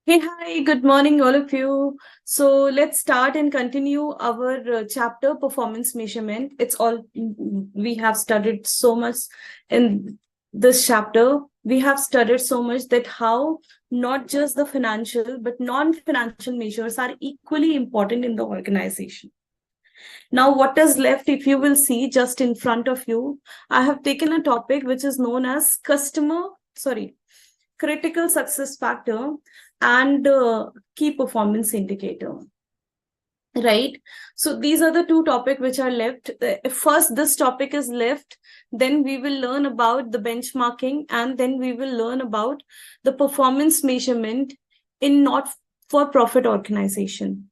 Hey, hi, good morning, all of you. So let's start and continue our chapter performance measurement. We have studied so much in this chapter. We have studied so much that how not just the financial but non-financial measures are equally important in the organization. Now, what is left, if you will see just in front of you, I have taken a topic which is known as critical success factor and key performance indicator, right? So these are the two topics which are left. First this topic is left, then we will learn about the benchmarking, and then we will learn about the performance measurement in not for profit organization.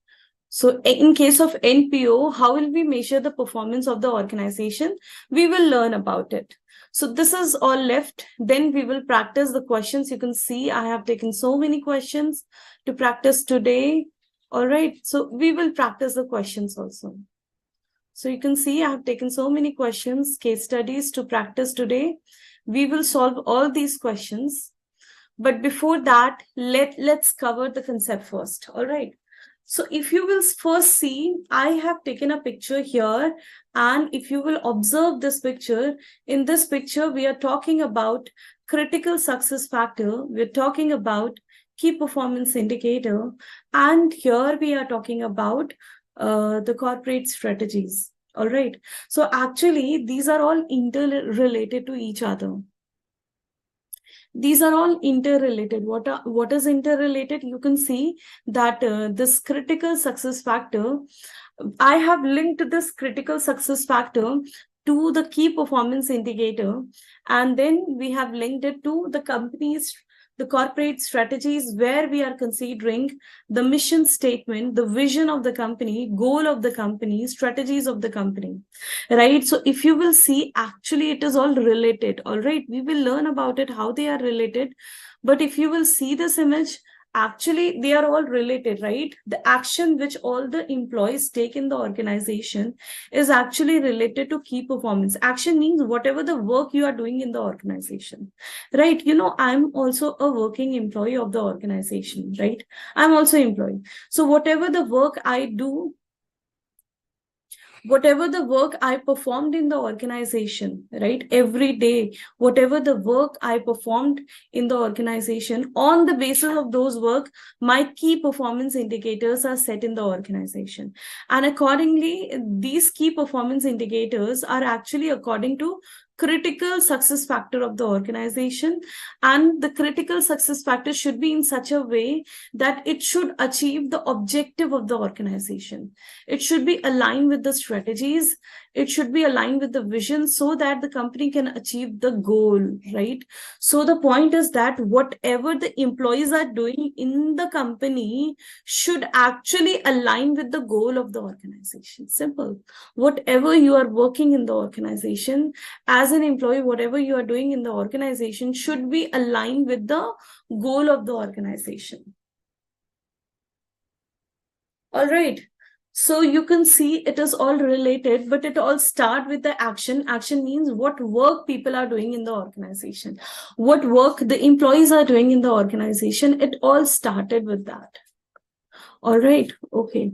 So in case of NPO, how will we measure the performance of the organization? We will learn about it. So this is all left. Then we will practice the questions. You can see I have taken so many questions to practice today. All right. So we will practice the questions also. So you can see I have taken so many questions, case studies to practice today. We will solve all these questions. But before that, let's cover the concept first. All right. So if you will first see, I have taken a picture here, and if you will observe this picture, in this picture, we are talking about critical success factor. We're talking about key performance indicator, and here we are talking about the corporate strategies. All right. So actually, these are all interrelated to each other. These are all interrelated. What is interrelated? You can see that this critical success factor, I have linked this critical success factor to the key performance indicator, and then we have linked it to the corporate strategies, where we are considering the mission statement, the vision of the company, goal of the company, strategies of the company, right? So if you will see, actually it is all related. All right, we will learn about it, how they are related. But if you will see this image, actually they are all related, right? The action which all the employees take in the organization is actually related to key performance. Action means whatever the work you are doing in the organization, right? I'm also a working employee of the organization, right? I'm also employee. So whatever the work I performed in the organization, right? Every day, whatever the work I performed in the organization, on the basis of those work, my key performance indicators are set in the organization. And accordingly, these key performance indicators are actually according to critical success factor of the organization. And the critical success factor should be in such a way that it should achieve the objective of the organization. It should be aligned with the strategies. It should be aligned with the vision, so that the company can achieve the goal, right? So the point is that whatever the employees are doing in the company should actually align with the goal of the organization. Simple. Whatever you are working in the organization, as an employee, whatever you are doing in the organization should be aligned with the goal of the organization. All right. So you can see it is all related, but it all start with the action. Action means what work people are doing in the organization, what work the employees are doing in the organization. It all started with that. All right. Okay.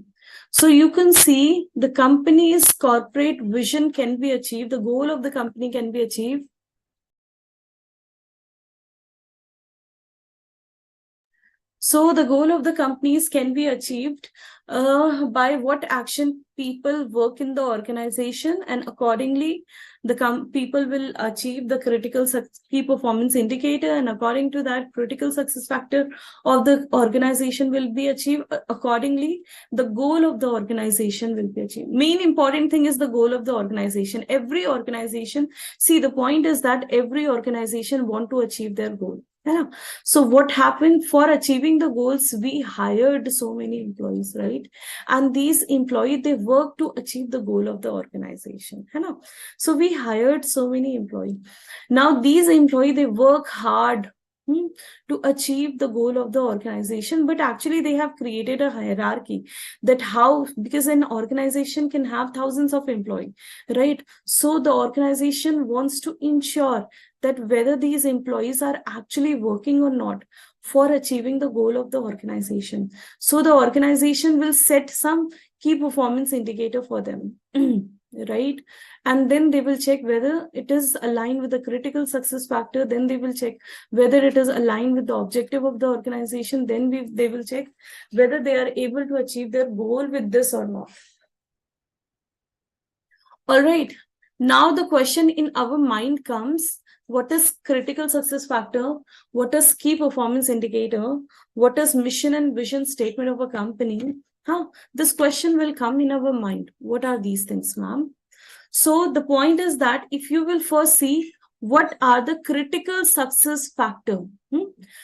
So you can see the company's corporate vision can be achieved. The goal of the company can be achieved. So the goal of the companies can be achieved by what action people work in the organization, and accordingly, the people will achieve the critical key performance indicator, and according to that, critical success factor of the organization will be achieved. Accordingly, the goal of the organization will be achieved. Main important thing is the goal of the organization. Every organization, see, the point is that every organization want to achieve their goal. Yeah. So what happened for achieving the goals? We hired so many employees, right? And these employees, they work to achieve the goal of the organization. So we hired so many employees. Now these employees, they work hard to achieve the goal of the organization, but actually they have created a hierarchy, that how, because an organization can have thousands of employees, right? So the organization wants to ensure that whether these employees are actually working or not for achieving the goal of the organization. So the organization will set some key performance indicator for them. Right? And then they will check whether it is aligned with the critical success factor. Then they will check whether it is aligned with the objective of the organization. Then they will check whether they are able to achieve their goal with this or not. All right. Now the question in our mind comes, what is critical success factor? What is key performance indicator? What is mission and vision statement of a company? This question will come in our mind. What are these things, ma'am? So the point is that if you will first see what are the critical success factor.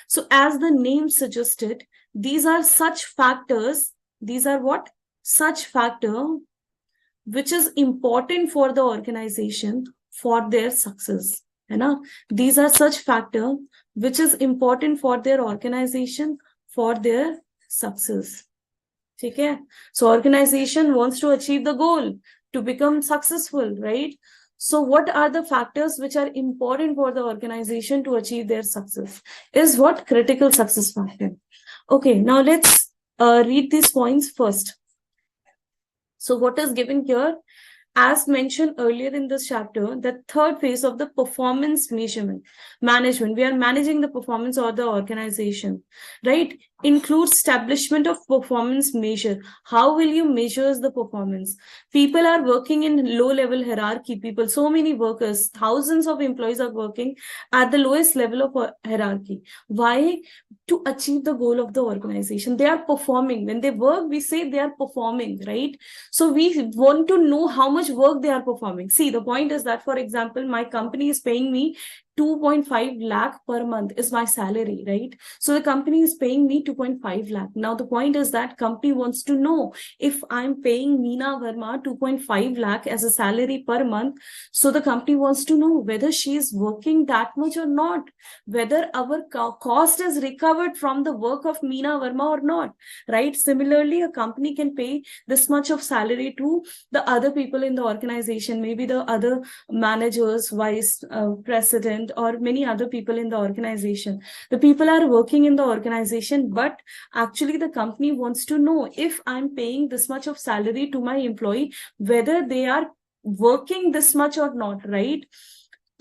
So as the name suggested, these are such factors. These are what? Such factor which is important for the organization for their success. These are such factor which is important for their organization for their success. Okay? So organization wants to achieve the goal to become successful, right? So what are the factors which are important for the organization to achieve their success? Is what? Critical success factor. Okay, now let's read these points first. So what is given here? As mentioned earlier in this chapter, the third phase of the performance management, we are managing the performance of the organization, right? Includes establishment of performance measure. How will you measure the performance? People are working in low level hierarchy. So many workers, thousands of employees are working at the lowest level of hierarchy. Why? To achieve the goal of the organization. They are performing. When they work, we say they are performing, right? So we want to know how much work they are performing. See, the point is that, for example, my company is paying me 2.5 lakh per month is my salary, right? So the company is paying me 2.5 lakh. Now the point is that company wants to know if I'm paying Meena Verma 2.5 lakh as a salary per month. So the company wants to know whether she is working that much or not, whether our cost is recovered from the work of Meena Verma or not, right? Similarly, a company can pay this much of salary to the other people in the organization, maybe the other managers, vice president, or many other people in the organization. The people are working in the organization, but actually the company wants to know if I'm paying this much of salary to my employee, whether they are working this much or not, right?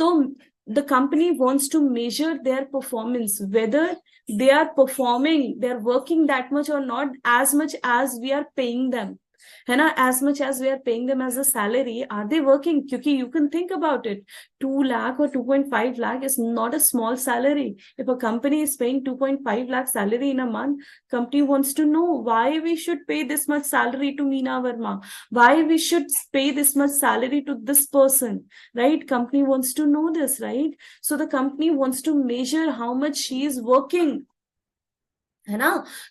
So the company wants to measure their performance, whether they are performing, they're working that much or not, as much as we are paying them. As much as we are paying them as a salary, are they working? Because you can think about it, 2 lakh or 2.5 lakh is not a small salary. If a company is paying 2.5 lakh salary in a month, company wants to know why we should pay this much salary to Meena Verma, why we should pay this much salary to this person, right? Company wants to know this, right? So the company wants to measure how much she is working.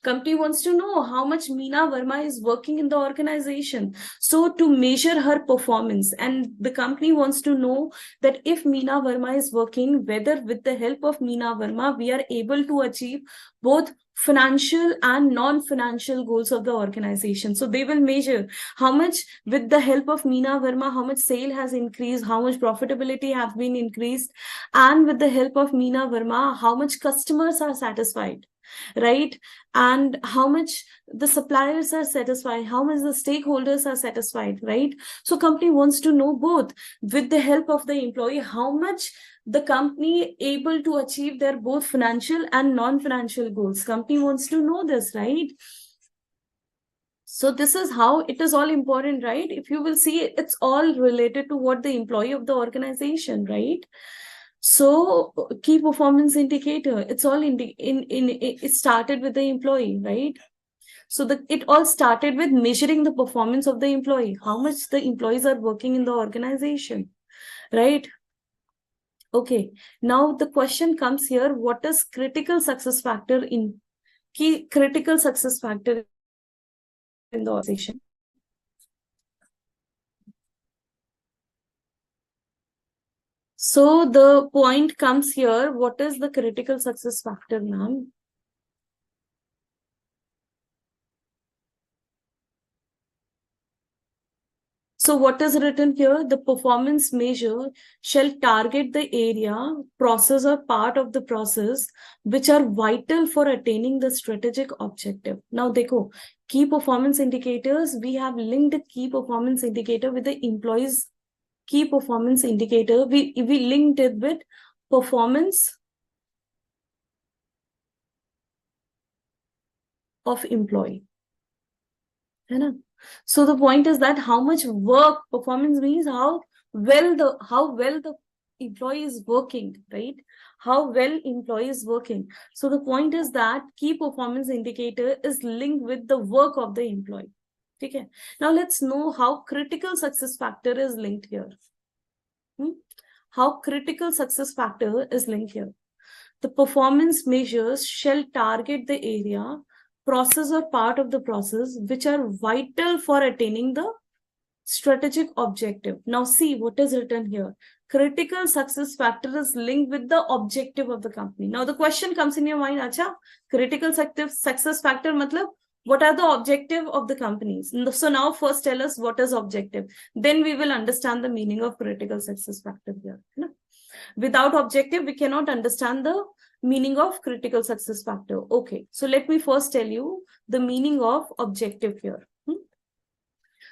Company wants to know how much Meena Verma is working in the organization. So to measure her performance, and the company wants to know that if Meena Verma is working, whether with the help of Meena Verma, we are able to achieve both financial and non-financial goals of the organization. So they will measure how much, with the help of Meena Verma, how much sale has increased, how much profitability have been increased, and with the help of Meena Verma, how much customers are satisfied, right? And how much the suppliers are satisfied, how much the stakeholders are satisfied, right? So company wants to know both, with the help of the employee, how much the company able to achieve their both financial and non-financial goals. Company wants to know this, right? So this is how it is all important, right? If you will see, it's all related to what the employee of the organization, right? So key performance indicator, it's all it started with the employee, right? So it all started with measuring the performance of the employee, how much the employees are working in the organization, right? Okay, now the question comes here, what is critical success factor in critical success factor in the organization? So the point comes here, what is the critical success factor, ma'am? So what is written here? The performance measure shall target the area, process or part of the process which are vital for attaining the strategic objective. Now देखो, key performance indicators, we have linked the key performance indicator with the employees key performance indicator. We linked it with performance of employee. है ना? So the point is that how much work performance means how well the employee is working, right? How well employee is working. So the point is that key performance indicator is linked with the work of the employee. Okay. Now let's know how critical success factor is linked here. How critical success factor is linked here. The performance measures shall target the area, process or part of the process which are vital for attaining the strategic objective. Now see what is written here. Critical success factor is linked with the objective of the company. Now the question comes in your mind, acha, critical success factor matlab, what are the objective of the companies? So now first tell us what is objective. Then we will understand the meaning of critical success factor here. Without objective, we cannot understand the meaning of critical success factor. Okay, so let me first tell you the meaning of objective here.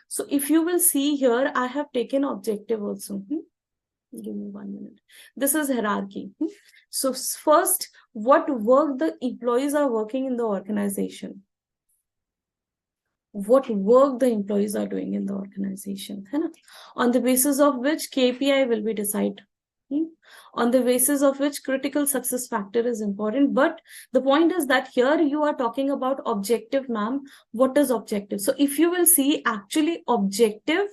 So if you will see here, I have taken objective also. Give me 1 minute. This is hierarchy. So first, what work the employees are working in the organization. What work the employees are doing in the organization. On the basis of which KPI will be decided. On the basis of which critical success factor is important. But the point is that here you are talking about objective, ma'am. What is objective? So if you will see, actually objective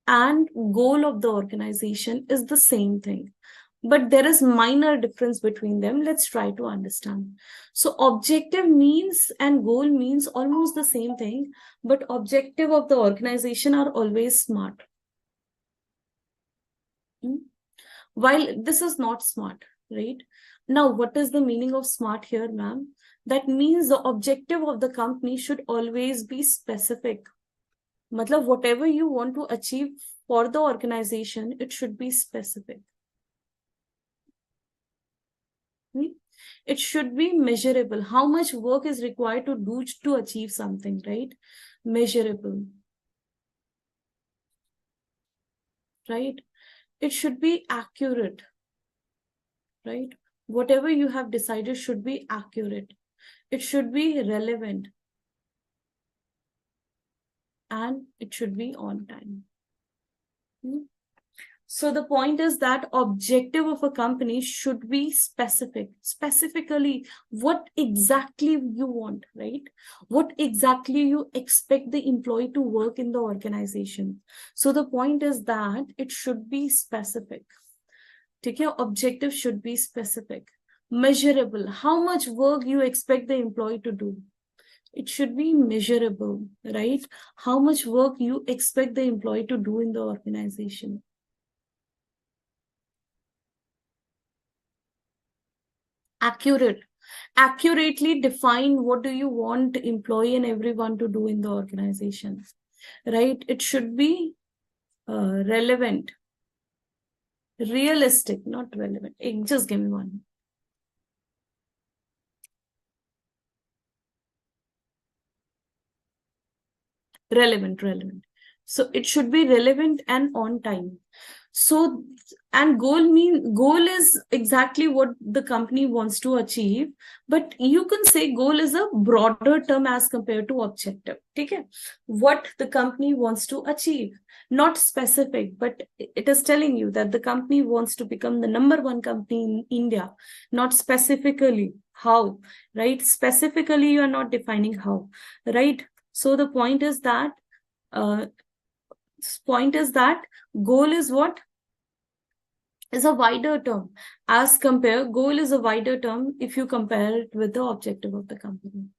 and goal of the organization is the same thing, but there is minor difference between them. Let's try to understand. So objective means and goal means almost the same thing, but objective of the organization are always smart. While this is not smart, right? Now, what is the meaning of smart here, ma'am? That means the objective of the company should always be specific. Matlab, whatever you want to achieve for the organization, it should be specific. It should be measurable. How much work is required to do to achieve something, right? Measurable. Right? It should be accurate. Right? Whatever you have decided should be accurate. It should be relevant. And it should be on time. So the point is that objective of a company should be specific. Specifically, what exactly you want, right? What exactly you expect the employee to work in the organization. So the point is that it should be specific. Okay, objective should be specific. Measurable. How much work you expect the employee to do. It should be measurable, right? How much work you expect the employee to do in the organization. Accurate. Accurately define what do you want employee and everyone to do in the organization, right? It should be relevant, realistic, not relevant. Just give me one. Relevant. So it should be relevant and on time. So, and goal is exactly what the company wants to achieve, but you can say goal is a broader term as compared to objective. Okay, what the company wants to achieve, not specific, but it is telling you that the company wants to become the #1 company in India, not specifically how, right? Specifically, you are not defining how, right? So the point is that goal is what? Is a wider term as compare. Goal is a wider term if you compare it with the objective of the company.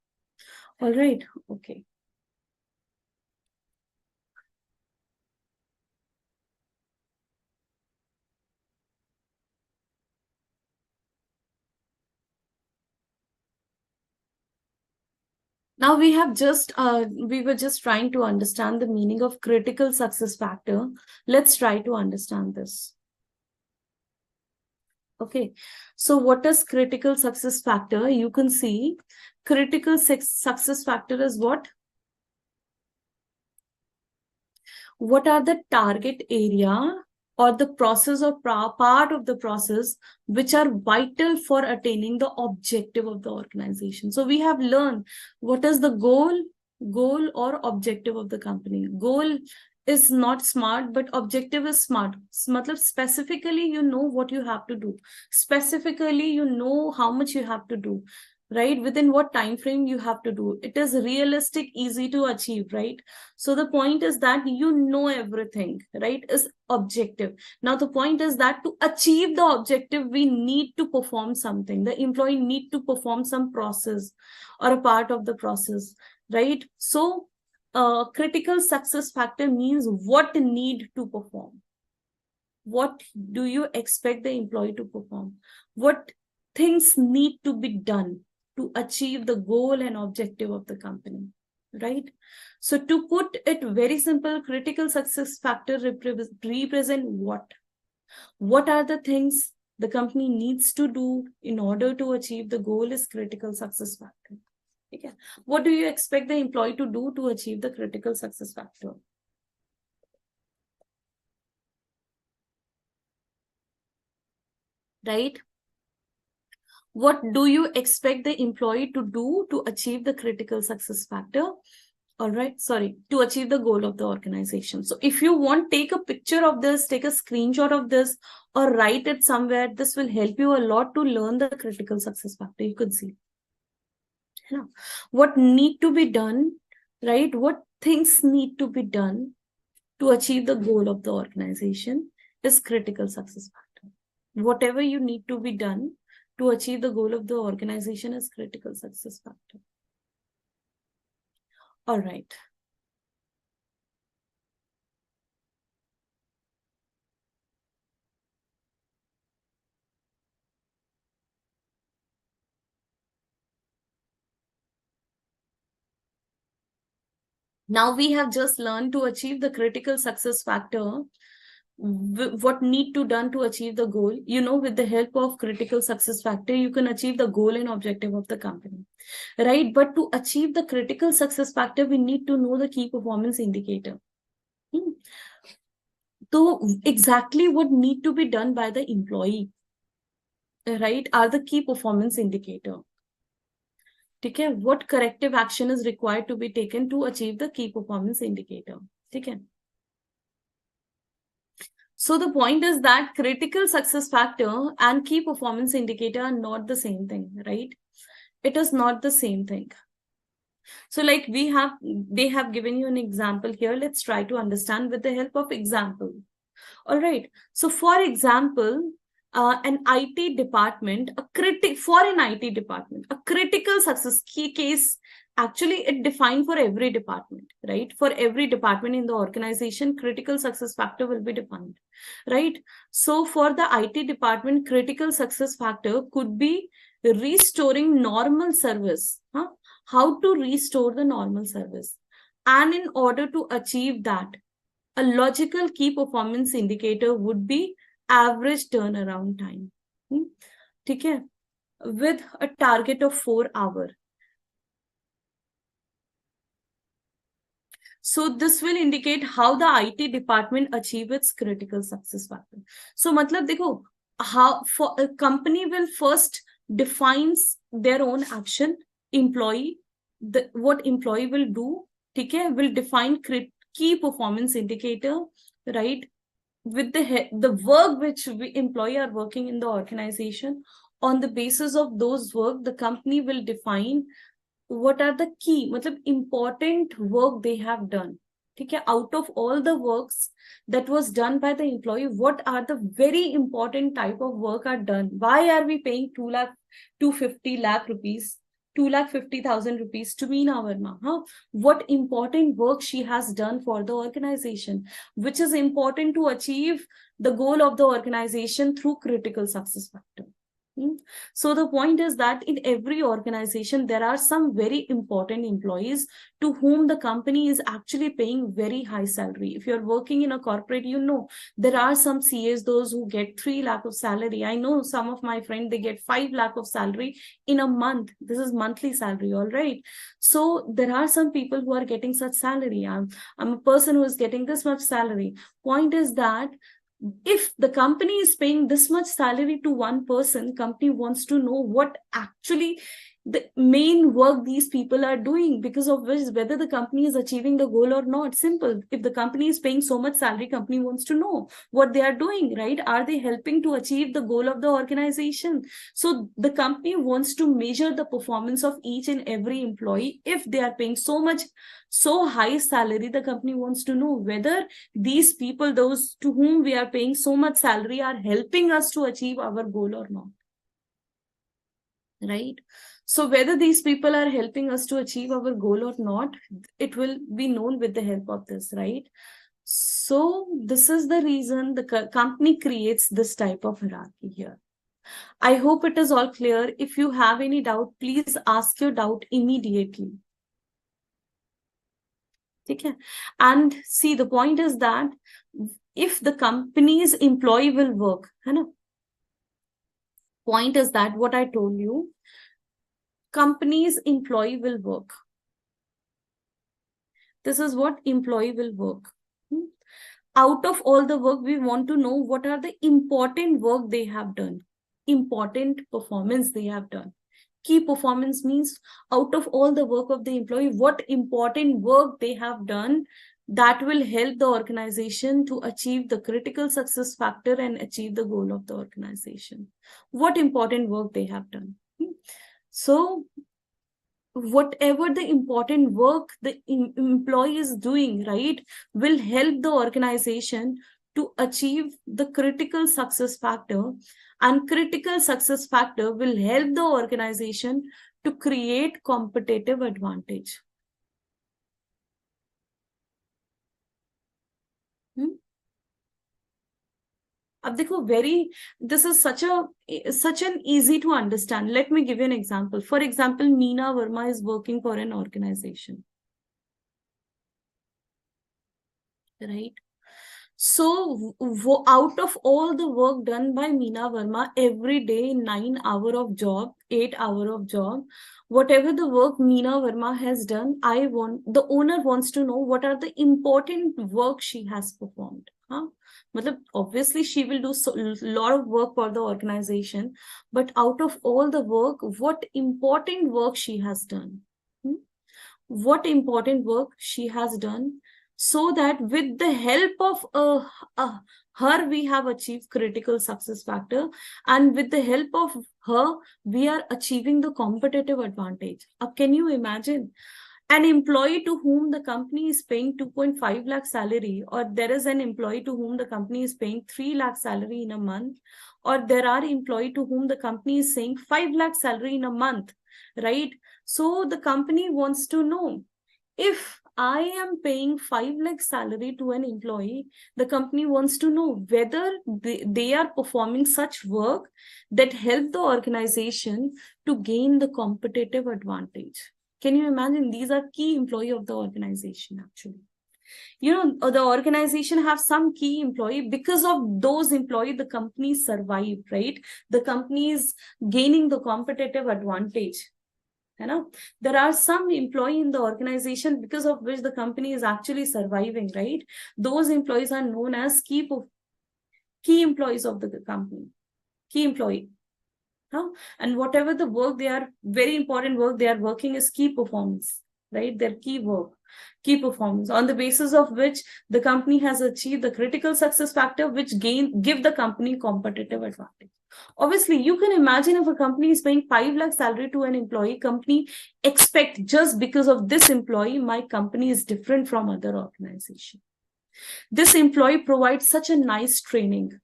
All right. Okay. Now we were just trying to understand the meaning of critical success factor. Let's try to understand this. Okay, so what is critical success factor? You can see critical success factor is what? What are the target area or the process or part of the process which are vital for attaining the objective of the organization. So we have learned what is the goal or objective of the company. Goal is not smart, but objective is smart. Matlab specifically you know what you have to do. Specifically you know how much you have to do, right? Within what time frame you have to do. It is realistic, easy to achieve, right? So the point is that you know everything, right? Is objective. Now the point is that to achieve the objective, we need to perform something. The employee need to perform some process or a part of the process, right? So critical success factor means what need to perform. What do you expect the employee to perform? What things need to be done to achieve the goal and objective of the company, right? So to put it very simple, critical success factor represent what? What are the things the company needs to do in order to achieve the goal is critical success factor. Okay. What do you expect the employee to do to achieve the critical success factor? Right? What do you expect the employee to do to achieve the critical success factor? All right, sorry, to achieve the goal of the organization. So if you want, take a picture of this, take a screenshot of this, or write it somewhere. This will help you a lot to learn the critical success factor. You could see what need to be done, right? What things need to be done to achieve the goal of the organization is critical success factor. Whatever you need to be done to achieve the goal of the organization is critical success factor. All right. Now we have just learned to achieve the critical success factor, what need to done to achieve the goal. You know, with the help of critical success factor, you can achieve the goal and objective of the company, right? But to achieve the critical success factor, we need to know the key performance indicator. So exactly what need to be done by the employee, right, are the key performance indicator. Okay, what corrective action is required to be taken to achieve the key performance indicator. Okay. So the point is that critical success factor and key performance indicator are not the same thing, right? It is not the same thing. So like they have given you an example here. Let's try to understand with the help of example. All right. So for example, an IT department, a critical success key case, actually it defined for every department, right? For every department in the organization, critical success factor will be defined, right? So for the IT department, critical success factor could be restoring normal service. How to restore the normal service. And in order to achieve that, a logical key performance indicator would be average turnaround time. Okay, with a target of 4 hours. So this will indicate how the IT department achieve its critical success factor. So matlab dekho, how for a company will first defines their own action, employee, what employee will do, okay, will define key performance indicator, right? With the work which we employee are working in the organization. On the basis of those work, the company will define what are the key, matlab important work they have done. Okay, out of all the works that was done by the employee, what are the very important type of work are done? Why are we paying 250 lakh rupees, 250,000 rupees to Meena Verma? What important work she has done for the organization, which is important to achieve the goal of the organization through critical success factor. So the point is that in every organization, there are some very important employees to whom the company is actually paying very high salary. If you're working in a corporate, there are some CAs, those who get 3 lakh of salary. I know some of my friends, they get 5 lakh of salary in a month. This is monthly salary, all right? So there are some people who are getting such salary. I'm a person who is getting this much salary. Point is that if the company is paying this much salary to one person, company wants to know what actually the main work these people are doing, because of which whether the company is achieving the goal or not. Simple. If the company is paying so much salary, company wants to know what they are doing, right? Are they helping to achieve the goal of the organization? So the company wants to measure the performance of each and every employee. If they are paying so high salary, the company wants to know whether these people, those to whom we are paying so much salary, are helping us to achieve our goal or not, right? So whether these people are helping us to achieve our goal or not, it will be known with the help of this, right? So this is the reason the company creates this type of hierarchy here. I hope it is all clear. If you have any doubt, please ask your doubt immediately. Okay? And see, the point is that if the company's employee will work, point is that what I told you, company's employee will work. This is what employee will work. Out of all the work, we want to know what are the important work they have done, important performance they have done. Key performance means out of all the work of the employee, what important work they have done that will help the organization to achieve the critical success factor and achieve the goal of the organization. What important work they have done. So whatever the important work the employee is doing, right, will help the organization to achieve the critical success factor, and critical success factor will help the organization to create competitive advantage. अब देखो, this is such an easy to understand. Let me give you an example. For example, Meena Verma is working for an organization, right? So out of all the work done by Meena Verma every day, 9 hour of job, 8 hour of job, whatever the work Meena Verma has done, the owner wants to know what are the important work she has performed. Obviously she will do a lot of work for the organization, but out of all the work, what important work she has done? What important work she has done, so that with the help of her, we have achieved critical success factor, and with the help of her, we are achieving the competitive advantage. Can you imagine an employee to whom the company is paying 2.5 lakh salary, or there is an employee to whom the company is paying 3 lakh salary in a month, or there are employee to whom the company is saying 5 lakh salary in a month, right? So the company wants to know, if I am paying 5 lakh salary to an employee, the company wants to know whether they are performing such work that help the organization to gain the competitive advantage. Can you imagine? These are key employee of the organization, actually. The organization have some key employee. Because of those employee, the company survive, right? The company is gaining the competitive advantage. There are some employee in the organization because of which the company is actually surviving, right? Those employees are known as key employees of the company. Key employee. And whatever the work they are, very important work they are working, is key performance, right? Their key work, key performance, on the basis of which the company has achieved the critical success factor, which give the company competitive advantage. Obviously, you can imagine if a company is paying 5 lakh salary to an employee, company expect just because of this employee, my company is different from other organization. This employee provides such a nice training.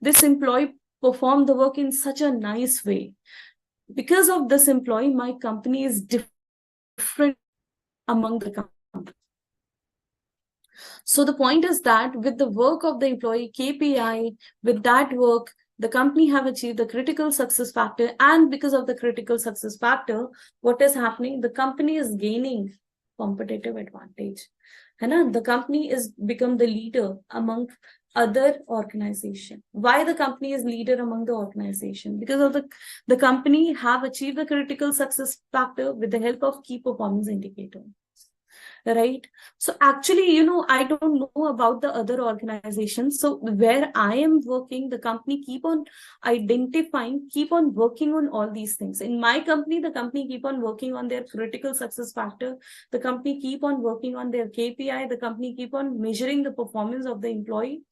This employee perform the work in such a nice way. Because of this employee, my company is different among the company. So the point is that with the work of the employee, KPI, with that work, The company have achieved the critical success factor, and because of the critical success factor, what is happening? The company is gaining competitive advantage. The company is become the leader among other organization. Why the company is leader among the organization? Because of the company have achieved the critical success factor with the help of key performance indicator. Right. So actually, I don't know about the other organizations. So where I am working, the company keep on identifying, keep on working on all these things. In my company, the company keep on working on their critical success factor. The company keep on working on their KPI. The company keep on measuring the performance of the employee.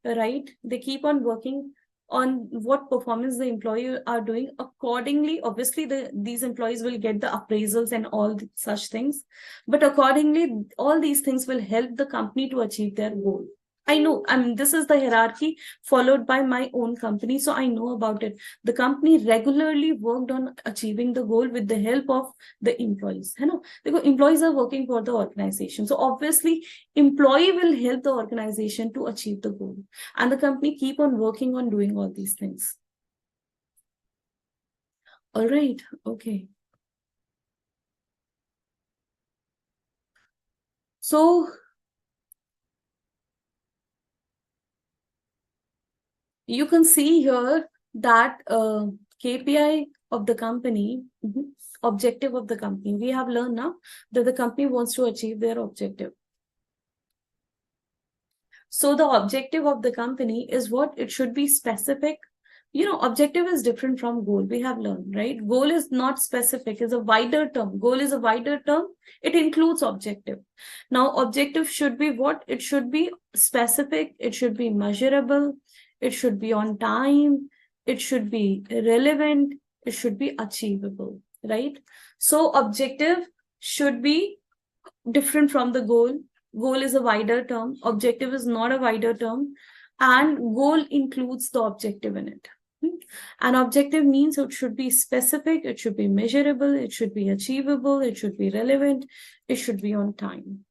Right. They keep on working on what performance the employee are doing. Accordingly, obviously these employees will get the appraisals and all such things, but accordingly all these things will help the company to achieve their goal. I know, this is the hierarchy followed by my own company, so I know about it. The company regularly worked on achieving the goal with the help of the employees. Because employees are working for the organization, so obviously employee will help the organization to achieve the goal, and the company keep on working on doing all these things. All right, okay. So you can see here that KPI of the company, objective of the company, we have learned now that the company wants to achieve their objective. So the objective of the company is what? It should be specific. Objective is different from goal. We have learned, right? Goal is not specific, it's a wider term. Goal is a wider term. It includes objective. Now, objective should be what? It should be specific. It should be measurable. It should be on time. It should be relevant. It should be achievable, right? So objective should be different from the goal. Goal is a wider term. Objective is not a wider term. And goal includes the objective in it. An objective means it should be specific, it should be measurable, it should be achievable, it should be relevant, it should be on time.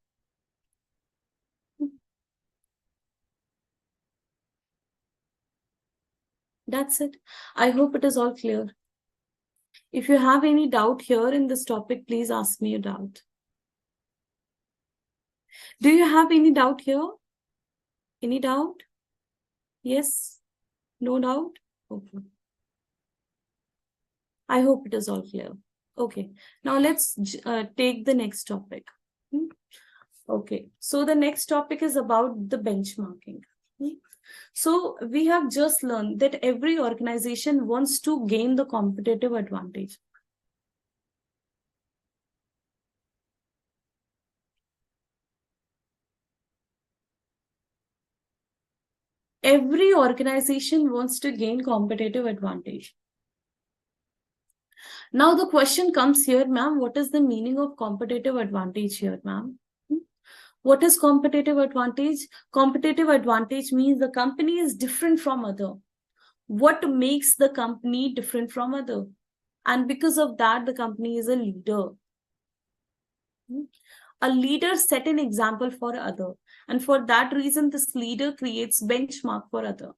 That's it. I hope it is all clear. If you have any doubt here in this topic, please ask me a doubt. Do you have any doubt here? Any doubt? Yes? No doubt? Okay. I hope it is all clear. Okay. Now let's take the next topic. Okay. So the next topic is about the benchmarking. So we have just learned that every organization wants to gain the competitive advantage. Every organization wants to gain competitive advantage. Now the question comes here, ma'am, what is the meaning of competitive advantage here, ma'am? What is competitive advantage? Competitive advantage means the company is different from other. What makes the company different from other? And because of that, the company is a leader. A leader set an example for other. And for that reason, this leader creates benchmark for other.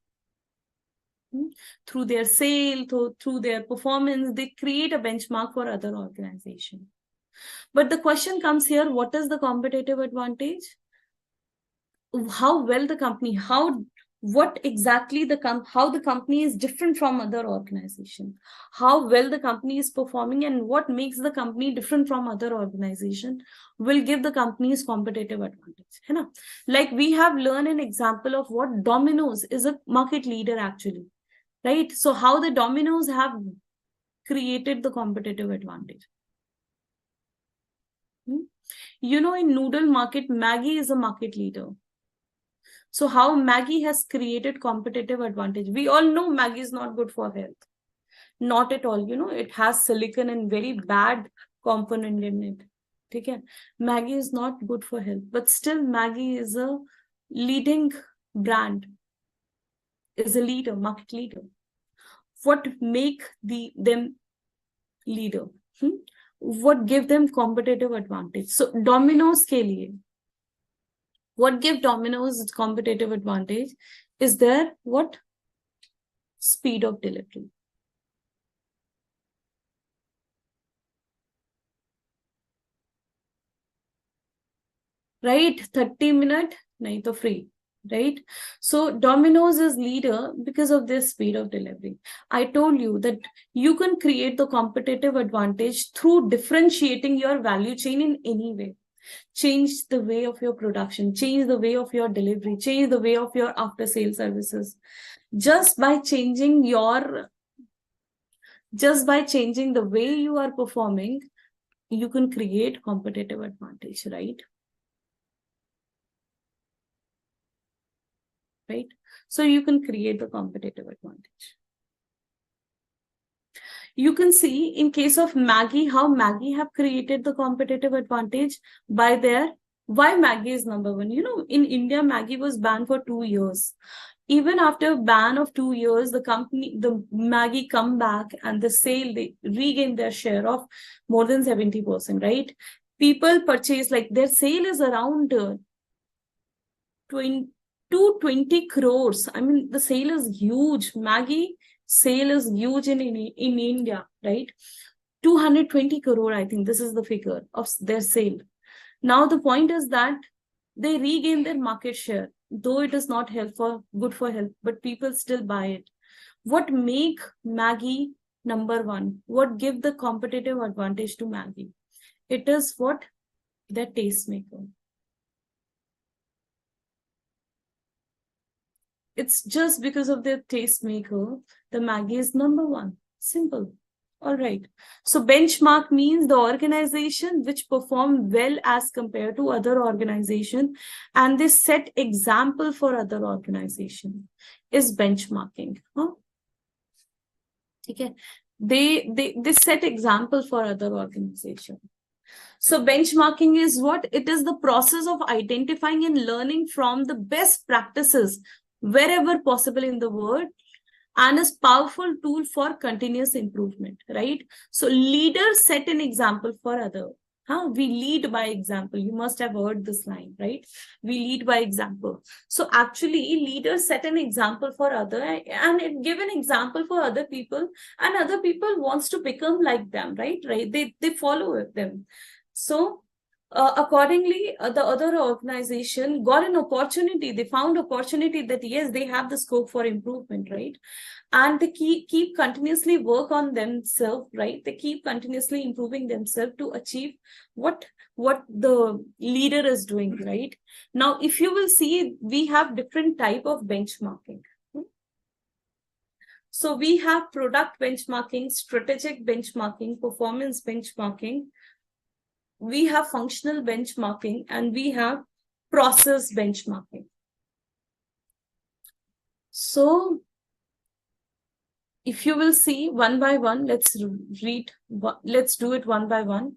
Through their sale, through their performance, they create a benchmark for other organizations. But the question comes here, what is the competitive advantage? How well the company, what exactly how the company is different from other organizations, how well the company is performing, and what makes the company different from other organization will give the company's competitive advantage. Like we have learned an example of what Domino's is a market leader actually, right? So how the Domino's have created the competitive advantage. In noodle market, Maggi is a market leader. So how Maggi has created competitive advantage? We all know Maggi is not good for health. Not at all. It has silicon and very bad component in it. Okay? Maggi is not good for health. But still Maggi is a leading brand. Is a leader, market leader. What make them leader? What give them competitive advantage? So Domino's ke liye, what give Domino's its competitive advantage is their what? speed of delivery. Right? 30-minute, nahi to free. Right? So Domino's is leader because of their speed of delivery. I told you that you can create the competitive advantage through differentiating your value chain in any way. Change the way of your production, change the way of your delivery, change the way of your after sale services. Just by changing the way you are performing, you can create competitive advantage, right? Right? So you can create the competitive advantage. You can see in case of Maggie, how Maggie have created the competitive advantage by why Maggie is number one. In India, Maggie was banned for 2 years. Even after ban of 2 years, the Maggie come back and they regain their share of more than 70%, right? People purchase, like their sale is around 20 crores. I mean, the sale is huge. Maggie sale is huge in India, right? 220 crore, I think this is the figure of their sale. Now, the point is that they regain their market share, though it is not good for health, but people still buy it. What make Maggie number one? What give the competitive advantage to Maggie? It is what? Their tastemaker. It's just because of their tastemaker, the Maggie is number one. Simple. All right. So benchmark means the organization which perform well as compared to other organization, and they set example for other organization is benchmarking. Okay. They set example for other organization. So benchmarking is what? It is the process of identifying and learning from the best practices wherever possible in the world, and is powerful tool for continuous improvement, right? So leaders set an example for other. We lead by example. You must have heard this line, right? We lead by example. So actually, leaders set an example for other, and it give an example for other people, and other people wants to become like them, right? They follow them. So accordingly, the other organization got an opportunity. They found opportunity that yes, they have the scope for improvement, right? And they keep continuously work on themselves, right? They keep continuously improving themselves to achieve what the leader is doing, right? Now, if you will see, we have different type of benchmarking. So we have product benchmarking, strategic benchmarking, performance benchmarking. We have functional benchmarking, and we have process benchmarking. So if you will see one by one, let's do it one by one.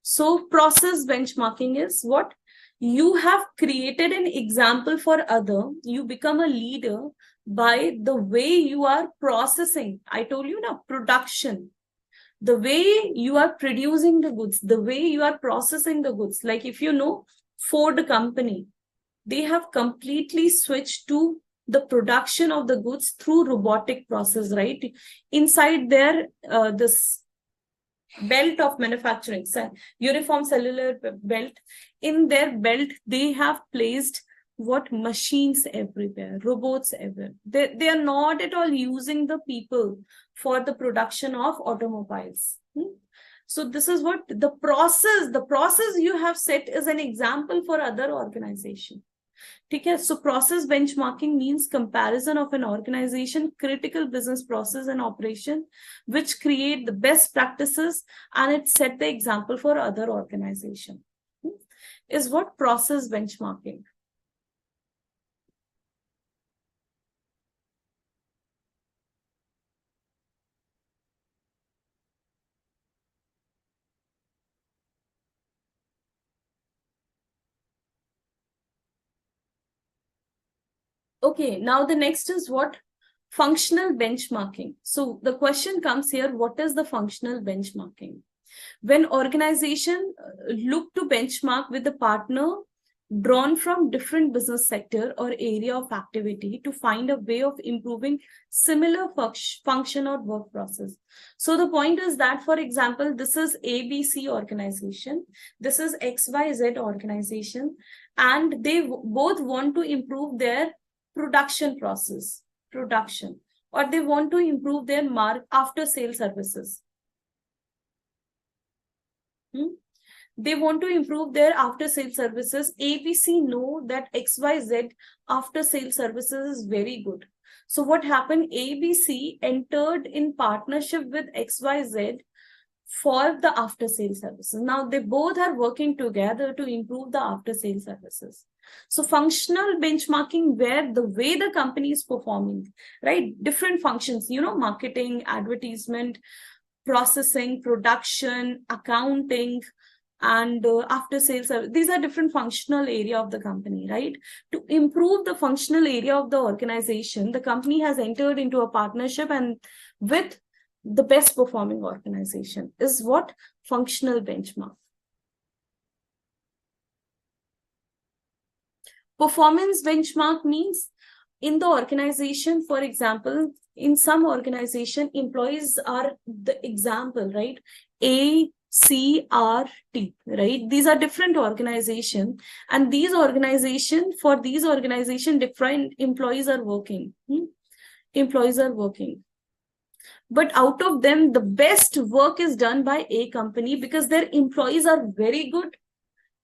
So process benchmarking is what? You have created an example for other. You become a leader by the way you are processing. I told you now, production. The way you are producing the goods, the way you are processing the goods. Like if you know Ford company, they have completely switched to the production of the goods through robotic process, right? Inside their this belt of manufacturing, uniform cellular belt, in their belt, they have placed what? Machines everywhere, robots everywhere. They are not at all using the people for the production of automobiles. So this is what the process you have set is an example for other organization. Okay, so process benchmarking means comparison of an organization, critical business process and operation, which create the best practices, and it set the example for other organization. Is what process benchmarking. Okay, now the next is what? Functional benchmarking. So the question comes here, what is the functional benchmarking? When organization look to benchmark with the partner drawn from different business sector or area of activity to find a way of improving similar function or work process. So the point is that, for example, this is ABC organization, this is XYZ organization, and they both want to improve their production process, or they want to improve their after sale services. They want to improve their after sale services. ABC know that XYZ after sale services is very good. So what happened? ABC entered in partnership with XYZ for the after sale services. Now they both are working together to improve the after sale services. So functional benchmarking, where the way the company is performing, right? Different functions, marketing, advertisement, processing, production, accounting, and after sales service. These are different functional area of the company, right? To improve the functional area of the organization, the company has entered into a partnership and with the best performing organization is what? Functional benchmark. Performance benchmark means in the organization, for example, in some organization, employees are the example, right? ACRT, right? These are different organizations, and for these organizations, different employees are working. Employees are working. But out of them, the best work is done by A company because their employees are very good.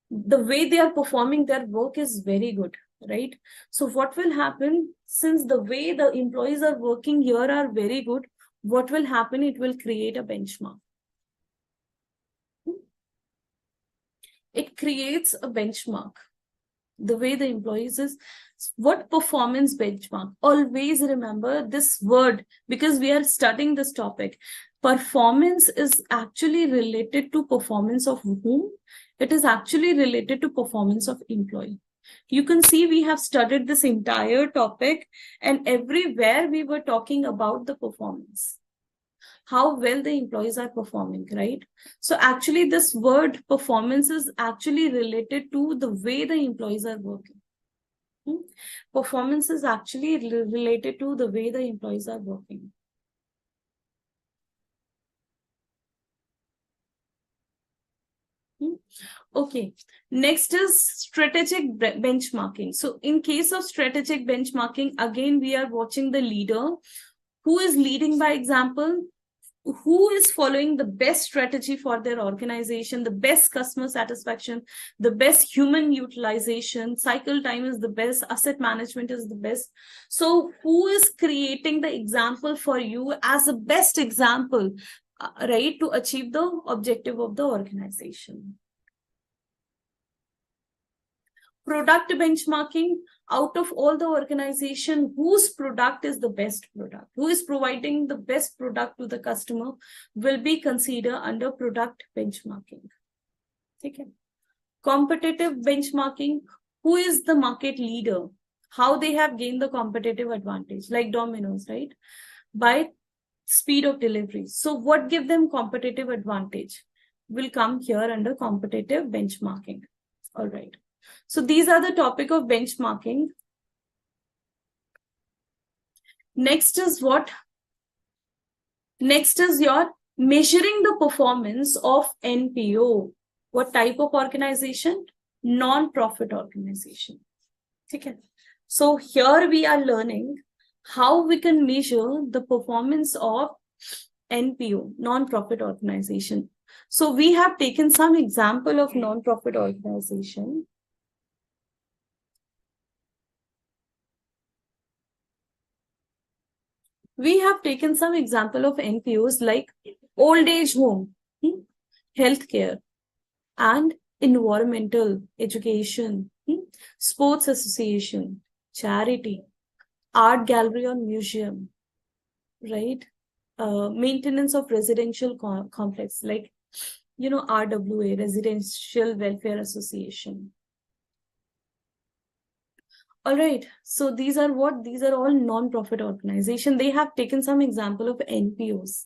The way they are performing their work is very good, right? So what will happen, since the way the employees are working here are very good, what will happen? It will create a benchmark. It creates a benchmark. The way the employees is, what performance benchmark? Always remember this word because we are studying this topic. Performance is actually related to performance of whom? It is actually related to performance of employee. You can see we have studied this entire topic and everywhere we were talking about the performance, how well the employees are performing, right? So actually this word performance is actually related to the way the employees are working. Performance is actually related to the way the employees are working. Okay, next is strategic benchmarking. So in case of strategic benchmarking, again, we are watching the leader who is leading by example, who is following the best strategy for their organization, the best customer satisfaction, the best human utilization, cycle time is the best, asset management is the best. So who is creating the example for you as a best example, right, to achieve the objective of the organization? Product benchmarking, out of all the organization, whose product is the best product, who is providing the best product to the customer, will be considered under product benchmarking. Okay. Competitive benchmarking, who is the market leader, how they have gained the competitive advantage, like Domino's, right? By speed of delivery. So what give them competitive advantage will come here under competitive benchmarking. All right. So these are the topic of benchmarking. Next is what? Next is your measuring the performance of NPO. What type of organization? Non-profit organization. Okay. So here we are learning how we can measure the performance of NPO, non-profit organization. So we have taken some example of non-profit organization. We have taken some example of NPOs like old age home, healthcare, and environmental education, sports association, charity, art gallery or museum, right? Maintenance of residential complex like, RWA, Residential Welfare Association. All right. So these are what? These are all non-profit organizations. They have taken some example of NPOs.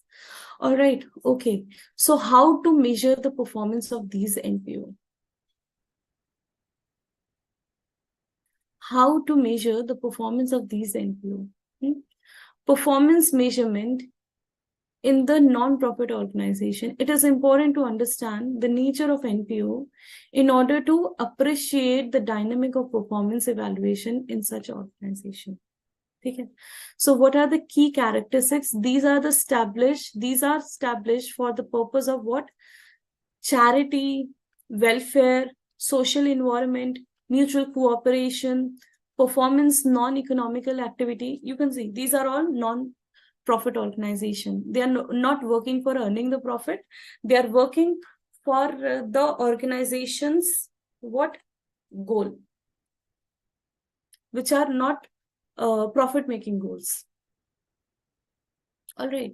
All right. Okay. So how to measure the performance of these NPO? how to measure the performance of these NPO. Performance measurement in the non-profit organization. It is important to understand the nature of NPO in order to appreciate the dynamic of performance evaluation in such organization. Okay. So what are the key characteristics? These are established for the purpose of what? Charity, welfare, social environment, mutual cooperation, performance, non-economical activity. You can see these are all non-profit organization. They are not working for earning the profit. They are working for the organization's what? Goal, which are not profit-making goals. All right.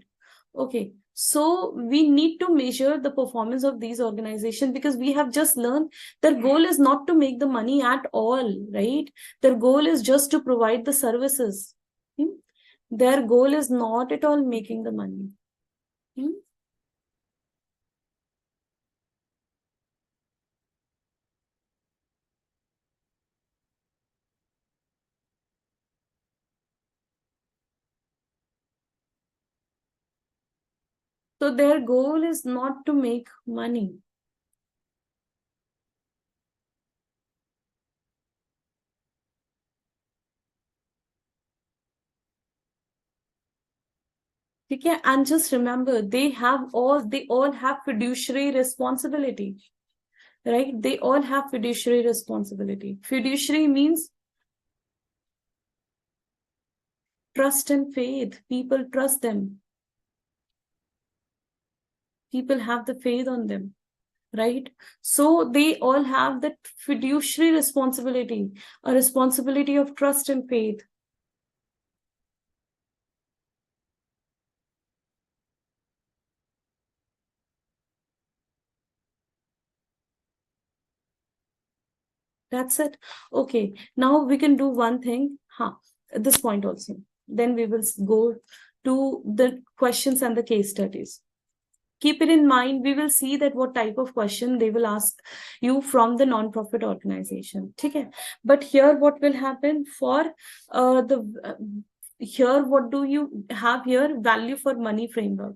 Okay. So we need to measure the performance of these organizations because we have just learned their goal is not to make the money at all, right? Their goal is just to provide the services. Their goal is not at all making the money. So their goal is not to make money. Okay, and just remember, they all have fiduciary responsibility, right? They all have fiduciary responsibility. Fiduciary means trust and faith. People trust them. People have the faith on them, right? So they all have that fiduciary responsibility, a responsibility of trust and faith. That's it. Okay, now we can do one thing. At this point also. Then we will go to the questions and the case studies. Keep it in mind. We will see that what type of question they will ask you from the non-profit organization. Okay. But here what will happen for here what do you have here? Value for money framework.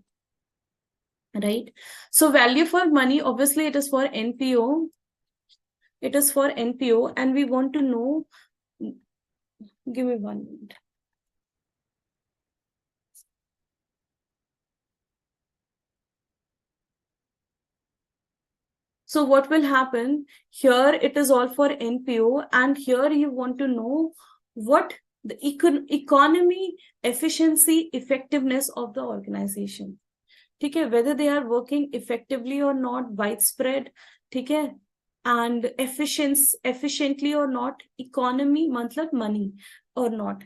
Right. So value for money, obviously it is for NPO. It is for NPO and we want to know, give me 1 minute. So what will happen here? It is all for NPO and here you want to know what the economy, efficiency, effectiveness of the organization. Okay, whether they are working effectively or not, widespread, okay, and efficiently or not, economy, matlab money or not,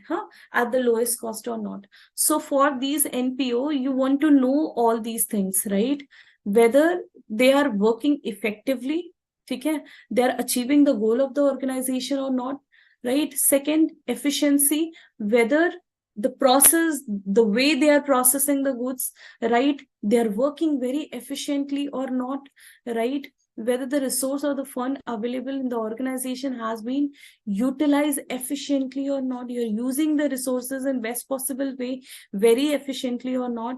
at the lowest cost or not. So for these NPO, you want to know all these things, right? Whether they are working effectively, okay, they are achieving the goal of the organization or not, right? Second, efficiency, whether the process, the way they are processing the goods, right? They are working very efficiently or not, right? Whether the resource or the fund available in the organization has been utilized efficiently or not. You're using the resources in best possible way, very efficiently or not.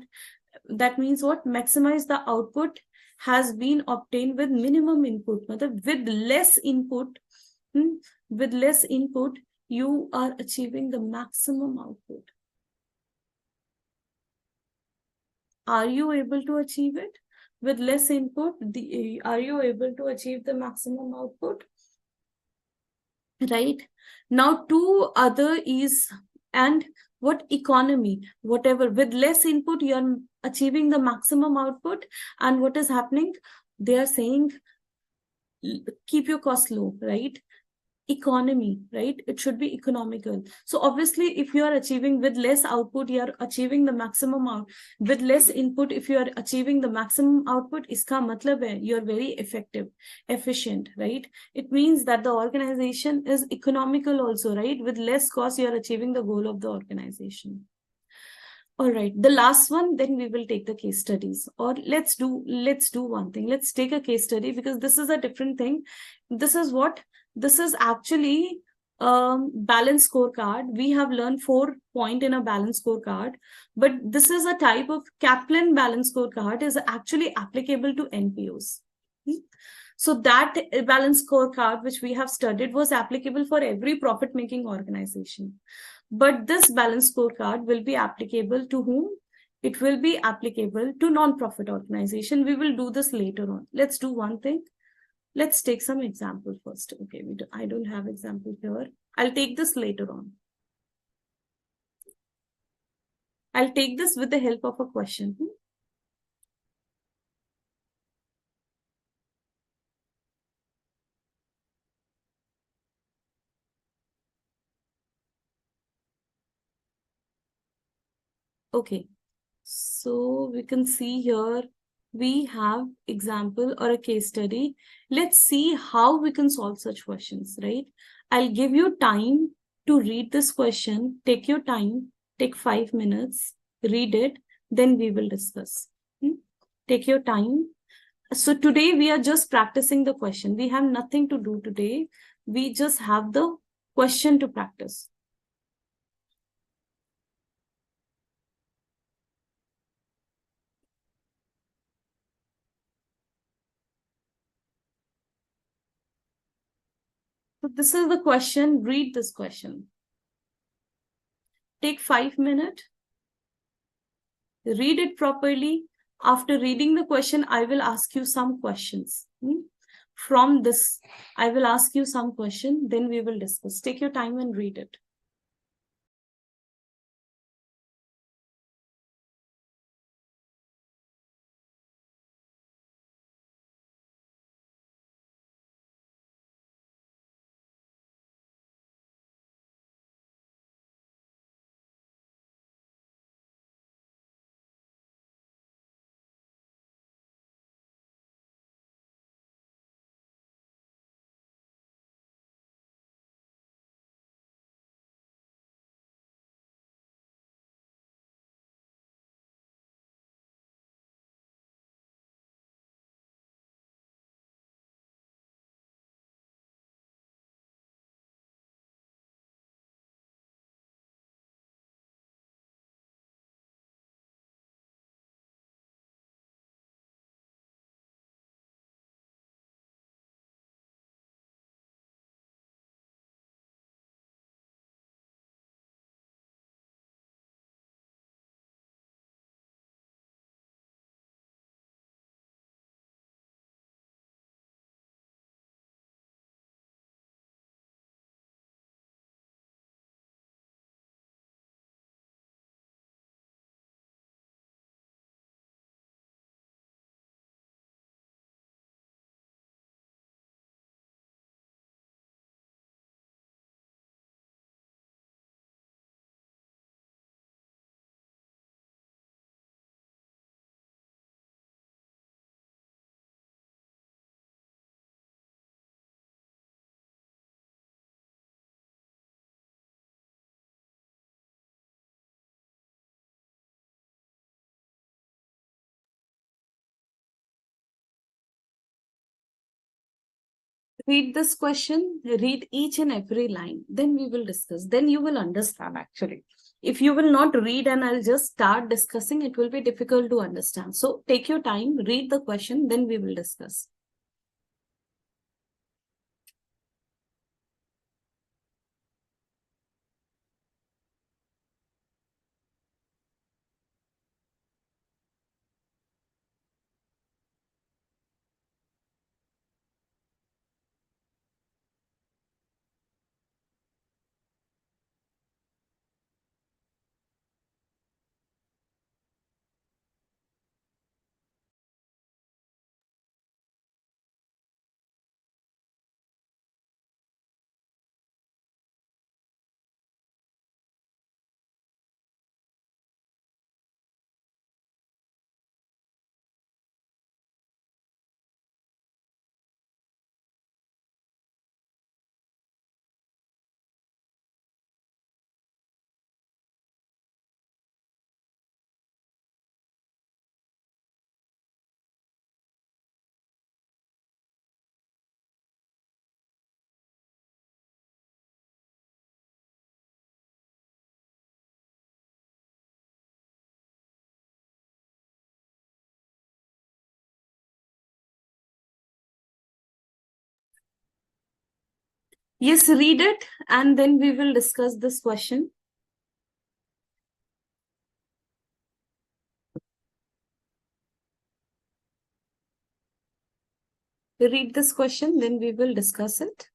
That means what? Maximize the output has been obtained with minimum input. With less input, with less input, you are achieving the maximum output. Are you able to achieve it? With less input, are you able to achieve the maximum output? Right. Now, two other is, and what economy, whatever, with less input, you are achieving the maximum output. And what is happening? They are saying, keep your cost low, right? Economy, right? It should be economical. So obviously, if you are achieving with less output, you are achieving the maximum out. With less input, if you are achieving the maximum output, iska matlab hai you are very effective, efficient, right? It means that the organization is economical also, right? With less cost, you are achieving the goal of the organization. All right, the last one, then we will take the case studies. Or let's do one thing. Let's take a case study because this is a different thing. This is what? This is actually balance scorecard. We have learned 4 point in a balance scorecard, but this is a type of Kaplan balance scorecard is actually applicable to NPOs. So that balance scorecard which we have studied was applicable for every profit making organization. But this balance scorecard will be applicable to whom? It will be applicable to non-profit organization. We will do this later on. Let's do one thing. Let's take some example first. Okay, I don't have example here. I'll take this later on. I'll take this with the help of a question. Okay, so we can see here we have example or a case study. Let's see how we can solve such questions, right? I'll give you time to read this question. Take your time, take 5 minutes, read it, then we will discuss. Take your time. So today we are just practicing the question. We have nothing to do today. We just have the question to practice. So this is the question. Read this question. Take 5 minutes. Read it properly. After reading the question, I will ask you some questions. From this, I will ask you some question. Then we will discuss. Take your time and read it. Read this question, read each and every line, then we will discuss. Then you will understand actually. If you will not read and I'll just start discussing, it will be difficult to understand. So take your time, read the question, then we will discuss. Yes, read it and then we will discuss this question. Read this question, then we will discuss it.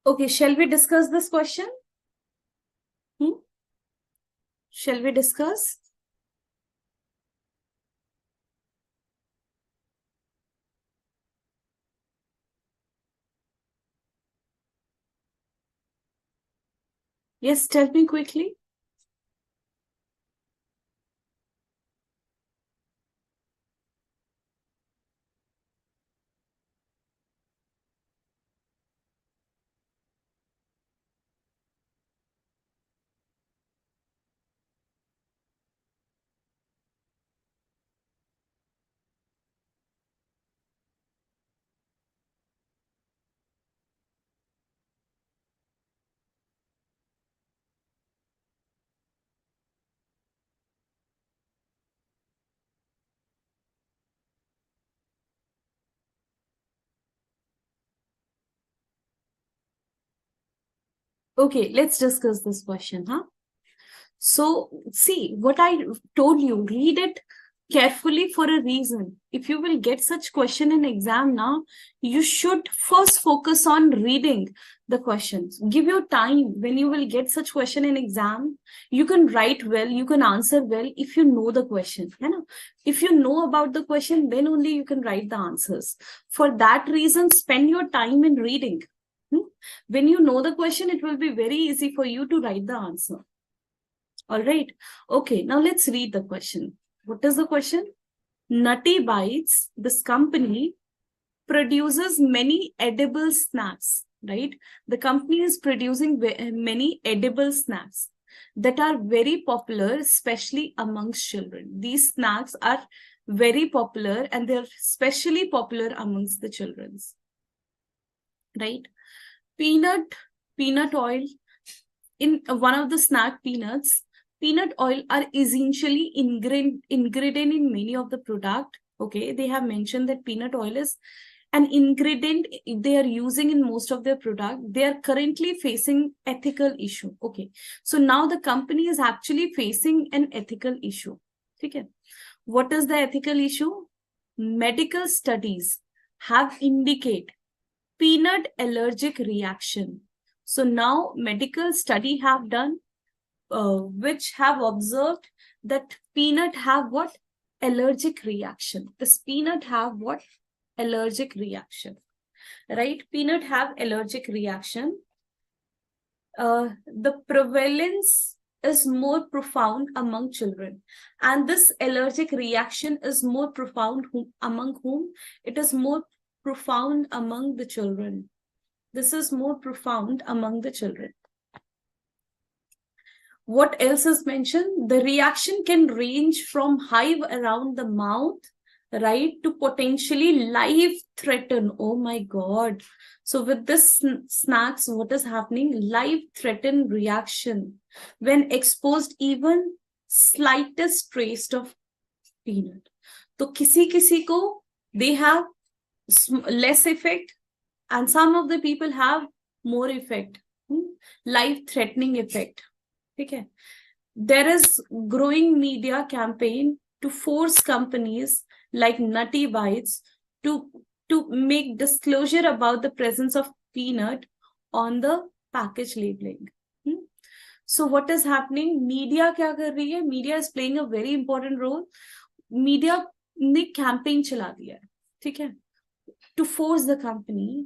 Okay, shall we discuss this question? Shall we discuss? Yes, tell me quickly. Okay, let's discuss this question, huh? So, see, what I told you, read it carefully for a reason. If you will get such question in exam now, you should first focus on reading the questions. Give your time when you will get such question in exam. You can write well, you can answer well if you know the question. You know? If you know about the question, then only you can write the answers. For that reason, spend your time in reading. When you know the question, it will be very easy for you to write the answer. All right. Okay, now let's read the question. What is the question? Nutty Bites, this company produces many edible snacks, right? The company is producing many edible snacks that are very popular, especially amongst children. These snacks are very popular and they're especially popular amongst the children's, right? Peanut oil, in one of the snack peanuts, peanut oil are essentially ingredient in many of the product. Okay, they have mentioned that peanut oil is an ingredient they are using in most of their product. They are currently facing ethical issue. Okay, so now the company is actually facing an ethical issue. Okay, what is the ethical issue? Medical studies have indicate peanut allergic reaction. So now medical study have done which have observed that peanut have what? Allergic reaction. This peanut have what? Allergic reaction. Right? Peanut have allergic reaction. The prevalence is more profound among children. And this allergic reaction is more profound among whom? It is more profound among the children. This is more profound among the children. What else is mentioned? The reaction can range from hive around the mouth, right, to potentially life threaten. Oh my God. So with this snacks, what is happening? Life threaten reaction when exposed even slightest trace of peanut. So kisi ko, they have less effect and some of the people have more effect, life threatening effect. Okay. There is growing media campaign to force companies like Nutty Bites to make disclosure about the presence of peanut on the package labeling. So what is happening? Media क्या कर रही है? Media is playing a very important role. Media ने campaign चला दिया है, ठीक है? To force the company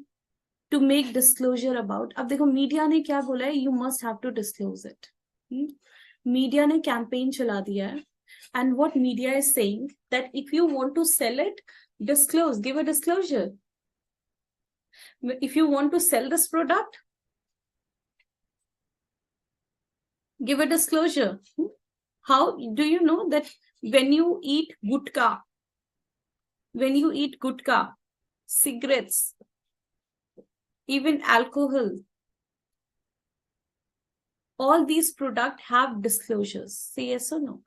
to make disclosure about. अब देखो मीडिया ने क्या बोला है, you must have to disclose it. Media ने कैंपेन चला दिया है, and what media is saying that if you want to sell it, disclose, give a disclosure. If you want to sell this product, give a disclosure. How do you know that when you eat gutka, cigarettes, even alcohol, all these products have disclosures? Say yes or no.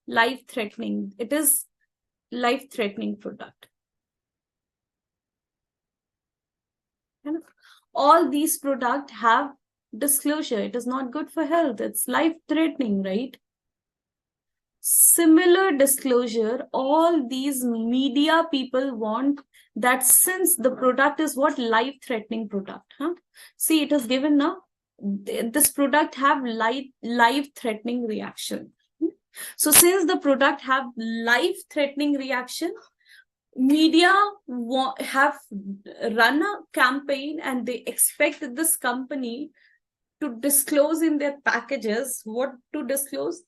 Life-threatening. It is life-threatening product. All these products have disclosure. It is not good for health. It's life-threatening, right? Similar disclosure, all these media people want that since the product is what? Life-threatening product. See, it is given now. This product have life-threatening reaction. So since the product have life-threatening reaction, media have run a campaign and they expect this company to disclose in their packages. What to disclose?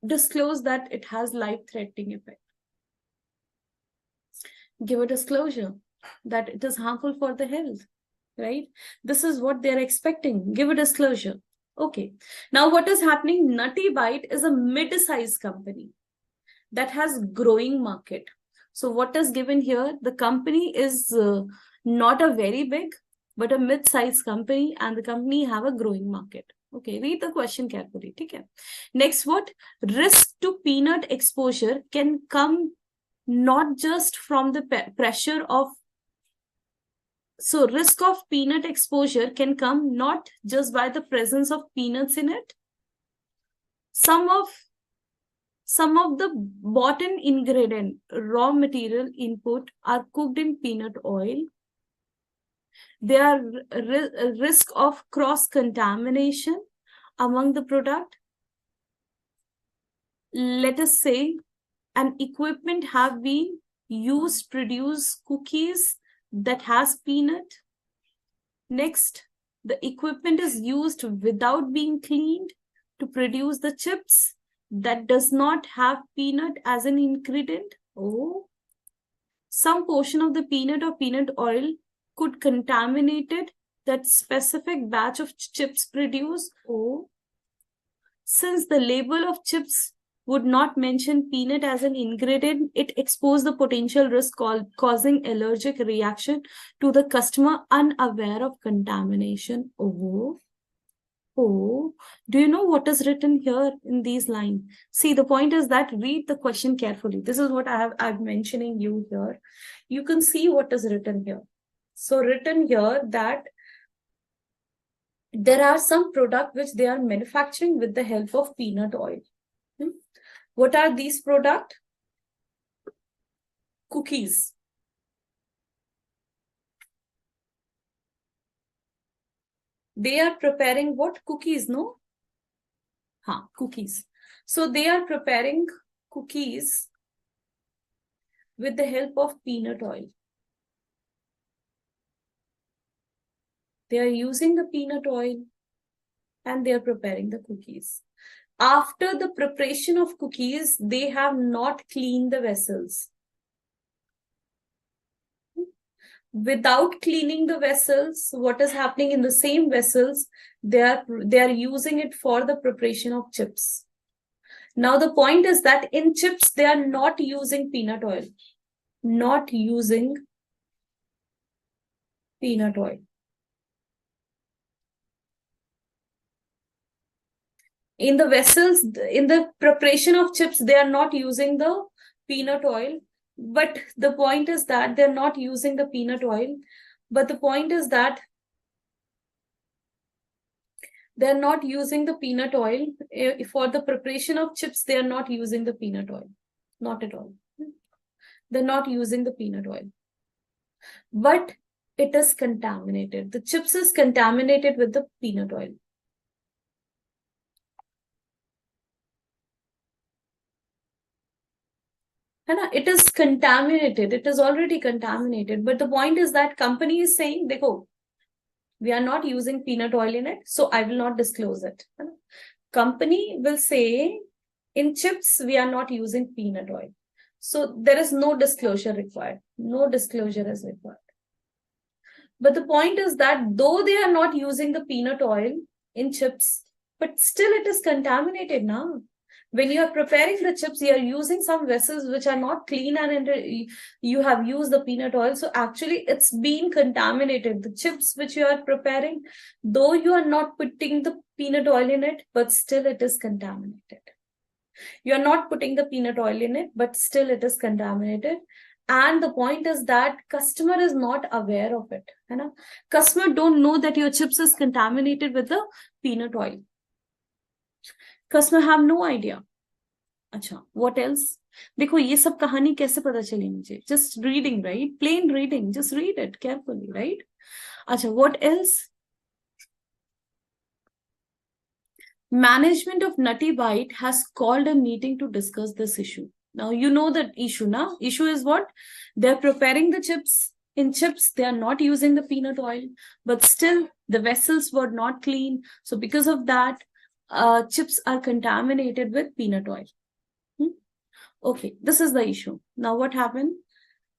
Disclose that it has life-threatening effect. Give a disclosure that it is harmful for the health, right? This is what they're expecting. Give a disclosure. Okay. Now what is happening? Nutty Bite is a mid-sized company that has growing market. So what is given here? The company is not a very big, but a mid-sized company, and the company have a growing market. Okay, read the question carefully. Okay. Next, what? Risk to peanut exposure can come not just from the pressure of. So risk of peanut exposure can come not just by the presence of peanuts in it. Some of the bought-in ingredient, raw material input are cooked in peanut oil. There are risk of cross-contamination among the product. Let us say an equipment have been used to produce cookies that has peanut. Next, the equipment is used without being cleaned to produce the chips that does not have peanut as an ingredient. Oh, some portion of the peanut or peanut oil could contaminate that specific batch of chips produced. Oh, since the label of chips would not mention peanut as an ingredient, it exposed the potential risk causing allergic reaction to the customer unaware of contamination. Oh, do you know what is written here in these lines? See, the point is that read the question carefully. This is what I'm mentioning you here. You can see what is written here. So written here that there are some products which they are manufacturing with the help of peanut oil. What are these products? Cookies. They are preparing what? Cookies, no? Cookies. So they are preparing cookies with the help of peanut oil. They are using the peanut oil and they are preparing the cookies. After the preparation of cookies, they have not cleaned the vessels. Without cleaning the vessels, what is happening in the same vessels? They are using it for the preparation of chips. Now the point is that in chips, they are not using peanut oil. Not using peanut oil. In the vessels, in the preparation of chips, they are not using the peanut oil. But the point is that they're not using the peanut oil. But the point is that they're not using the peanut oil. For the preparation of chips, they are not using the peanut oil. Not at all. They're not using the peanut oil. But it is contaminated. The chips is contaminated with the peanut oil. It is contaminated. It is already contaminated. But the point is that company is saying, देखो, we are not using peanut oil in it, so I will not disclose it. Company will say, in chips, we are not using peanut oil. So there is no disclosure required. No disclosure is required. But the point is that though they are not using the peanut oil in chips, but still it is contaminated now. When you are preparing the chips, you are using some vessels which are not clean and you have used the peanut oil. So actually it's been contaminated. The chips which you are preparing, though you are not putting the peanut oil in it, but still it is contaminated. You are not putting the peanut oil in it, but still it is contaminated. And the point is that customer is not aware of it. Customer don't know that your chips is contaminated with the peanut oil. Customer have no idea. अच्छा, what else? देखो ये सब कहानी कैसे पता चली मुझे? Just reading, right? Plain reading. Just read it carefully, right? अच्छा, what else? Management of Nutty Bite has called a meeting to discuss this issue. Now, you know the issue now. Issue is what? They're preparing the chips. In chips, they are not using the peanut oil, but still the vessels were not clean. So because of that, chips are contaminated with peanut oil. Okay, this is the issue. Now what happened?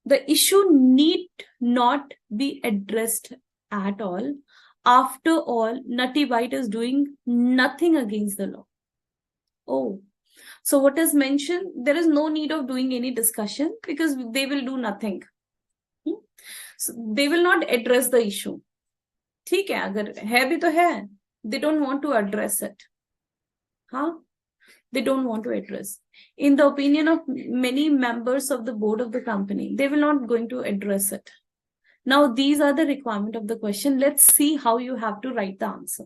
The issue need not be addressed at all. After all, Nutty Bite is doing nothing against the law. Oh, so what is mentioned? There is no need of doing any discussion because they will do nothing. So they will not address the issue. ठीक है, अगर है भी तो है. They don't want to address it. They don't want to address. In the opinion of many members of the board of the company, they will not going to address it. Now, these are the requirement of the question. Let's see how you have to write the answer.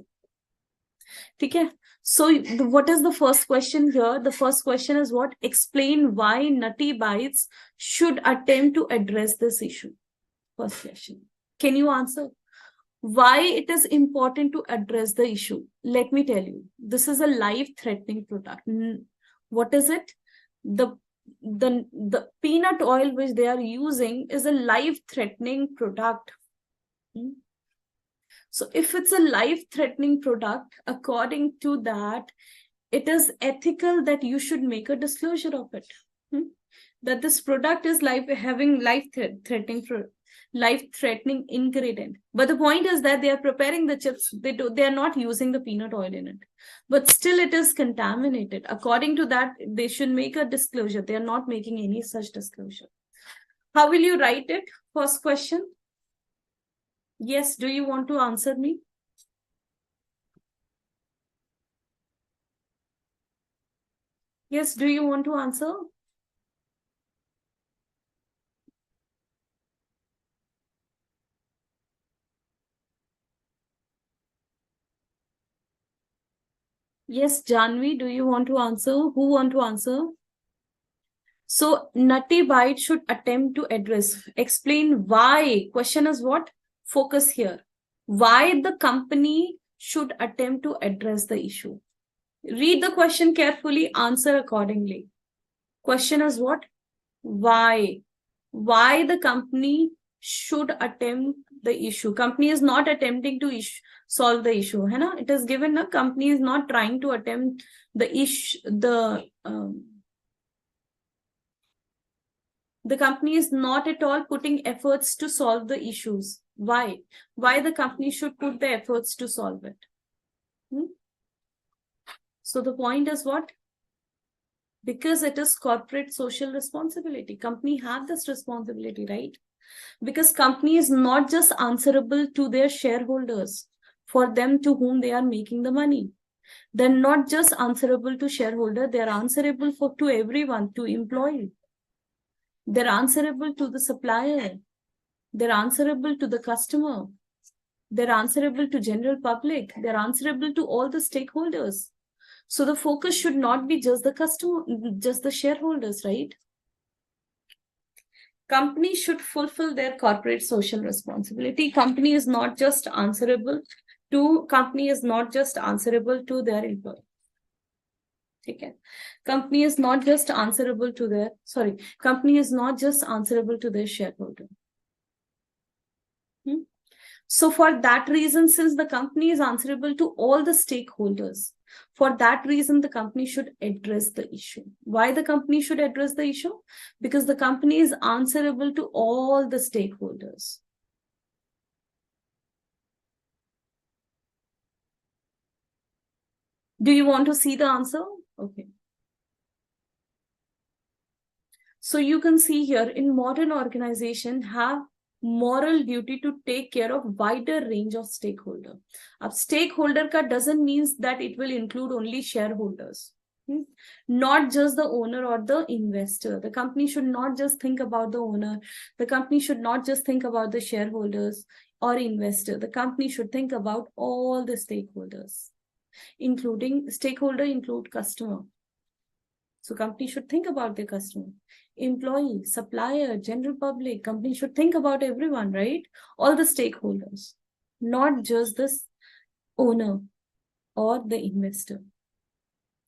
Okay. So what is the first question here? The first question is what? Explain why Nutty Bites should attempt to address this issue. First question. Can you answer? Why it is important to address the issue? Let me tell you. This is a life-threatening product. What is it? The peanut oil which they are using is a life-threatening product. So if it's a life-threatening product, according to that, it is ethical that you should make a disclosure of it. That this product is having life-threatening ingredient. But the point is that they are preparing the chips. They are not using the peanut oil in it. But still it is contaminated. According to that, they should make a disclosure. They are not making any such disclosure. How will you write it? First question. Yes, do you want to answer me? Yes, do you want to answer? Yes, Janvi, do you want to answer? Who want to answer? So Nutty Bite should attempt to address, explain why. Question is what? Focus here. Why the company should attempt to address the issue. Read the question carefully, answer accordingly. Question is what? Why? Why the company should attempt the issue? Company is not attempting to solve the issue. It is given a company is not trying to attempt the issue. The company is not at all putting efforts to solve the issues. Why? Why the company should put the efforts to solve it? So the point is what? Because it is corporate social responsibility. Company have this responsibility, right? Because company is not just answerable to their shareholders, for them to whom they are making the money. They're not just answerable to shareholder, they're answerable to everyone, to employee. They're answerable to the supplier. They're answerable to the customer. They're answerable to general public. They're answerable to all the stakeholders. So the focus should not be just the customer, just the shareholders, right? Company should fulfill their corporate social responsibility. Company is not just answerable to their employee. Okay. Company is not just answerable to their shareholder. So for that reason, since the company is answerable to all the stakeholders, for that reason, the company should address the issue. Why the company should address the issue? Because the company is answerable to all the stakeholders. Do you want to see the answer? Okay. So you can see here, in modern organization have moral duty to take care of wider range of stakeholder. Ab stakeholder ka doesn't means that it will include only shareholders. Not just the owner or the investor. The company should not just think about the owner. The company should not just think about the shareholders or investor. The company should think about all the stakeholders, including stakeholder include customer. So company should think about their customer, employee, supplier, general public. Company should think about everyone, right? All the stakeholders, not just this owner or the investor.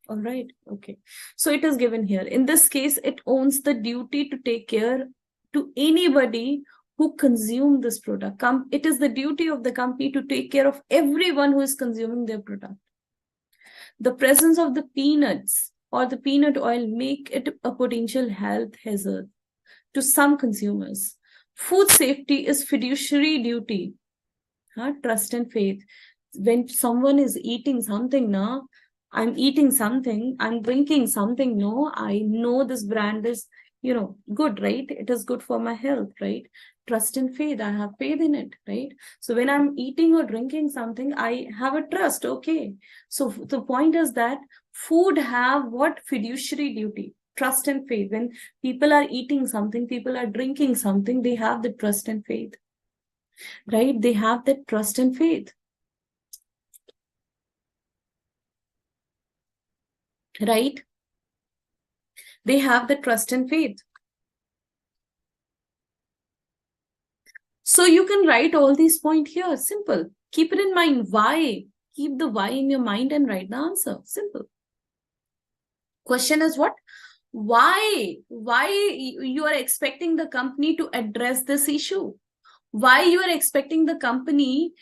All right. Okay. So it is given here. In this case, it owns the duty to take care to anybody who consume this product. It is the duty of the company to take care of everyone who is consuming their product. The presence of the peanuts or the peanut oil make it a potential health hazard to some consumers. Food safety is fiduciary duty, trust and faith. When someone is eating something, now I'm eating something, I'm drinking something, no, I know this brand is, good, right? It is good for my health, right? Trust and faith, I have faith in it, right? So when I'm eating or drinking something, I have a trust, okay? So the point is that food have what? Fiduciary duty, trust and faith. When people are eating something, people are drinking something, they have the trust and faith, right? They have that trust and faith. Right? They have the trust and faith. So you can write all these points here. Simple. Keep it in mind. Why? Keep the why in your mind and write the answer. Simple. Question is what? Why? Why you are expecting the company to address this issue? Why you are expecting the company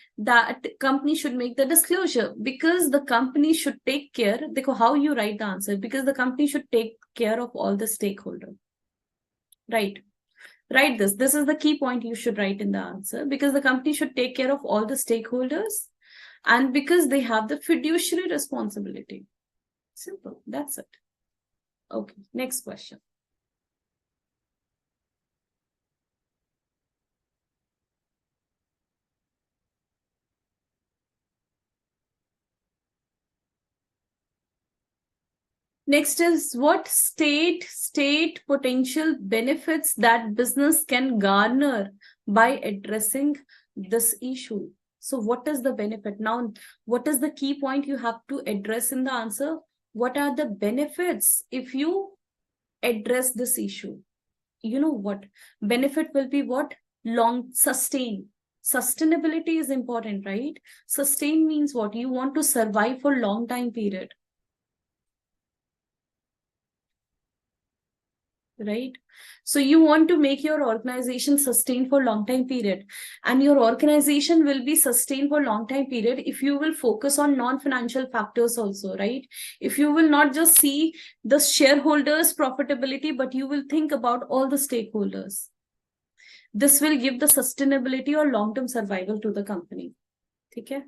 should make the disclosure? Because the company should take care. How you write the answer? Because the company should take care of all the stakeholders. Right. Write this. This is the key point you should write in the answer, because the company should take care of all the stakeholders and because they have the fiduciary responsibility. Simple. That's it. Okay. Next question. Next is what? State potential benefits that business can garner by addressing this issue. So what is the benefit? Now, what is the key point you have to address in the answer? What are the benefits if you address this issue? You know what? Benefit will be what? Sustain. Sustainability is important, right? Sustain means what? You want to survive for long time period. Right? So you want to make your organization sustain for long time period, and your organization will be sustained for long time period if you will focus on non-financial factors also, right? If you will not just see the shareholders profitability, but you will think about all the stakeholders. This will give the sustainability or long-term survival to the company. Okay?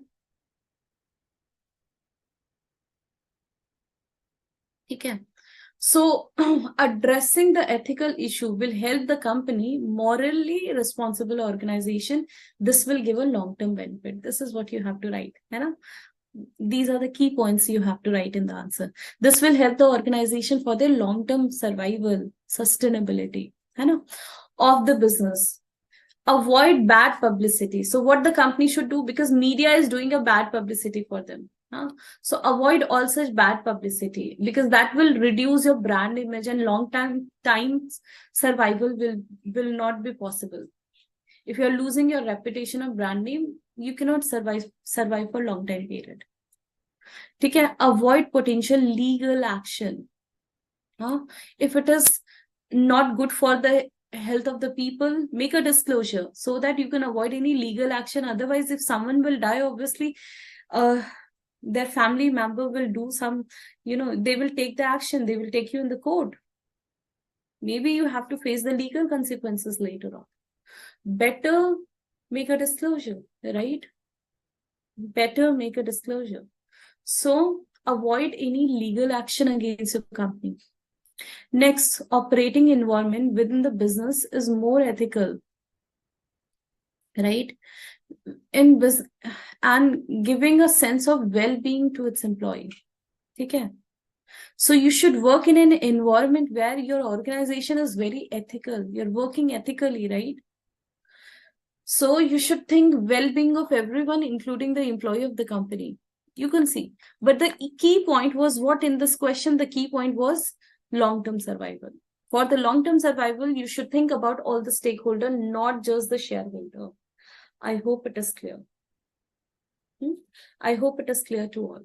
Okay. So addressing the ethical issue will help the company morally responsible organization. This will give a long-term benefit. This is what you have to write. These are the key points you have to write in the answer. This will help the organization for their long-term survival, sustainability of the business. Avoid bad publicity. So what the company should do, because media is doing a bad publicity for them. So avoid all such bad publicity, because that will reduce your brand image and long-term survival will not be possible. If you're losing your reputation or brand name, you cannot survive for long time period. ठीक है, avoid potential legal action. If it is not good for the health of the people, make a disclosure so that you can avoid any legal action. Otherwise, if someone will die, obviously their family member will do some, they will take the action, they will take you in the court. Maybe you have to face the legal consequences later on. Better make a disclosure, right? Better make a disclosure. So avoid any legal action against your company. Next, operating environment within the business is more ethical, right? And giving a sense of well-being to its employee. Okay? So you should work in an environment where your organization is very ethical. You're working ethically, right? So you should think well-being of everyone, including the employee of the company. You can see. But the key point was what in this question? The key point was long-term survival. For the long-term survival, you should think about all the stakeholders, not just the shareholder. I hope it is clear. I hope it is clear to all.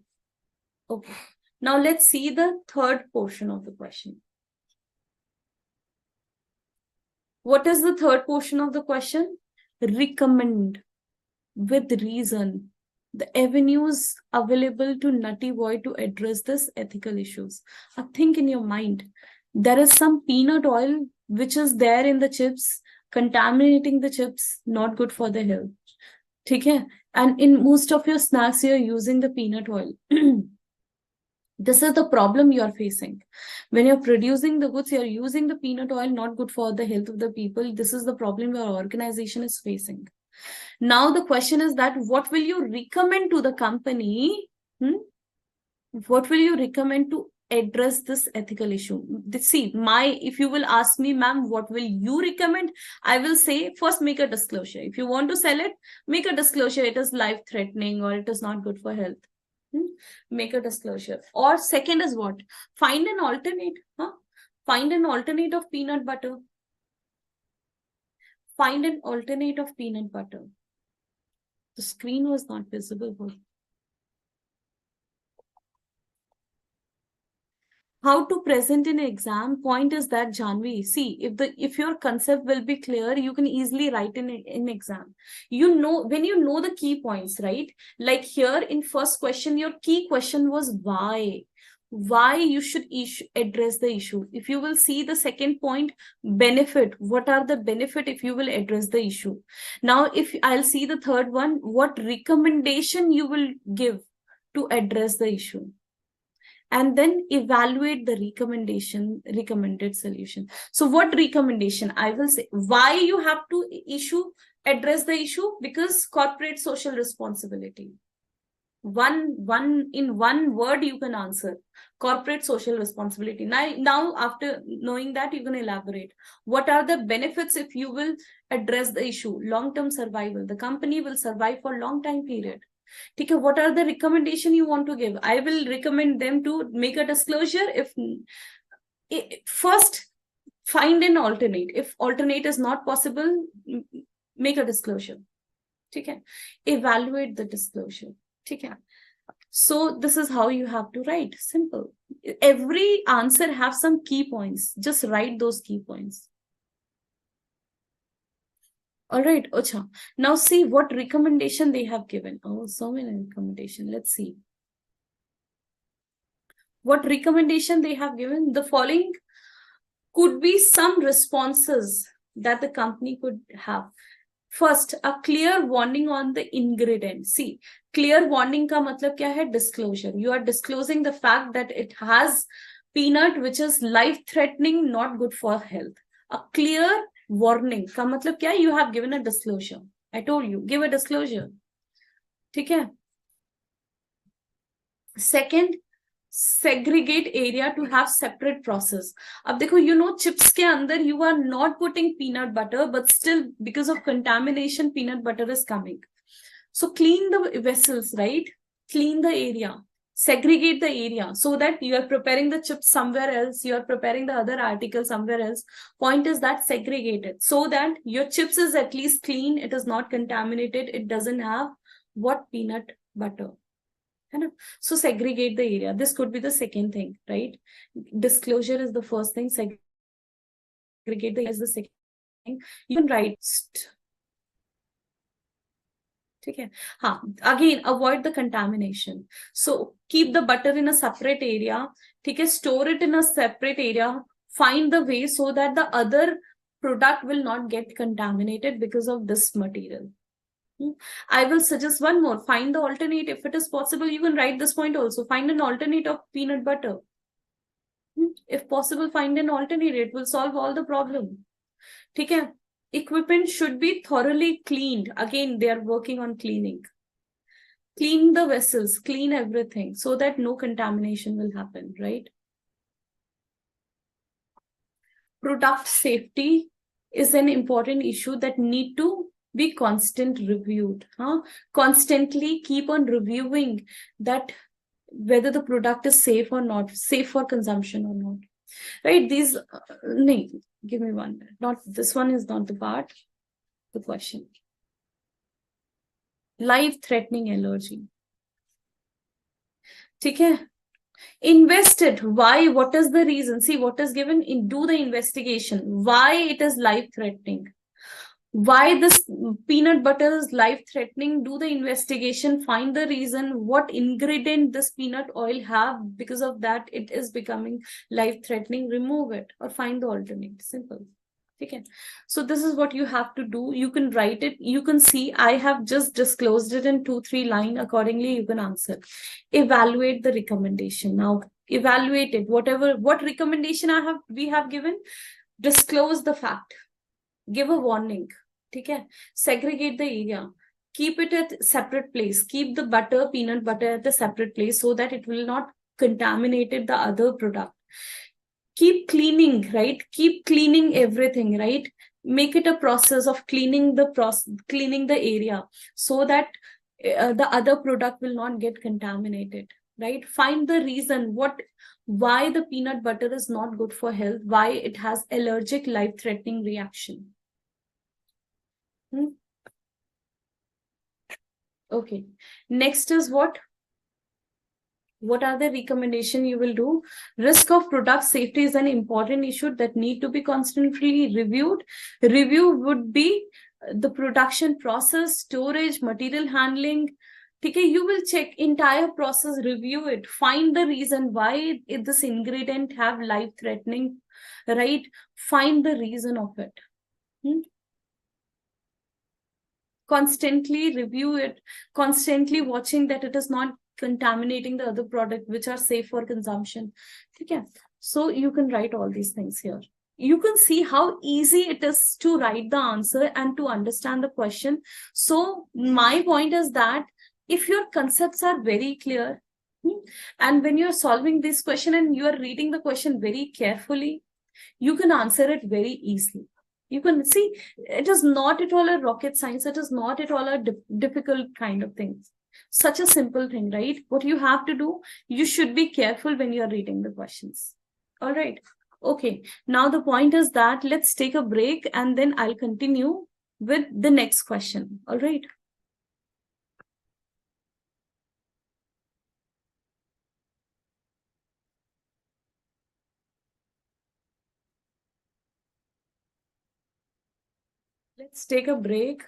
Okay. Now let's see the third portion of the question. What is the third portion of the question? Recommend with reason the avenues available to Nutty Boy to address this ethical issues. Think in your mind, there is some peanut oil which is there in the chips, contaminating the chips, not good for the health. Okay? And in most of your snacks, you're using the peanut oil. This is the problem you are facing. When you're producing the goods, you're using the peanut oil, not good for the health of the people. This is the problem your organization is facing. Now the question is that what will you recommend to the company? What will you recommend to address this ethical issue? See, if you will ask me, ma'am, what will you recommend? I will say, first make a disclosure. If you want to sell it, make a disclosure. It is life-threatening or it is not good for health. Make a disclosure. Or second is what? Find an alternate. Find an alternate of peanut butter. Find an alternate of peanut butter. The screen was not visible. How to present in an exam? Point is that, Janvi, see, if your concept will be clear, you can easily write in exam. When you know the key points, right? Like here in first question, your key question was why. Why you should address the issue. If you will see the second point, benefit. What are the benefit if you will address the issue? Now, if I'll see the third one, what recommendation you will give to address the issue? And then evaluate the recommended solution. So what recommendation? I will say why you have to address the issue, because corporate social responsibility. In one word you can answer, corporate social responsibility. Now after knowing that, you can elaborate. What are the benefits if you will address the issue? Long-term survival. The company will survive for a long time period. Okay, what are the recommendation you want to give? I will recommend them to make a disclosure. First, find an alternate. If alternate is not possible, make a disclosure. Okay, evaluate the disclosure. Okay, so this is how you have to write. Simple. Every answer have some key points. Just write those key points. All right, Ocha. Now see what recommendation they have given. Oh, so many recommendation. Let's see. What recommendation they have given? The following could be some responses that the company could have. First, a clear warning on the ingredient. See, clear warning ka matlab kya hai? Disclosure. You are disclosing the fact that it has peanut which is life-threatening, not good for health. A clear warning का मतलब क्या? You have given a disclosure. I told you, give a disclosure. ठीक है? Second, segregate area to have separate process. अब देखो, chips के अंदर you are not putting peanut butter, but still because of contamination, peanut butter is coming. So clean the vessels, right? Clean the area. Segregate the area so that you are preparing the chips somewhere else, you are preparing the other article somewhere else. Point is that segregate it so that your chips is at least clean, it is not contaminated, it doesn't have what? Peanut butter. So segregate the area. This could be the second thing, right? Disclosure is the first thing. Segregate the area is the second thing. You can write. Okay. Again, avoid the contamination. So keep the butter in a separate area. Okay. Store it in a separate area. Find the way so that the other product will not get contaminated because of this material. I will suggest one more. Find the alternate. If it is possible, you can write this point also. Find an alternate of peanut butter. If possible, find an alternate. It will solve all the problem. Okay. Equipment should be thoroughly cleaned. Again, they are working on cleaning. Clean the vessels, clean everything so that no contamination will happen, right? Product safety is an important issue that need to be constantly reviewed. Constantly keep on reviewing that whether the product is safe or not, safe for consumption or not, right? These, no, give me one minute. Not this one is not the part, the question. Life-threatening allergy. Okay. Invest it. Why? What is the reason? See what is given in, do the investigation. Why it is life threatening? Why this peanut butter is life threatening? Do the investigation, find the reason, what ingredient this peanut oil have, because of that it is becoming life threatening. Remove it or find the alternate. Simple. Okay. So this is what you have to do. You can write it. You can see I have just disclosed it in 2-3 lines. Accordingly, you can answer. Evaluate the recommendation. Now, evaluate it. What recommendation we have given. Disclose the fact. Give a warning. Okay. Segregate the area. Keep it at separate place. Keep the peanut butter at a separate place so that it will not contaminate the other product. Keep cleaning, right? Keep cleaning everything, right? Make it a process of cleaning the area so that the other product will not get contaminated, right? Find the reason why the peanut butter is not good for health, why it has allergic life-threatening reaction. Okay. Next is what? What are the recommendations you will do? Risk of product safety is an important issue that need to be constantly reviewed. Review would be the production process, storage, material handling. Okay, you will check entire process, review it, find the reason why this ingredient have life-threatening, right? Find the reason of it. Constantly review it, constantly watching that it is not contaminating the other product which are safe for consumption. Okay. So you can write all these things here. You can see how easy it is to write the answer and to understand the question. So my point is that if your concepts are very clear, and when you're solving this question and you are reading the question very carefully, you can answer it very easily. You can see it is not at all a rocket science. It is not at all a difficult kind of thing. Such a simple thing, right? What you have to do, you should be careful when you're reading the questions. All right. Okay. Now the point is that let's take a break and then I'll continue with the next question. All right. Let's take a break.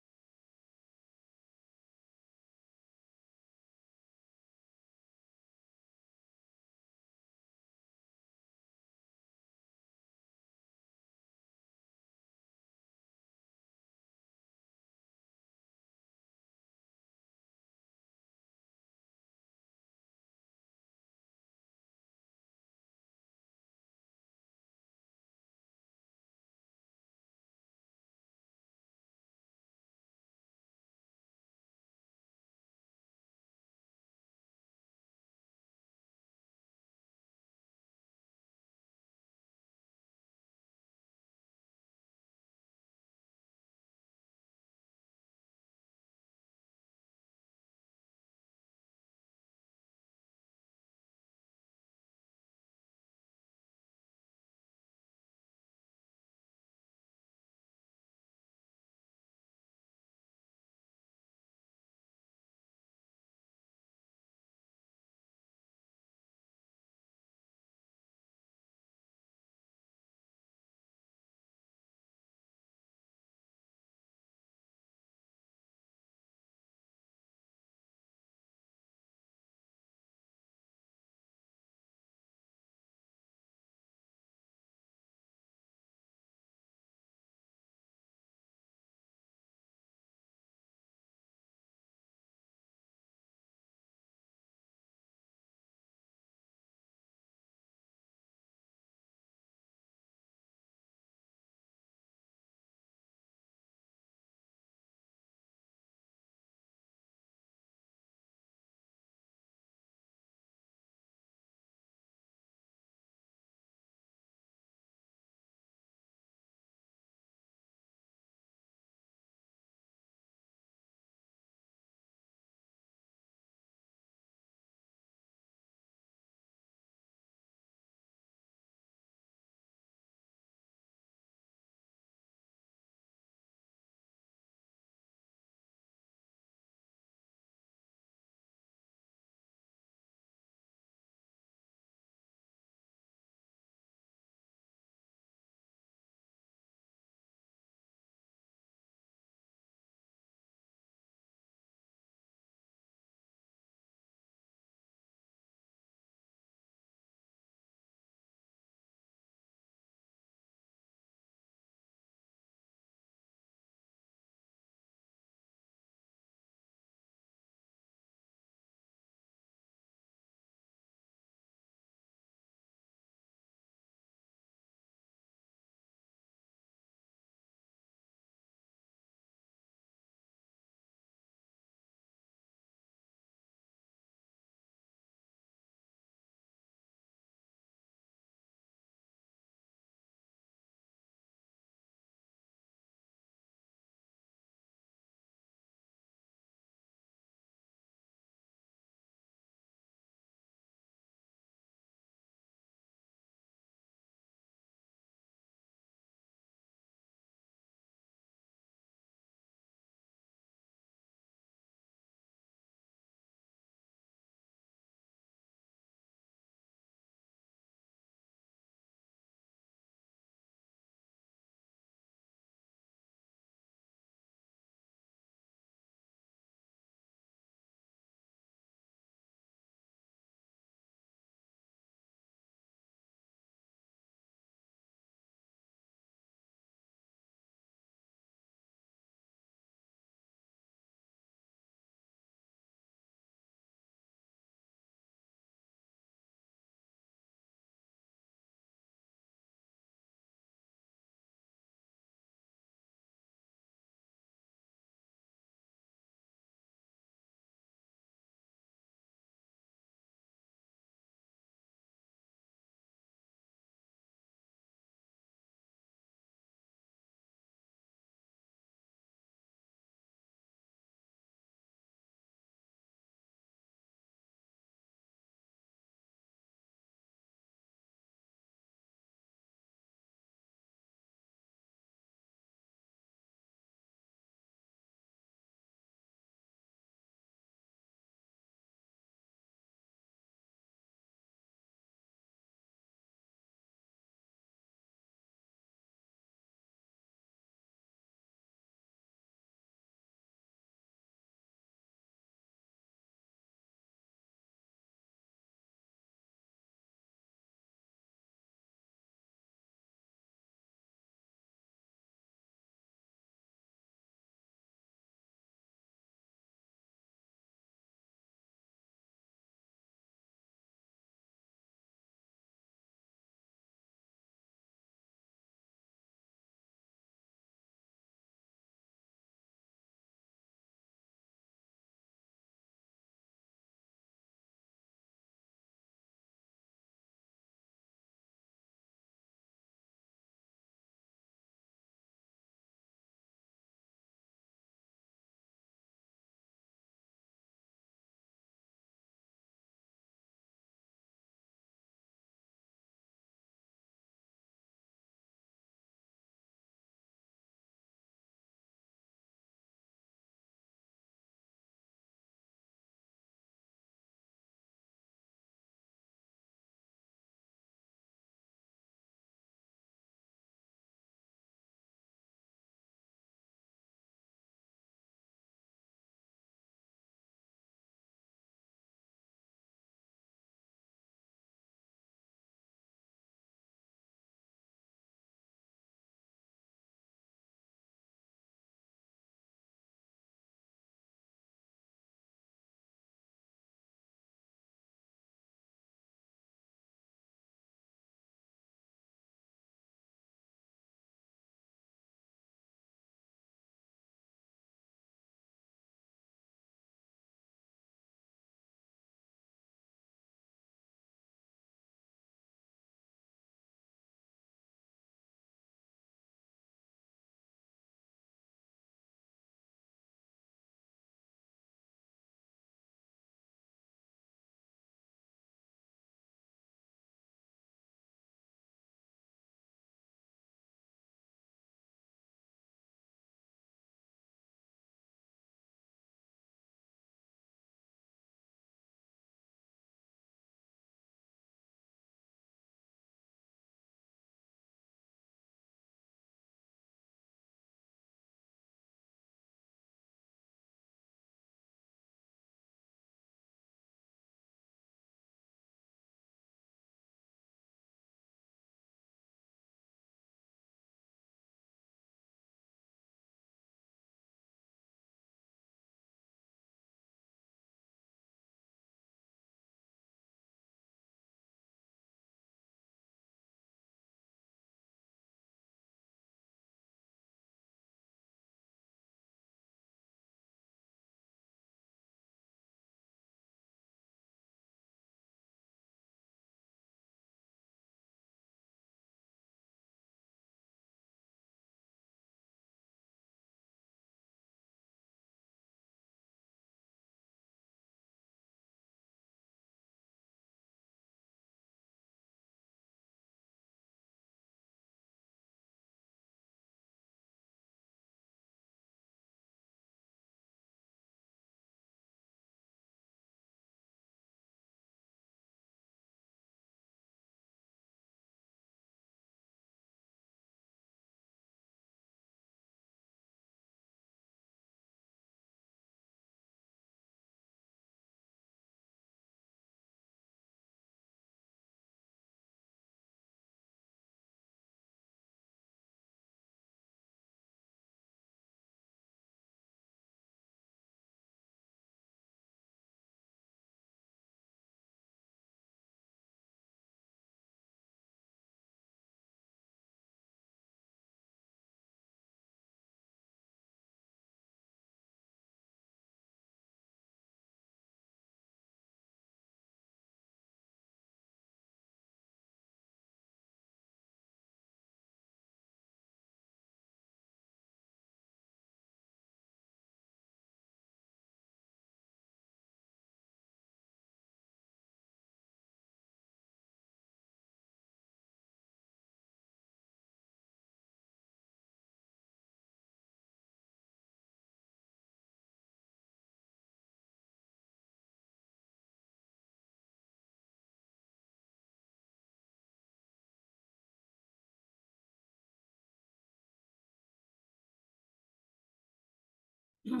Hey,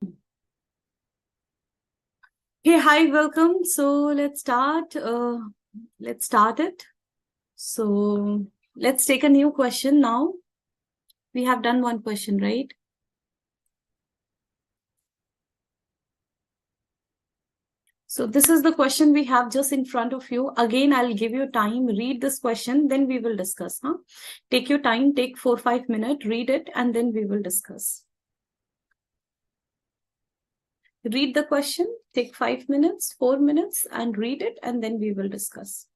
hi, welcome. So let's start. Let's start it. So let's take a new question now. We have done one question, right? So this is the question we have just in front of you. Again, I'll give you time, read this question, then we will discuss. Take your time, take 4-5 minutes, read it, and then we will discuss. Read the question, take 5 minutes, 4 minutes, and read it, and then we will discuss.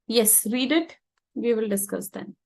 Yes, read it. We will discuss then.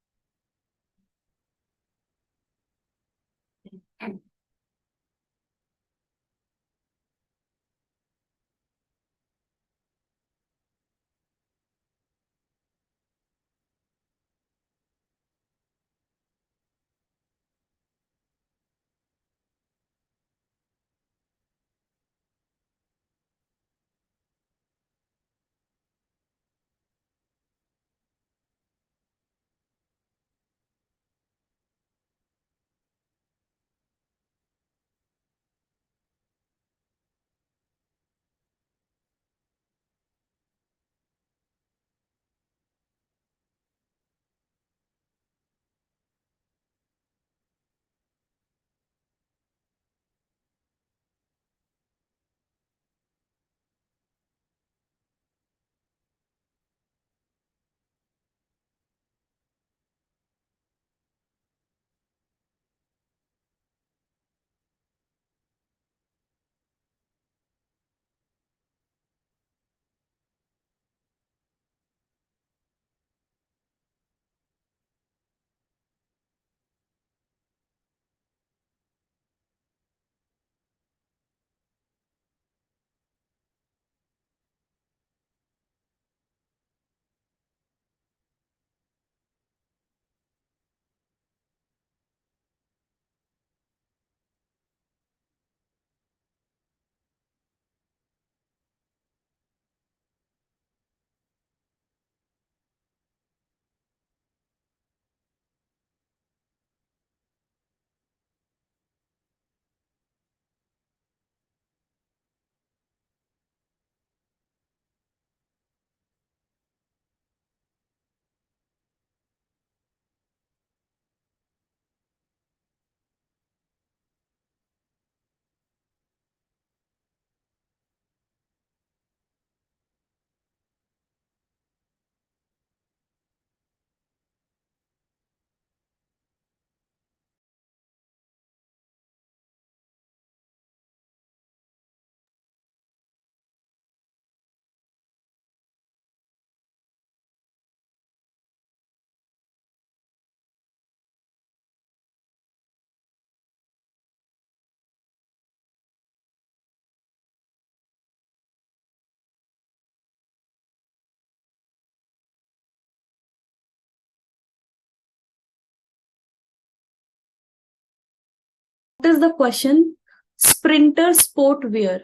What is the question? Sprinter Sportwear,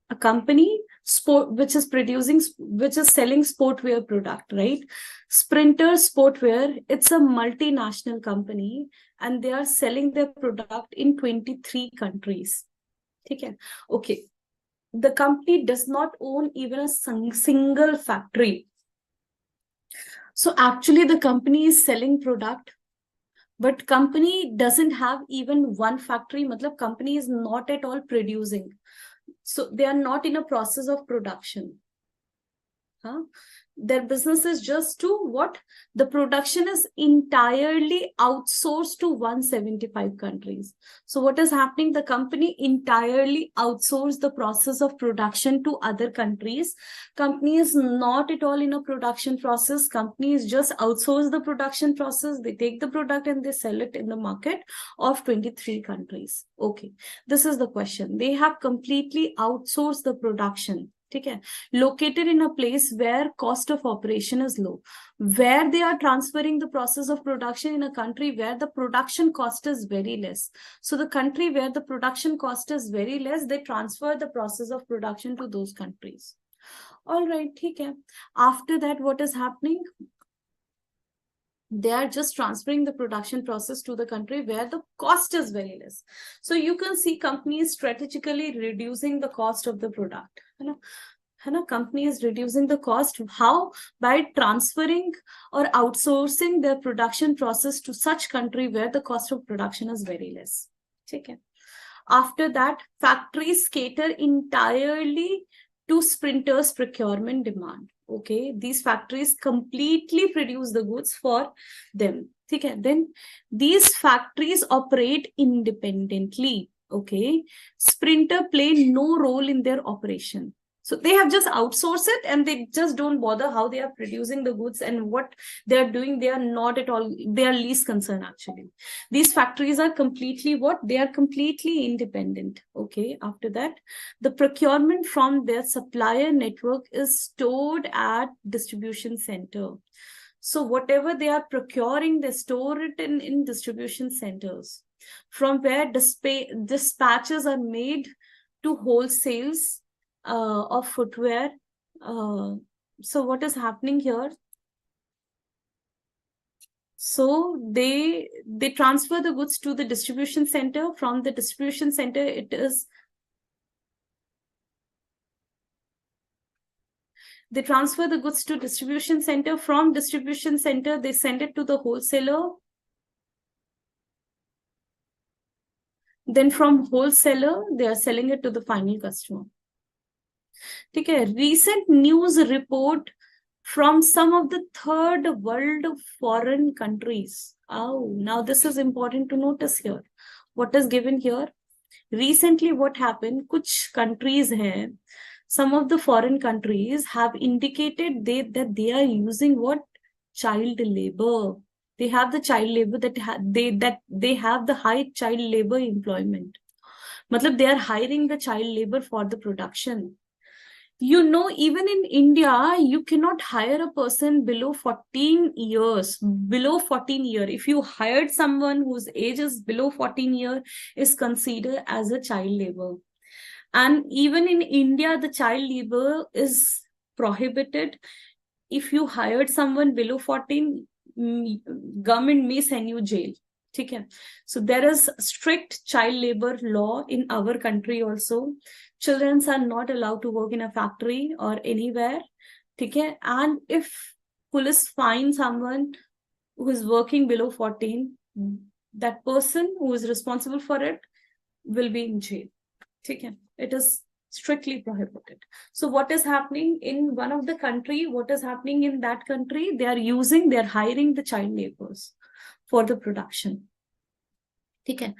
a company which is selling sportwear product, right? Sprinter Sportwear, it's a multinational company and they are selling their product in 23 countries. Okay. The company does not own even a single factory. So actually the company is selling product, but company doesn't have even one factory. Matlab company is not at all producing. So they are not in a process of production. Their business is just to what? The production is entirely outsourced to 175 countries. So what is happening? The company entirely outsourced the process of production to other countries. Company is not at all in a production process. Companies just outsource the production process. They take the product and they sell it in the market of 23 countries. Okay, this is the question. They have completely outsourced the production. Okay, located in a place where cost of operation is low, where they are transferring the process of production in a country where the production cost is very less. So the country where the production cost is very less, they transfer the process of production to those countries. All right, okay. After that, what is happening? They are just transferring the production process to the country where the cost is very less. So you can see companies strategically reducing the cost of the product. Company is reducing the cost. How? By transferring or outsourcing their production process to such country where the cost of production is very less. Okay. After that, factories cater entirely to sprinters' procurement demand. Okay, these factories completely produce the goods for them. Okay, then these factories operate independently. Okay, sprinter play no role in their operation. So they have just outsourced it and they just don't bother how they are producing the goods and what they are doing. They are not at all, they are least concerned actually. These factories are completely what? They are completely independent. Okay, after that, the procurement from their supplier network is stored at distribution center. So whatever they are procuring, they store it in distribution centers from where dispatches are made to wholesales of footwear. So what is happening here? So they transfer the goods to the distribution center. From the distribution center, they transfer the goods to distribution center. From distribution center, they send it to the wholesaler. Then from wholesaler, they are selling it to the final customer. Okay, recent news report from some of the third world foreign countries. Oh, now this is important to notice here. What is given here? Recently, what happened? Kuch countries hai, some of the foreign countries have indicated that they are using what? Child labor. They have the child labor that they have the high child labor employment. Matlab they are hiring the child labor for the production. Even in India, you cannot hire a person below 14 years. Below 14 years. If you hired someone whose age is below 14 years, is considered as a child labor. And even in India, the child labor is prohibited. If you hired someone below 14, government may send you jail. Okay. So there is strict child labor law in our country also. Children are not allowed to work in a factory or anywhere. Okay. And if police find someone who is working below 14, that person who is responsible for it will be in jail. Okay. It is strictly prohibited. So what is happening in one of the country? What is happening in that country? They are hiring the child laborers for the production. Okay.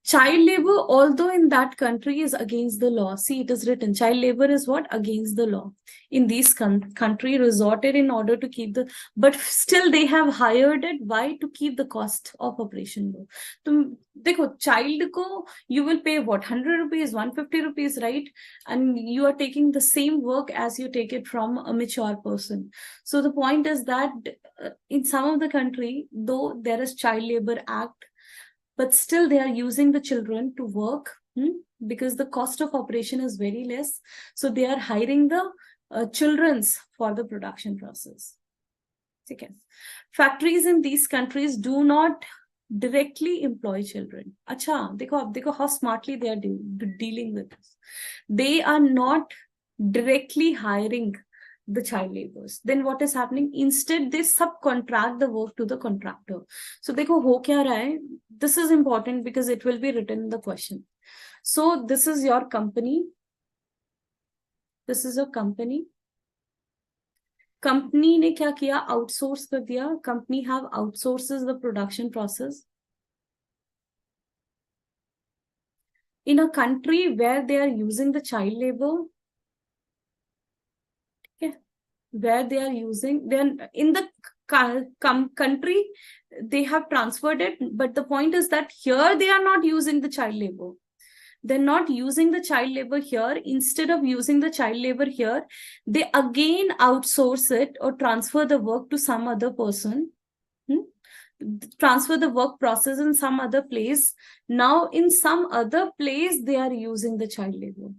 Child labor, although in that country, is against the law. See, it is written, child labor is what? Against the law. In these country resorted in order to keep but still they have hired it. Why? To keep the cost of operation low. So, dekho, child ko, you will pay what? 100 rupees, 150 rupees, right? And you are taking the same work as you take it from a mature person. So the point is that in some of the country, though there is Child Labor Act, but still they are using the children to work because the cost of operation is very less. So they are hiring the children's for the production process. Okay. Factories in these countries do not directly employ children. Acha, dekho how smartly they are dealing with this. They are not directly hiring the child laborers. Then what is happening? Instead, they subcontract the work to the contractor. So dekho ho kya raha hai? This is important because it will be written in the question. So this is your company. This is a company. Company ने क्या किया? Outsource कर दिया. Company have outsources the production process. In a country where they are using the child labor, where they are using, then in the country they have transferred it, but the point is that here they are not using the child labor. They're not using the child labor here. Instead of using the child labor here, they again outsource it or transfer the work to some other person. Transfer the work process in some other place. Now in some other place they are using the child labor.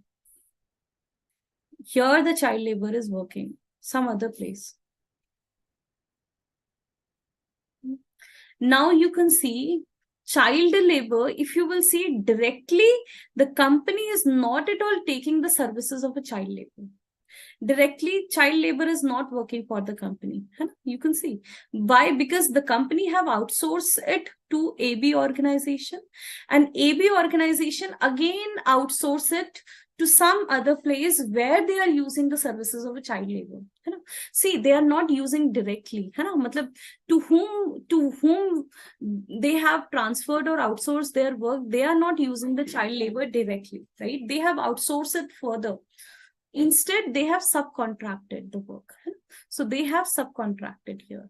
Here the child labor is working some other place. Now you can see child labor. If you will see directly, the company is not at all taking the services of a child labor. Directly, child labor is not working for the company. You can see why, because the company have outsourced it to AB organization, and AB organization again outsource it to some other place where they are using the services of a child labor. See, they are not using directly. To whom they have transferred or outsourced their work, they are not using the child labor directly, right? They have outsourced it further. Instead, they have subcontracted the work. So they have subcontracted here.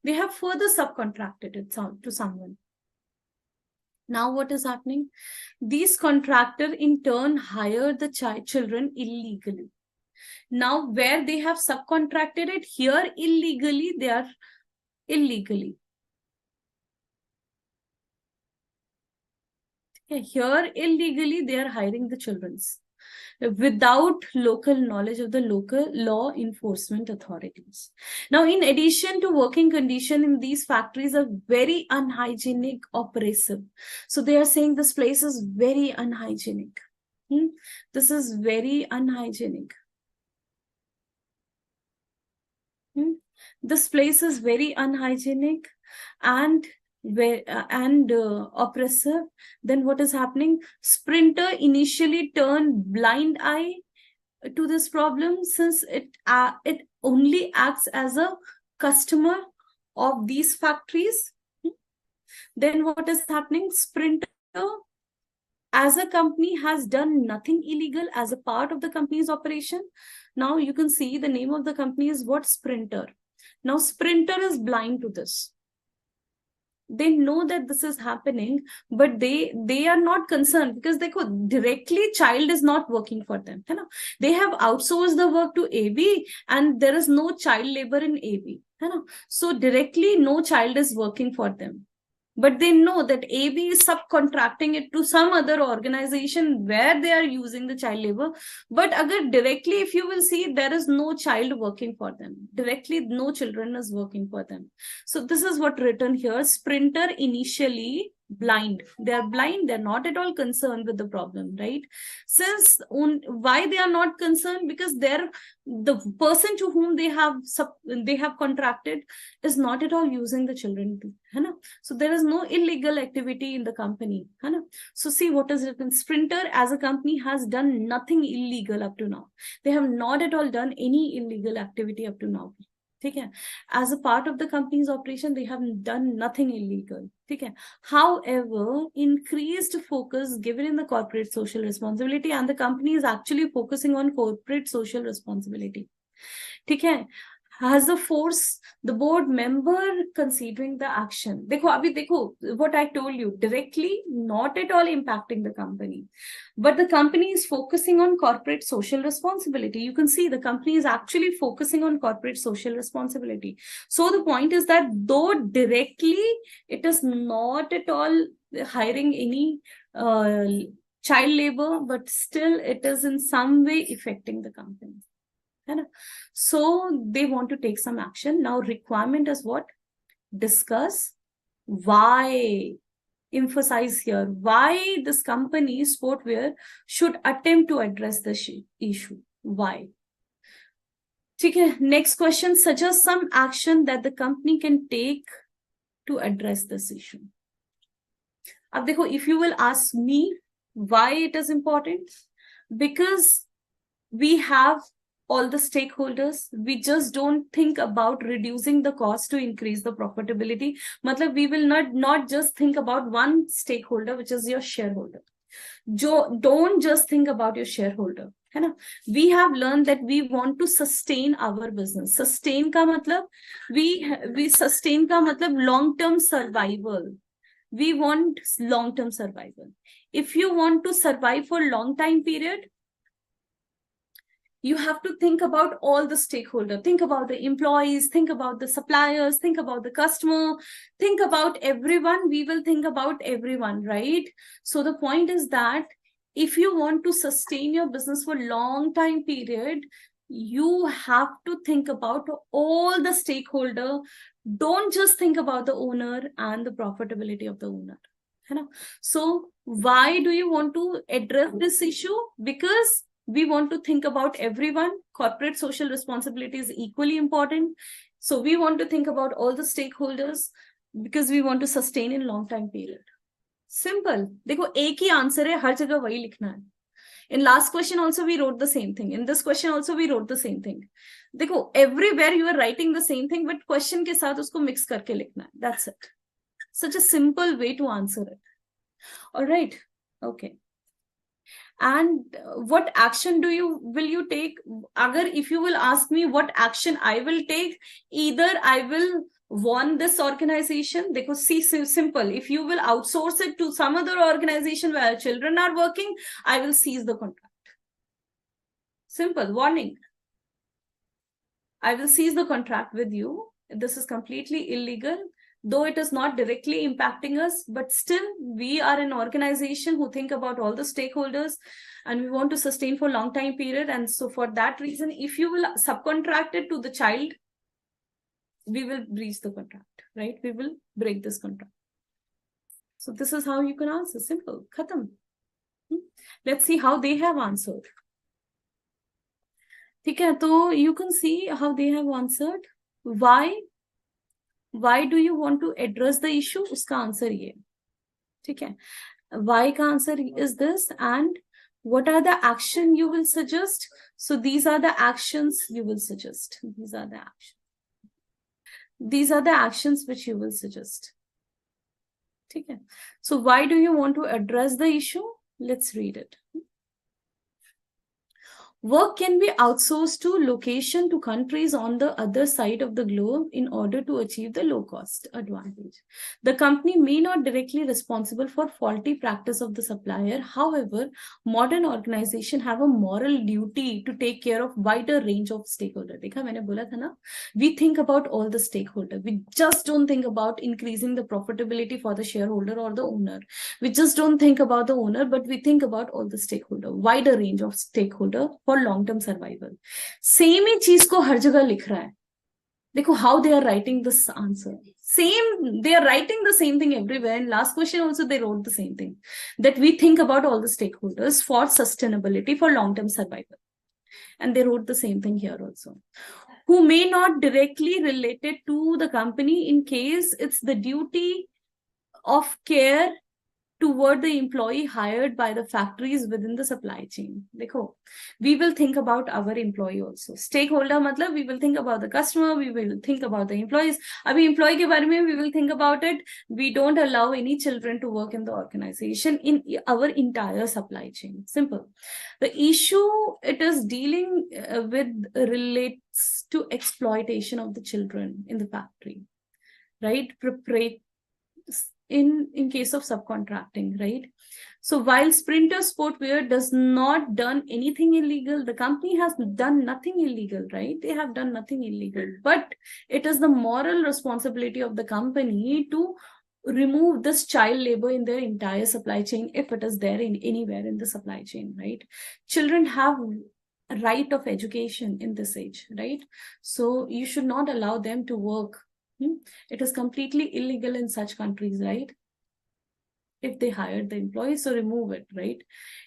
They have further subcontracted it to someone. Now what is happening? These contractors in turn hire the children illegally. Now where they have subcontracted it, here illegally, they are illegally. Here illegally, they are hiring the children's without local knowledge of the local law enforcement authorities. Now, in addition to working condition in these factories are very unhygienic, oppressive. So they are saying this place is very unhygienic. This is very unhygienic. This place is very unhygienic and oppressive. Then what is happening? Sprinter initially turned blind eye to this problem, since it only acts as a customer of these factories. Then what is happening? Sprinter as a company has done nothing illegal as a part of the company's operation. Now you can see the name of the company is what? Sprinter. Now Sprinter is blind to this. They know that this is happening, but they are not concerned, because they could directly, child is not working for them. They have outsourced the work to AB, and there is no child labor in AB. So directly no child is working for them. But they know that AB is subcontracting it to some other organization where they are using the child labor. But directly, if you will see, there is no child working for them. Directly, no children is working for them. So this is what written here. Sprinter initially blind. They are blind. They're not at all concerned with the problem, right? Since why they are not concerned? Because the person to whom they have contracted is not at all using the children. So there is no illegal activity in the company. So see what is written. Sprinter as a company has done nothing illegal up to now. They have not at all done any illegal activity up to now. As a part of the company's operation, they have done nothing illegal. However, increased focus given in the corporate social responsibility, and the company is actually focusing on corporate social responsibility. Has a force the board member considering the action. Dekho, what I told you, directly not at all impacting the company, but the company is focusing on corporate social responsibility. You can see the company is actually focusing on corporate social responsibility. So the point is that though directly it is not at all hiring any child labor, but still it is in some way affecting the company. So they want to take some action. Now requirement is what? Discuss why, emphasize here, why this company sportwear should attempt to address this issue. Why? Okay, next question, suggest some action that the company can take to address this issue. If you will ask me why it is important, because we have all the stakeholders, we just don't think about reducing the cost to increase the profitability. We will not just think about one stakeholder, which is your shareholder. Don't just think about your shareholder. We have learned that we want to sustain our business. Sustain ka matlab, we sustain ka matlab long-term survival. We want long-term survival. If you want to survive for long time period, You have to think about all the stakeholders. Think about the employees, think about the suppliers, think about the customer, think about everyone. We will think about everyone, right? So the point is that if you want to sustain your business for a long time period, you have to think about all the stakeholder. Don't just think about the owner and the profitability of the owner. So why do you want to address this issue? Because we want to think about everyone. Corporate social responsibility is equally important. So we want to think about all the stakeholders because we want to sustain in long time period. Simple. देखो एक ही answer है, हर जगह वही लिखना है. In last question also we wrote the same thing. In this question also we wrote the same thing. देखो everywhere you are writing the same thing, but question के साथ उसको mix करके लिखना है. That's it. Such a simple way to answer it. All right. Okay. And what action will you take? Agar if you will ask me what action I will take, either I will warn this organization. Dekho, see, simple. If you will outsource it to some other organization where children are working, I will seize the contract. Simple warning. I will seize the contract with you. This is completely illegal. Though it is not directly impacting us, but still we are an organization who think about all the stakeholders and we want to sustain for a long time period. And so for that reason, if you will subcontract it to the child, we will breach the contract, right? We will break this contract. So this is how you can answer. Simple. Khatam. Let's see how they have answered. Okay, so you can see how they have answered. Why do you want to address the issue? Uska answer ye. Okay. Why ka answer is this, and what are the action you will suggest? So these are the actions you will suggest. These are the actions. These are the actions which you will suggest. Okay. So why do you want to address the issue? Let's read it. Work can be outsourced to location to countries on the other side of the globe in order to achieve the low cost advantage. The company may not directly responsible for faulty practice of the supplier. However, modern organizations have a moral duty to take care of wider range of stakeholders. देखा मैंने बोला था ना? We think about all the stakeholders. We just don't think about increasing the profitability for the shareholder or the owner. We just don't think about the owner, but we think about all the stakeholders, wider range of stakeholders for long-term survival. Same ही चीज को हर जगह लिख रहा है. देखो how they are writing this answer. Same, they are writing the same thing everywhere. In last question also they wrote the same thing. That we think about all the stakeholders for sustainability, for long-term survival. And they wrote the same thing here also. Who may not directly related to the company in case it's the duty of care toward the employee hired by the factories within the supply chain. Dekho, we will think about our employee also. Stakeholder matlab we will think about the customer, we will think about the employees. Abhi employee ke bare mein we will think about it. We don't allow any children to work in the organization in our entire supply chain. Simple. The issue it is dealing with relates to exploitation of the children in the factory, right? In case of subcontracting, right? So while Sprinter Sportwear does not done anything illegal, the company has done nothing illegal, right? They have done nothing illegal, but it is the moral responsibility of the company to remove this child labor in their entire supply chain if it is there in anywhere in the supply chain, right? Children have a right of education in this age, right? So you should not allow them to work. It is completely illegal in such countries, right? If they hired the employees, so remove it, right?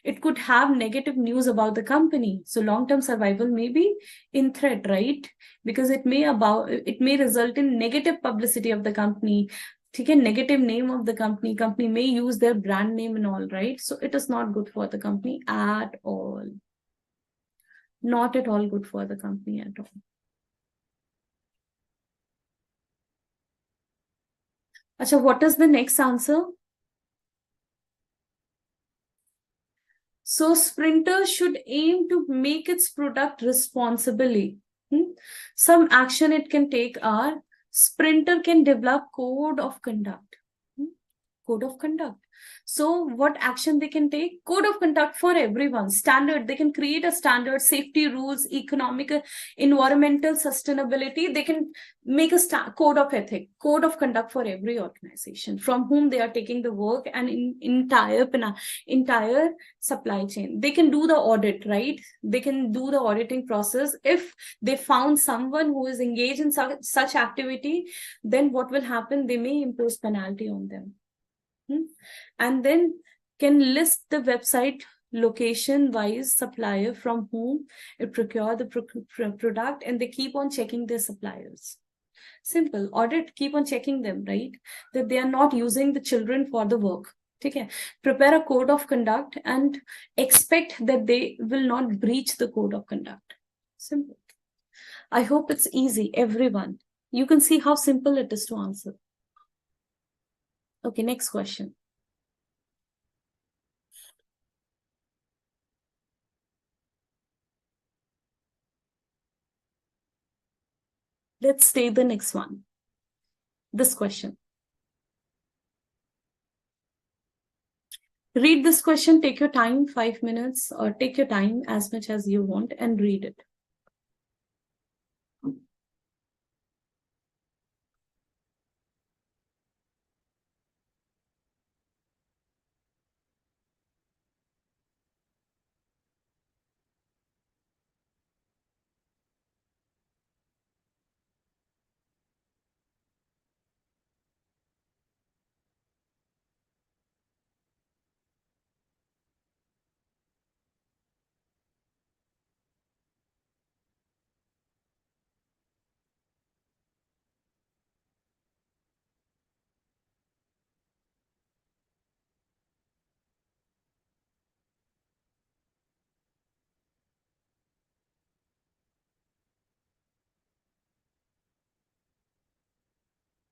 It could have negative news about the company. So long-term survival may be in threat, right? Because it may result in negative publicity of the company. Okay, negative name of the company. Company may use their brand name and all, right? So it is not good for the company at all. Not at all good for the company at all. Achha, what is the next answer? So Sprinter should aim to make its product responsibly. Some action it can take are Sprinter can develop code of conduct. Code of conduct. So what action they can take? Code of conduct for everyone. Standard. They can create a standard, safety rules, economic, environmental sustainability. They can make a code of ethic, code of conduct for every organization from whom they are taking the work, and in entire supply chain. They can do the audit, right? They can do the auditing process. If they found someone who is engaged in such activity, then what will happen? They may impose penalty on them. And then can list the website location wise supplier from whom it procure the product, and they keep on checking their suppliers. Simple audit, keep on checking them, right? That they are not using the children for the work. Okay, prepare a code of conduct and expect that they will not breach the code of conduct. Simple. I hope it's easy, everyone. You can see how simple it is to answer. Okay, next question. Let's take the next one. This question. Read this question, take your time, 5 minutes, or take your time as much as you want and read it.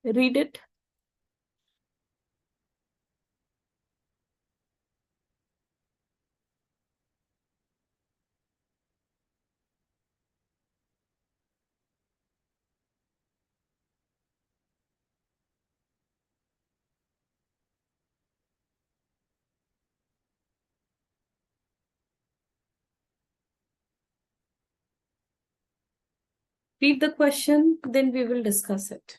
Read it. Read the question, then we will discuss it.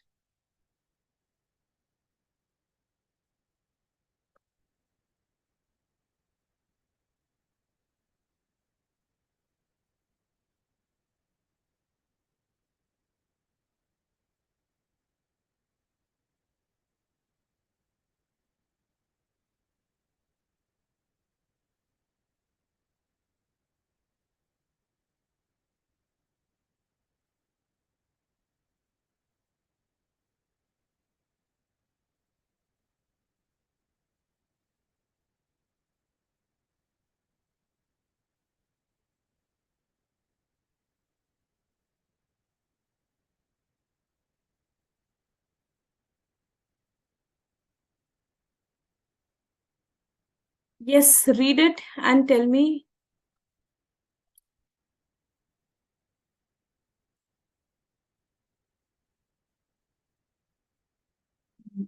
Yes, read it and tell me.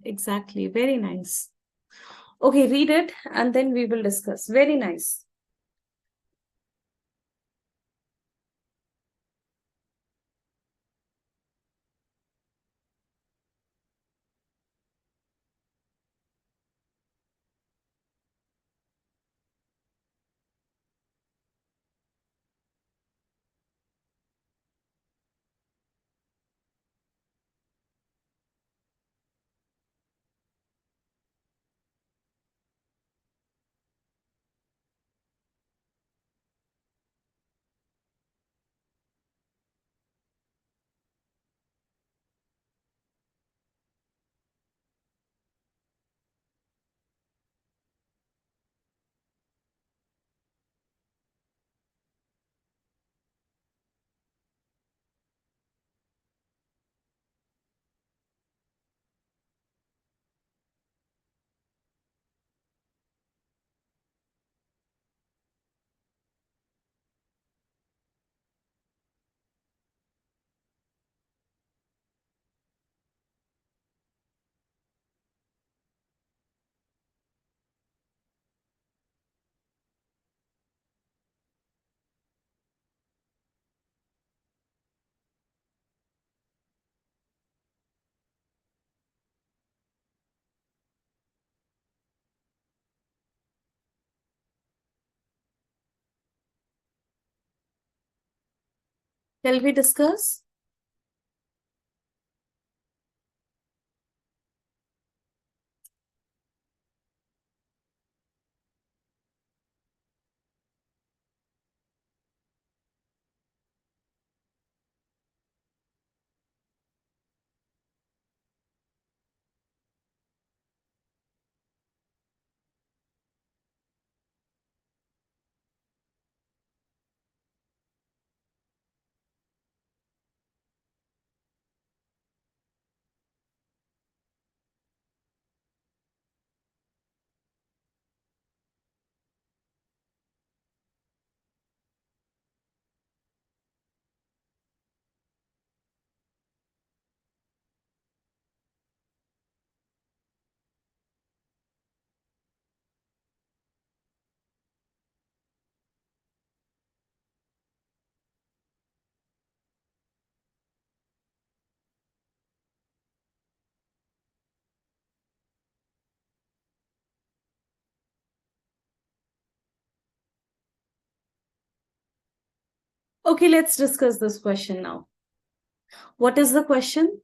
Exactly. Very nice. Okay, read it and then we will discuss. Very nice. Shall we discuss? Okay, let's discuss this question now. What is the question?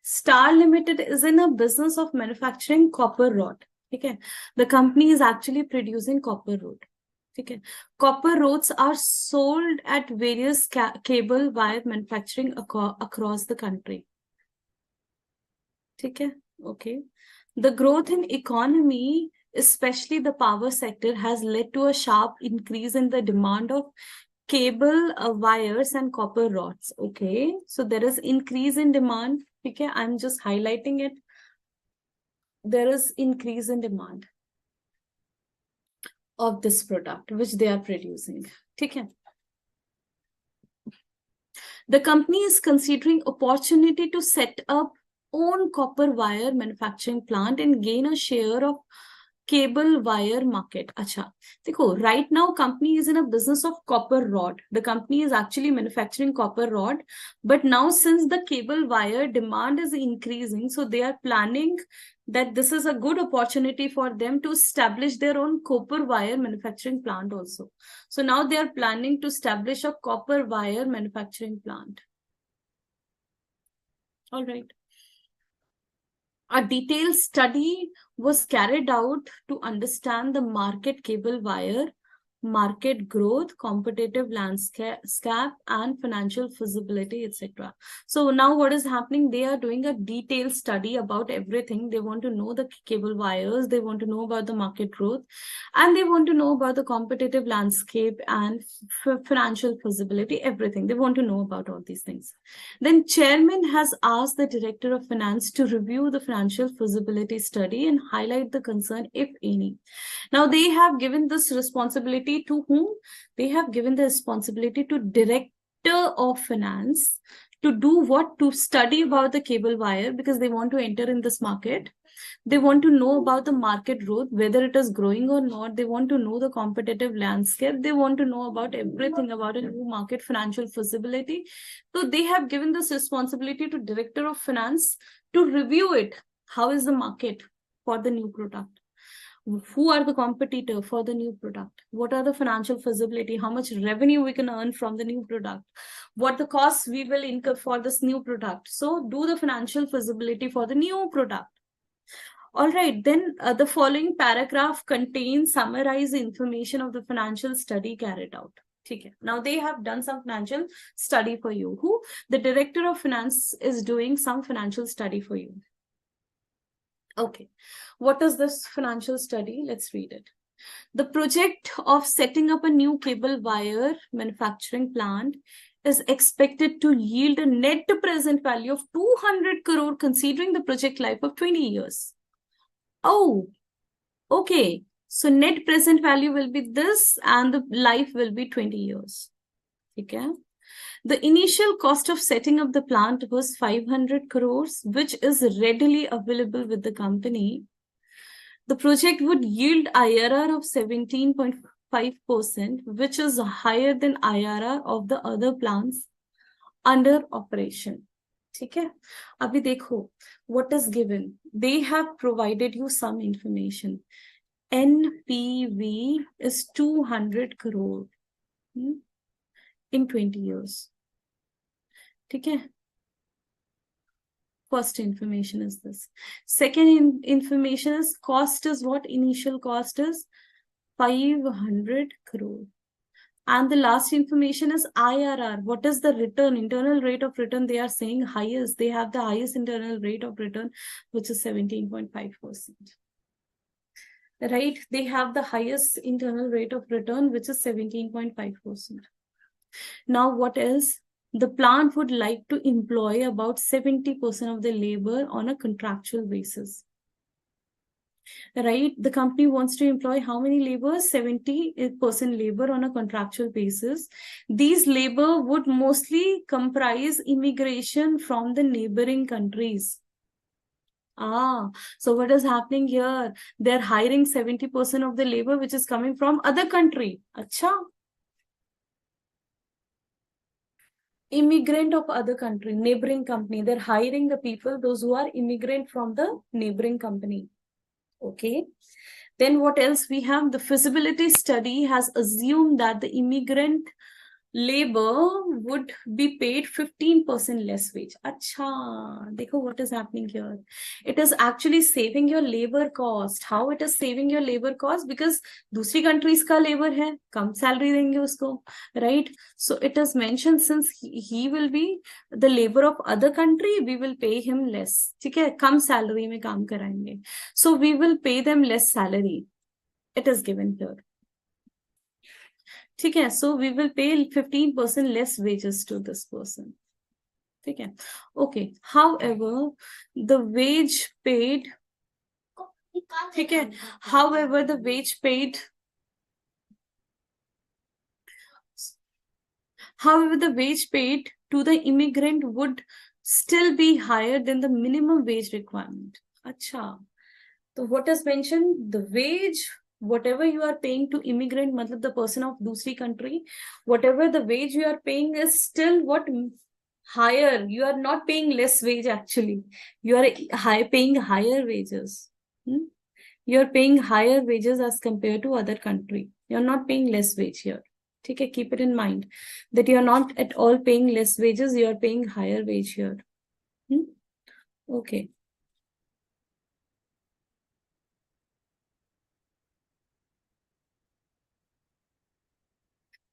Star Limited is in a business of manufacturing copper rod. Okay, the company is actually producing copper rod. Okay, copper rods are sold at various cable wire manufacturing across the country. Okay, okay. The growth in economy, especially the power sector, has led to a sharp increase in the demand of cable wires and copper rods. Okay, so there is increase in demand. Okay, I'm just highlighting it. There is increase in demand of this product which they are producing. Okay. The company is considering opportunity to set up own copper wire manufacturing plant and gain a share of cable wire market. Acha, देखो, right now company is in a business of copper rod. The company is actually manufacturing copper rod, but now since the cable wire demand is increasing, so they are planning that this is a good opportunity for them to establish their own copper wire manufacturing plant also. So now they are planning to establish a copper wire manufacturing plant. All right. A detailed study was carried out to understand the market cable wire, market growth, competitive landscape, and financial feasibility, etc. So now what is happening? They are doing a detailed study about everything. They want to know the cable wires, they want to know about the market growth, and they want to know about the competitive landscape and financial feasibility, everything. They want to know about all these things. Then chairman has asked the director of finance to review the financial feasibility study and highlight the concern, if any. Now they have given this responsibility to whom? They have given the responsibility to director of finance to do what? To study about the cable wire, because they want to enter in this market. They want to know about the market growth, whether it is growing or not. They want to know the competitive landscape. They want to know about everything about a new market, financial feasibility. So they have given this responsibility to director of finance to review it. How is the market for the new product? Who are the competitor for the new product? What are the financial feasibility? How much revenue we can earn from the new product? What the costs we will incur for this new product? So do the financial feasibility for the new product. All right, then the following paragraph contains summarized information of the financial study carried out. Okay. Now they have done some financial study for you. Who? The director of finance is doing some financial study for you. Okay. What is this financial study? Let's read it. The project of setting up a new cable wire manufacturing plant is expected to yield a net present value of 200 crore considering the project life of 20 years. Oh, okay. So net present value will be this and the life will be 20 years. Okay. The initial cost of setting up the plant was 500 crores, which is readily available with the company. The project would yield IRR of 17.5%, which is higher than IRR of the other plants under operation. Okay. Abhi dekho, what is given? They have provided you some information. NPV is 200 crore in 20 years. ठीक है, first information is this. Second information is cost is what? Initial cost is 500 crore. And the last information is IRR. What is the return? Internal rate of return, they are saying highest. They have the highest internal rate of return, which is 17.5%. Right? They have the highest internal rate of return, which is 17.5%. Now, what else? The plant would like to employ about 70% of the labor on a contractual basis. Right? The company wants to employ how many laborers? 70% labor on a contractual basis. These labor would mostly comprise immigration from the neighboring countries. So what is happening here? They're hiring 70% of the labor which is coming from other country. Acha. Immigrant of other country, neighboring company. They're hiring the people, those who are immigrant from the neighboring company. Okay. Then what else we have? The feasibility study has assumed that the immigrant labor would be paid 15% less wage. Acha, dekho what is happening here. It is actually saving your labor cost. How it is saving your labor cost? Because दूसरी countries का labor है, कम salary देंगे उसको, right? So it is mentioned since he will be the labor of other country, we will pay him less. ठीक है, कम salary में काम कराएंगे. So we will pay them less salary. It is given here. ठीक है, so we will pay 15% less wages to this person. ठीक है, okay. However, the wage paid, ठीक है, however the wage paid, however the wage paid to the immigrant would still be higher than the minimum wage requirement. अच्छा, so what is mentioned? The wage, whatever you are paying to immigrant, matlab the person of दूसरी country, whatever the wage you are paying is still what? Higher. You are not paying less wage actually. You are paying higher wages. You are paying higher wages as compared to other country. You are not paying less wage here. Okay, keep it in mind that you are not at all paying less wages. You are paying higher wage here. Okay.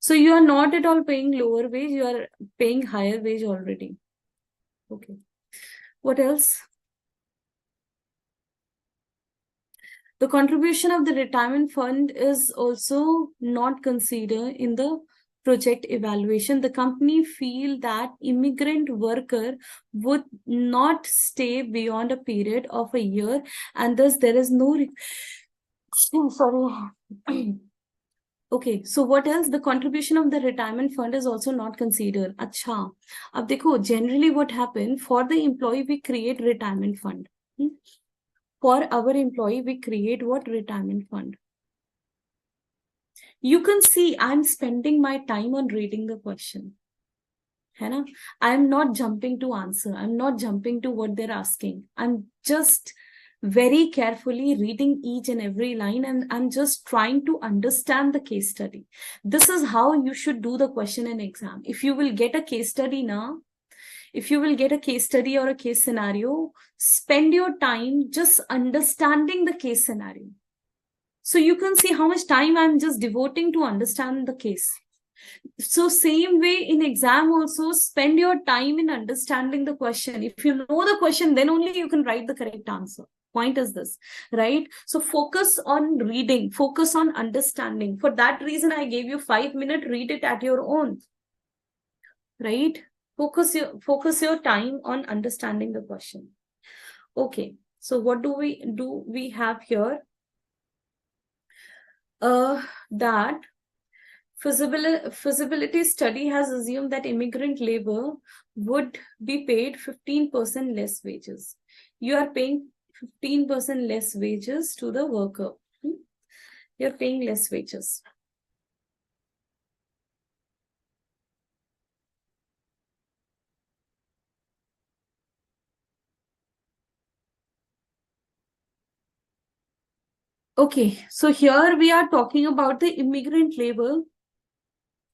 So you are not at all paying lower wage, you are paying higher wage already. Okay. What else? The contribution of the retirement fund is also not considered in the project evaluation. The company feel that immigrant worker would not stay beyond a period of a year, and thus there is no sorry. Okay, so what else? The contribution of the retirement fund is also not considered. Acha. Ab dekho, generally what happened, for the employee, we create retirement fund. For our employee, we create what? Retirement fund. You can see I'm spending my time on reading the question. है ना? I'm not jumping to answer. I'm not jumping to what they're asking. I'm just very carefully reading each and every line, and I'm just trying to understand the case study. This is how you should do the question in exam. If you will get a case study now, if you will get a case study or a case scenario, spend your time just understanding the case scenario. So you can see how much time I'm just devoting to understand the case. So same way in exam also, spend your time in understanding the question. If you know the question, then only you can write the correct answer. Point is this, right? So focus on reading, focus on understanding. For that reason, I gave you 5 minutes, read it at your own, right? Focus your time on understanding the question. Okay, so what do we have here? That feasibility study has assumed that immigrant labor would be paid 15% less wages. You are paying 15% less wages to the worker. You're paying less wages. Okay, so here we are talking about the immigrant labor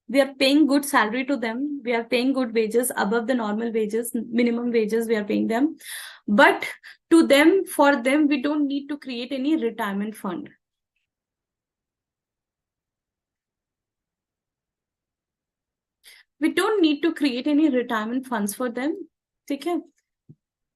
We are paying good salary to them. We are paying good wages above the normal wages, minimum wages we are paying them. But to them, for them, we don't need to create any retirement fund. We don't need to create any retirement funds for them. Okay?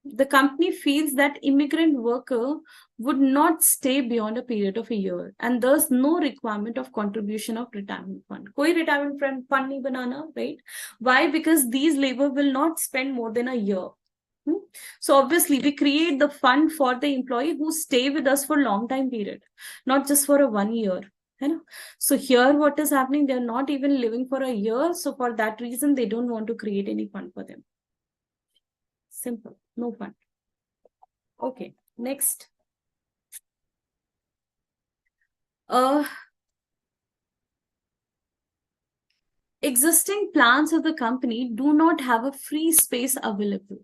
The company feels that immigrant worker would not stay beyond a period of a year, and thus no requirement of contribution of retirement fund. Koi retirement fund nahi banana, right? Why? Because these labor will not spend more than a year. So obviously we create the fund for the employee who stay with us for long time period, not just for a 1 year. You know? So here what is happening, they're not even living for a year. So for that reason, they don't want to create any fund for them. Simple, no fund. Okay, next. Existing plans of the company do not have a free space available.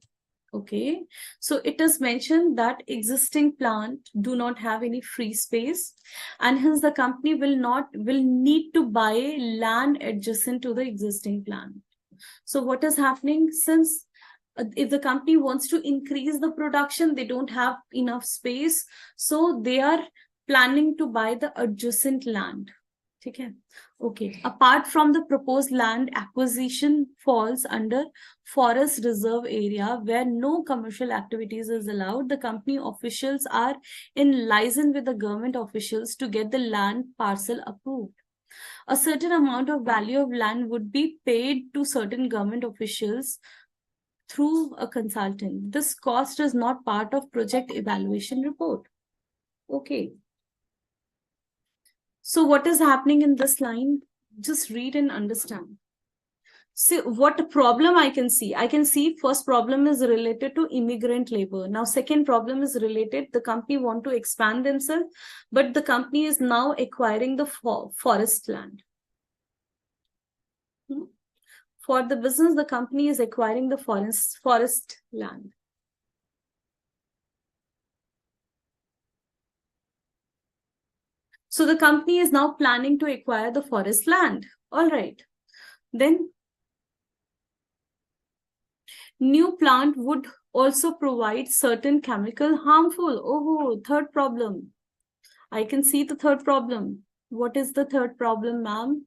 Okay, so it is mentioned that existing plant do not have any free space, and hence the company will need to buy land adjacent to the existing plant. So what is happening, since if the company wants to increase the production, they don't have enough space, so they are planning to buy the adjacent land. Okay. Okay. Apart from the proposed land acquisition falls under forest reserve area where no commercial activities is allowed, the company officials are in liaison with the government officials to get the land parcel approved. A certain amount of value of land would be paid to certain government officials through a consultant. This cost is not part of project evaluation report. Okay. So what is happening in this line? Just read and understand. See what problem I can see. I can see first problem is related to immigrant labor. Now second problem is related, the company want to expand themselves, but the company is now acquiring the forest land. For the business, the company is acquiring the forest land. So the company is now planning to acquire the forest land. All right. Then new plant would also provide certain chemical harmful. Oh, third problem. I can see the third problem. What is the third problem, ma'am?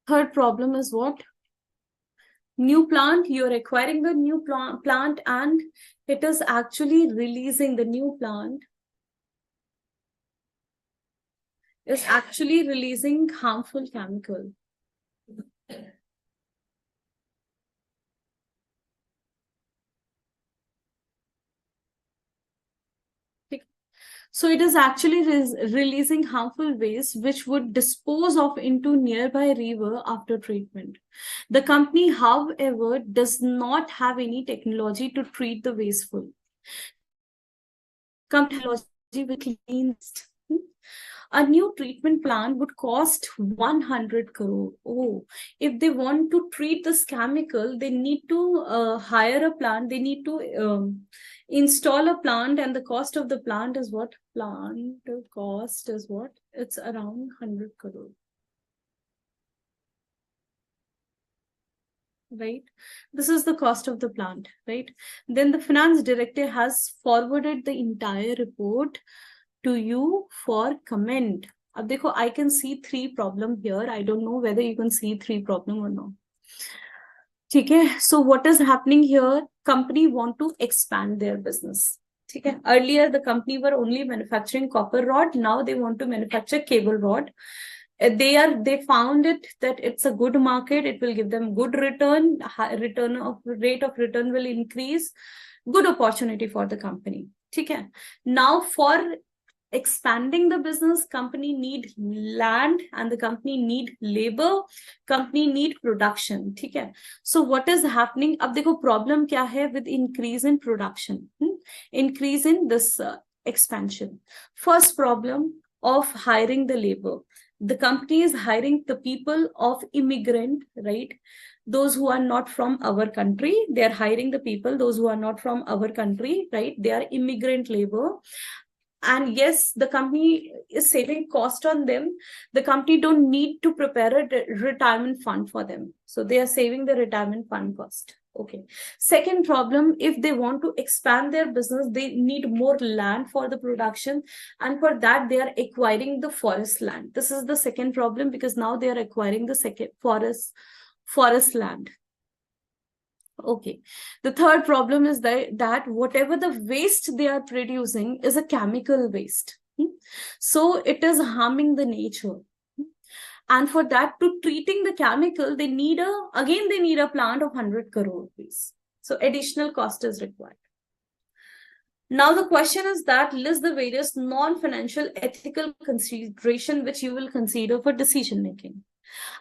Third problem is what? New plant, you're acquiring the new plant and it is actually releasing, the new plant is actually releasing harmful chemical. So it is actually releasing harmful waste which would dispose of into nearby river after treatment. The company, however, does not have any technology to treat the wasteful. Technology will clean. A new treatment plant would cost 100 crore. Oh, if they want to treat this chemical, they need to hire a plant. They need to install a plant, and the cost of the plant is what? Plant cost is what? It's around 100 crore. Right? This is the cost of the plant, right? Then the finance director has forwarded the entire report to you for comment. Ab dekho, I can see 3 problem here. I don't know whether you can see 3 problem or not. Okay, so what is happening here? Company want to expand their business. Okay, earlier the company were only manufacturing copper rod. Now they want to manufacture cable rod. They found it that it's a good market. It will give them good return. Rate of return will increase. Good opportunity for the company. Okay. Now for expanding the business, company need land and the company need labor, company need production. Okay. So what is happening? Ab dekho problem kya hai with increase in production, increase in this expansion. First problem of hiring the labor. The company is hiring the people of immigrant, right? Those who are not from our country, they are hiring the people, those who are not from our country, right? They are immigrant labor. And yes, the company is saving cost on them. The company don't need to prepare a retirement fund for them. So they are saving the retirement fund cost. Okay. Second problem, if they want to expand their business, they need more land for the production. And for that, they are acquiring the forest land. This is the second problem, because now they are acquiring the second forest land. Okay. The third problem is that whatever the waste they are producing is a chemical waste. So it is harming the nature. And for that, to treating the chemical, they need a plant of 100 crore rupees. So additional cost is required. Now the question is that list the various non-financial ethical consideration which you will consider for decision making.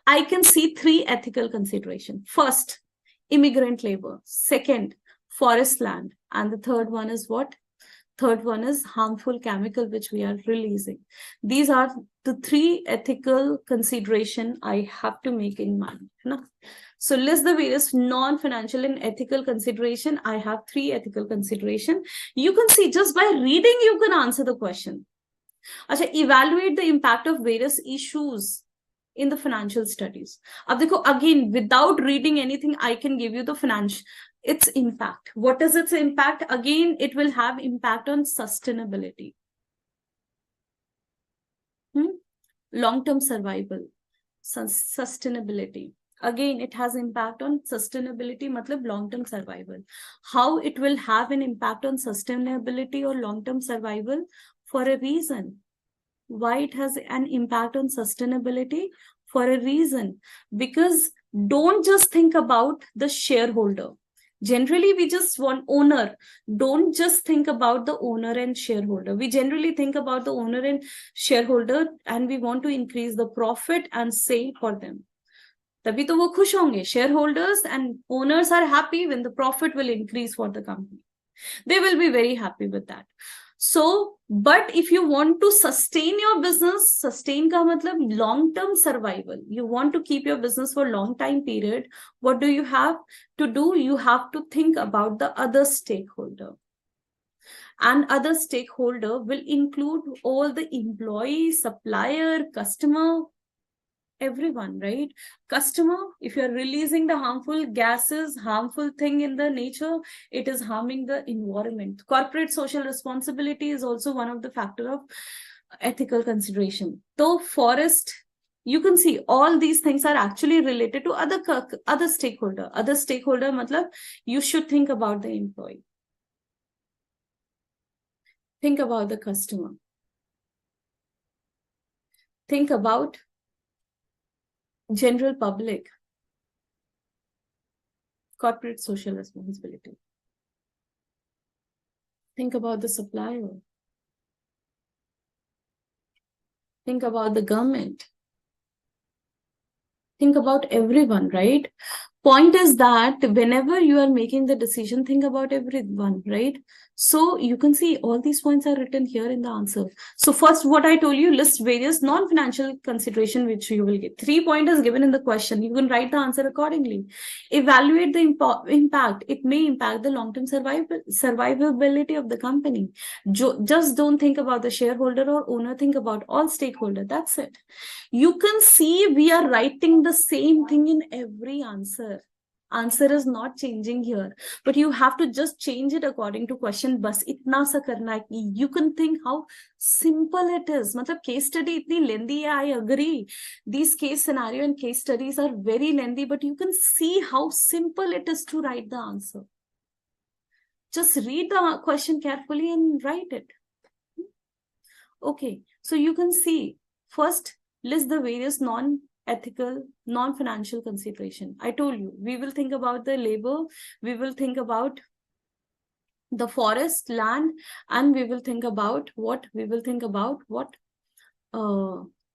I can see 3 ethical consideration. First, immigrant labor. Second, forest land. And the third one is what? Third one is harmful chemical which we are releasing. These are the 3 ethical consideration I have to make in mind. So list the various non-financial and ethical consideration. I have 3 ethical consideration. You can see just by reading, you can answer the question. Achha, evaluate the impact of various issues in the financial studies. Again, without reading anything, I can give you the its impact. What is its impact? Again, it will have impact on sustainability. Long-term survival, sustainability. Again, it has impact on sustainability, matlab long-term survival. How it will have an impact on sustainability or long-term survival? For a reason. Why it has an impact on sustainability? For a reason. Because don't just think about the shareholder. Generally, we just want owner. Don't just think about the owner and shareholder. We generally think about the owner and shareholder, and we want to increase the profit and sale for them. तभी तो वो खुश होंगे. Shareholders and owners are happy when the profit will increase for the company. They will be very happy with that. So, but if you want to sustain your business, sustain ka matlab long-term survival, you want to keep your business for long time period, what do you have to do? You have to think about the other stakeholder. And other stakeholder will include all the employees, supplier, customer, everyone, right? Customer, if you're releasing the harmful gases, harmful thing in the nature, it is harming the environment. Corporate social responsibility is also one of the factor of ethical consideration. So forest, you can see all these things are actually related to other stakeholder. Other stakeholder matlab you should think about the employee. Think about the customer. Think about general public, corporate social responsibility. Think about the supplier. Think about the government. Think about everyone, right? Point is that whenever you are making the decision, think about everyone, right? So you can see all these points are written here in the answer. So first, what I told you, list various non-financial consideration which you will get. 3 pointers given in the question. You can write the answer accordingly. Evaluate the impact. It may impact the long-term survivability of the company. Just don't think about the shareholder or owner. Think about all stakeholders. That's it. You can see we are writing the same thing in every answer. Answer is not changing here, but you have to just change it according to question. Bas itna sa karna hai ki you can think how simple it is. Matlab case study itni lengthy hai, I agree. These case scenario and case studies are very lengthy, but you can see how simple it is to write the answer. Just read the question carefully and write it. Okay, so you can see first list the various non-ethical, non-financial consideration. I told you, we will think about the labor, we will think about the forest, land, and we will think about what? We will think about what?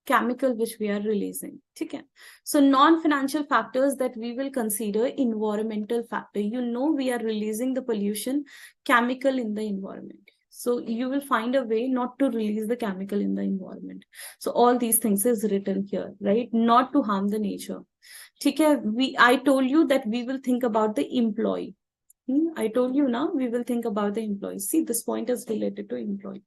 Chemical which we are releasing. Okay. So non-financial factors that we will consider, environmental factor. You know we are releasing the pollution, chemical in the environment. So you will find a way not to release the chemical in the environment. So all these things is written here, right? Not to harm the nature. I told you that we will think about the employee. I told you now, we will think about the employees. See, this point is related to employee.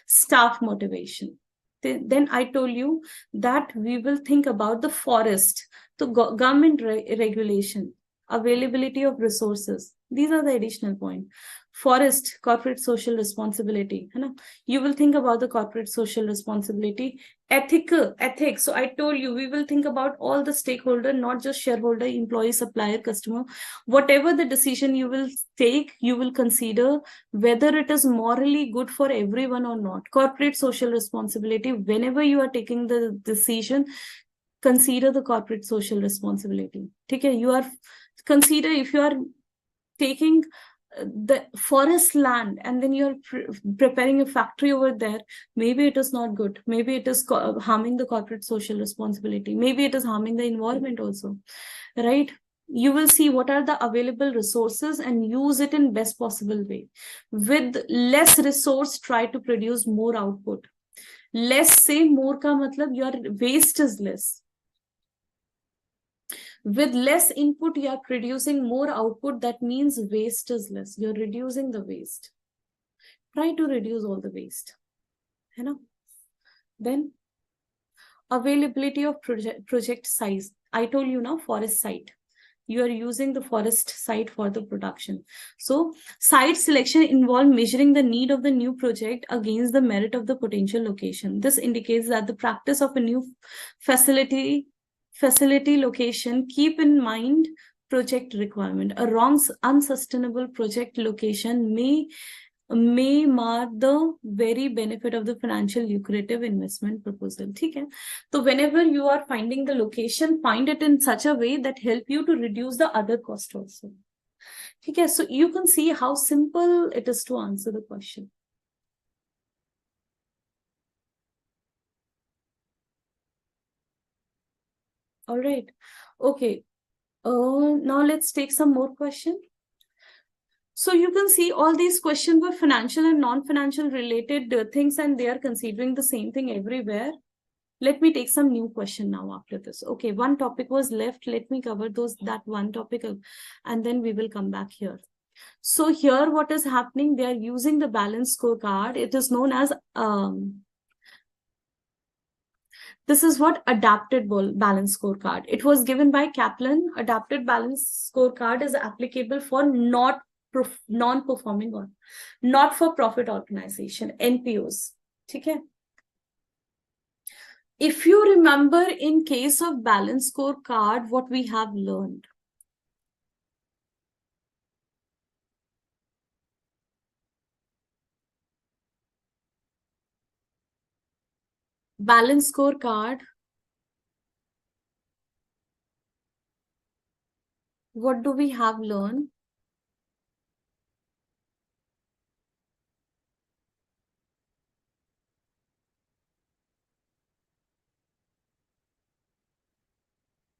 Staff motivation. Then I told you that we will think about the forest, the government regulation, availability of resources. These are the additional point. Forest, corporate social responsibility. You will think about the corporate social responsibility. Ethics. So I told you, we will think about all the stakeholder, not just shareholder, employee, supplier, customer. Whatever the decision you will take, you will consider whether it is morally good for everyone or not. Corporate social responsibility, whenever you are taking the decision, consider the corporate social responsibility. Okay, you are consider if you are taking the forest land and then you're preparing a factory over there, maybe it is not good, maybe it is harming the corporate social responsibility, maybe it is harming the environment also, right? You will see what are the available resources and use it in best possible way. With less resource, try to produce more output. Less say more ka matlab your waste is less. With less input, you are producing more output. That means waste is less. You're reducing the waste. Try to reduce all the waste. Then availability of project size. I told you now, forest site. You are using the forest site for the production. So site selection involves measuring the need of the new project against the merit of the potential location. This indicates that the practice of a new facility location, keep in mind project requirement. A wrong, unsustainable project location may mar the very benefit of the financial lucrative investment proposal. Okay? So whenever you are finding the location, find it in such a way that help you to reduce the other cost also. Okay? So you can see how simple it is to answer the question. All right. Okay. Now let's take some more questions. So you can see all these questions were financial and non-financial related things, and they are considering the same thing everywhere. Let me take some new question now after this. Okay, one topic was left. Let me cover that one topic and then we will come back here. So here what is happening, they are using the balance scorecard. It is known as this is what adapted balance scorecard. It was given by Kaplan. Adapted balance scorecard is applicable for non-performing or not-for-profit organization, NPOs. Okay. If you remember, in case of balance scorecard, what we have learned. Balance scorecard, what do we have learned?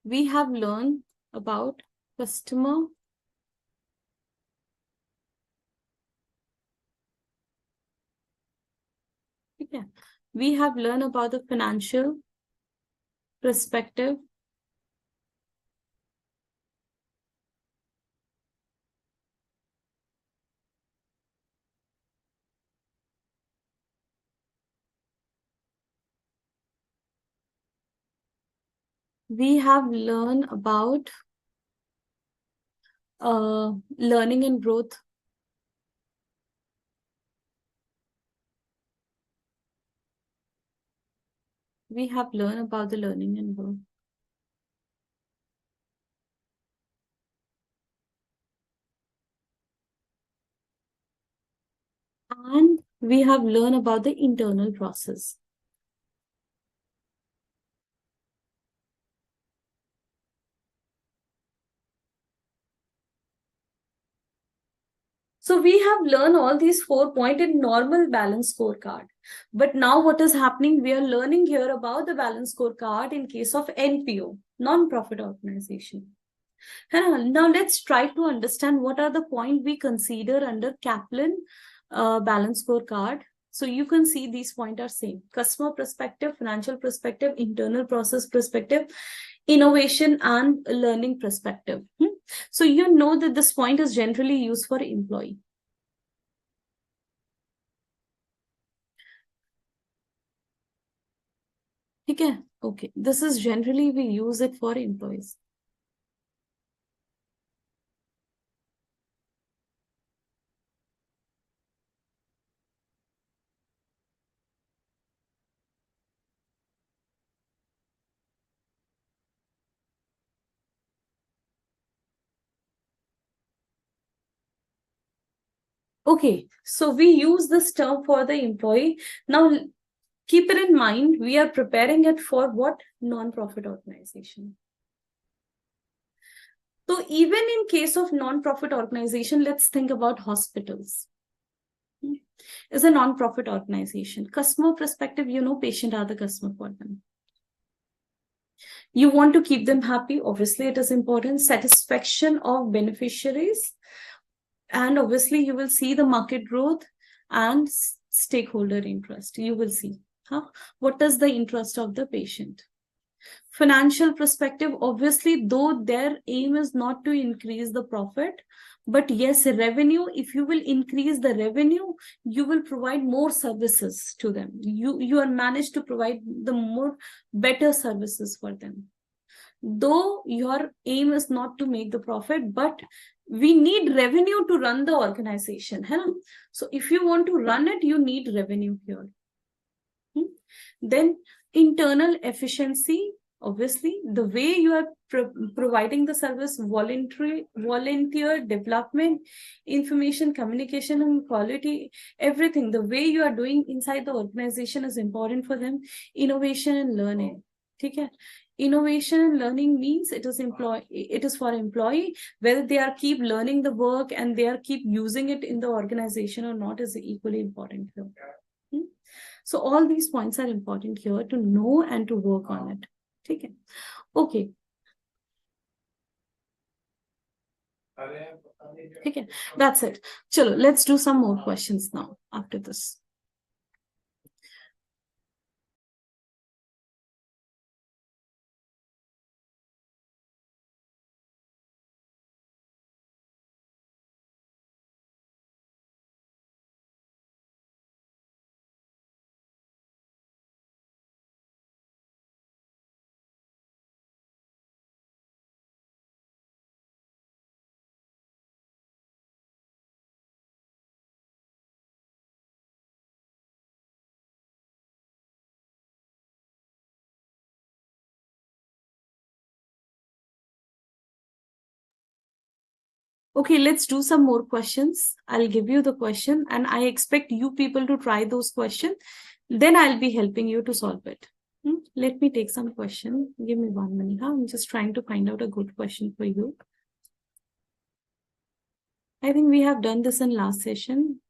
We have learned about customer okay. We have learned about the financial perspective. We have learned about learning and growth. We have learned about the learning and growth. And we have learned about the internal process. So we have learned all these 4 points in normal balance scorecard. But now what is happening? We are learning here about the balance scorecard in case of NPO, non-profit organization. Now let's try to understand what are the points we consider under Kaplan balance scorecard. So you can see these points are same. Customer perspective, financial perspective, internal process perspective, innovation and learning perspective. So you know that this point is generally used for employee. Okay, okay. This is generally we use it for employees. Okay, so we use this term for the employee. Now, keep it in mind, we are preparing it for what? Non-profit organization. So even in case of non-profit organization, let's think about hospitals. Is a non-profit organization. Customer perspective, you know, patient are the customer for them. You want to keep them happy. Obviously, it is important. Satisfaction of beneficiaries. And obviously, you will see the market growth and stakeholder interest. You will see. Huh? What is the interest of the patient? Financial perspective, obviously, though their aim is not to increase the profit, but yes, revenue, if you will increase the revenue, you will provide more services to them. You are managed to provide the more better services for them. Though your aim is not to make the profit, but we need revenue to run the organization. Huh? So if you want to run it, you need revenue here. Then internal efficiency, obviously, the way you are providing the service, volunteer development, information, communication, and quality, everything, the way you are doing inside the organization is important for them. Innovation and learning. Okay? Innovation and learning means it is for employee, whether they are keep learning the work and they are keep using it in the organization or not is equally important here. So all these points are important here to know and to work on it. Okay. Okay. Okay. That's it. Chalo, let's do some more questions now after this. Okay, let's do some more questions. I'll give you the question and I expect you people to try those questions. Then I'll be helping you to solve it. Let me take some question. Give me 1 minute. I'm just trying to find out a good question for you. I think we have done this in last session.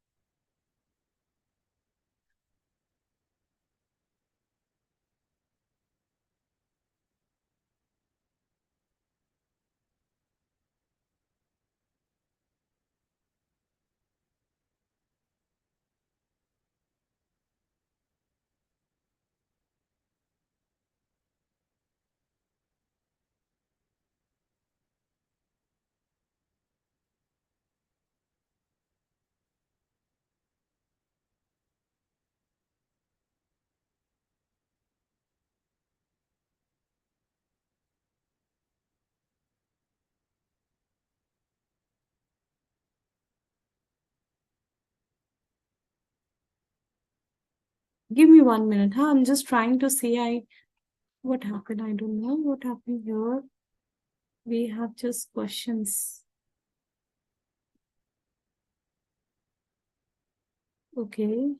Give me 1 minute. I'm just trying to see what happened. I don't know what happened here. We have just questions. Okay.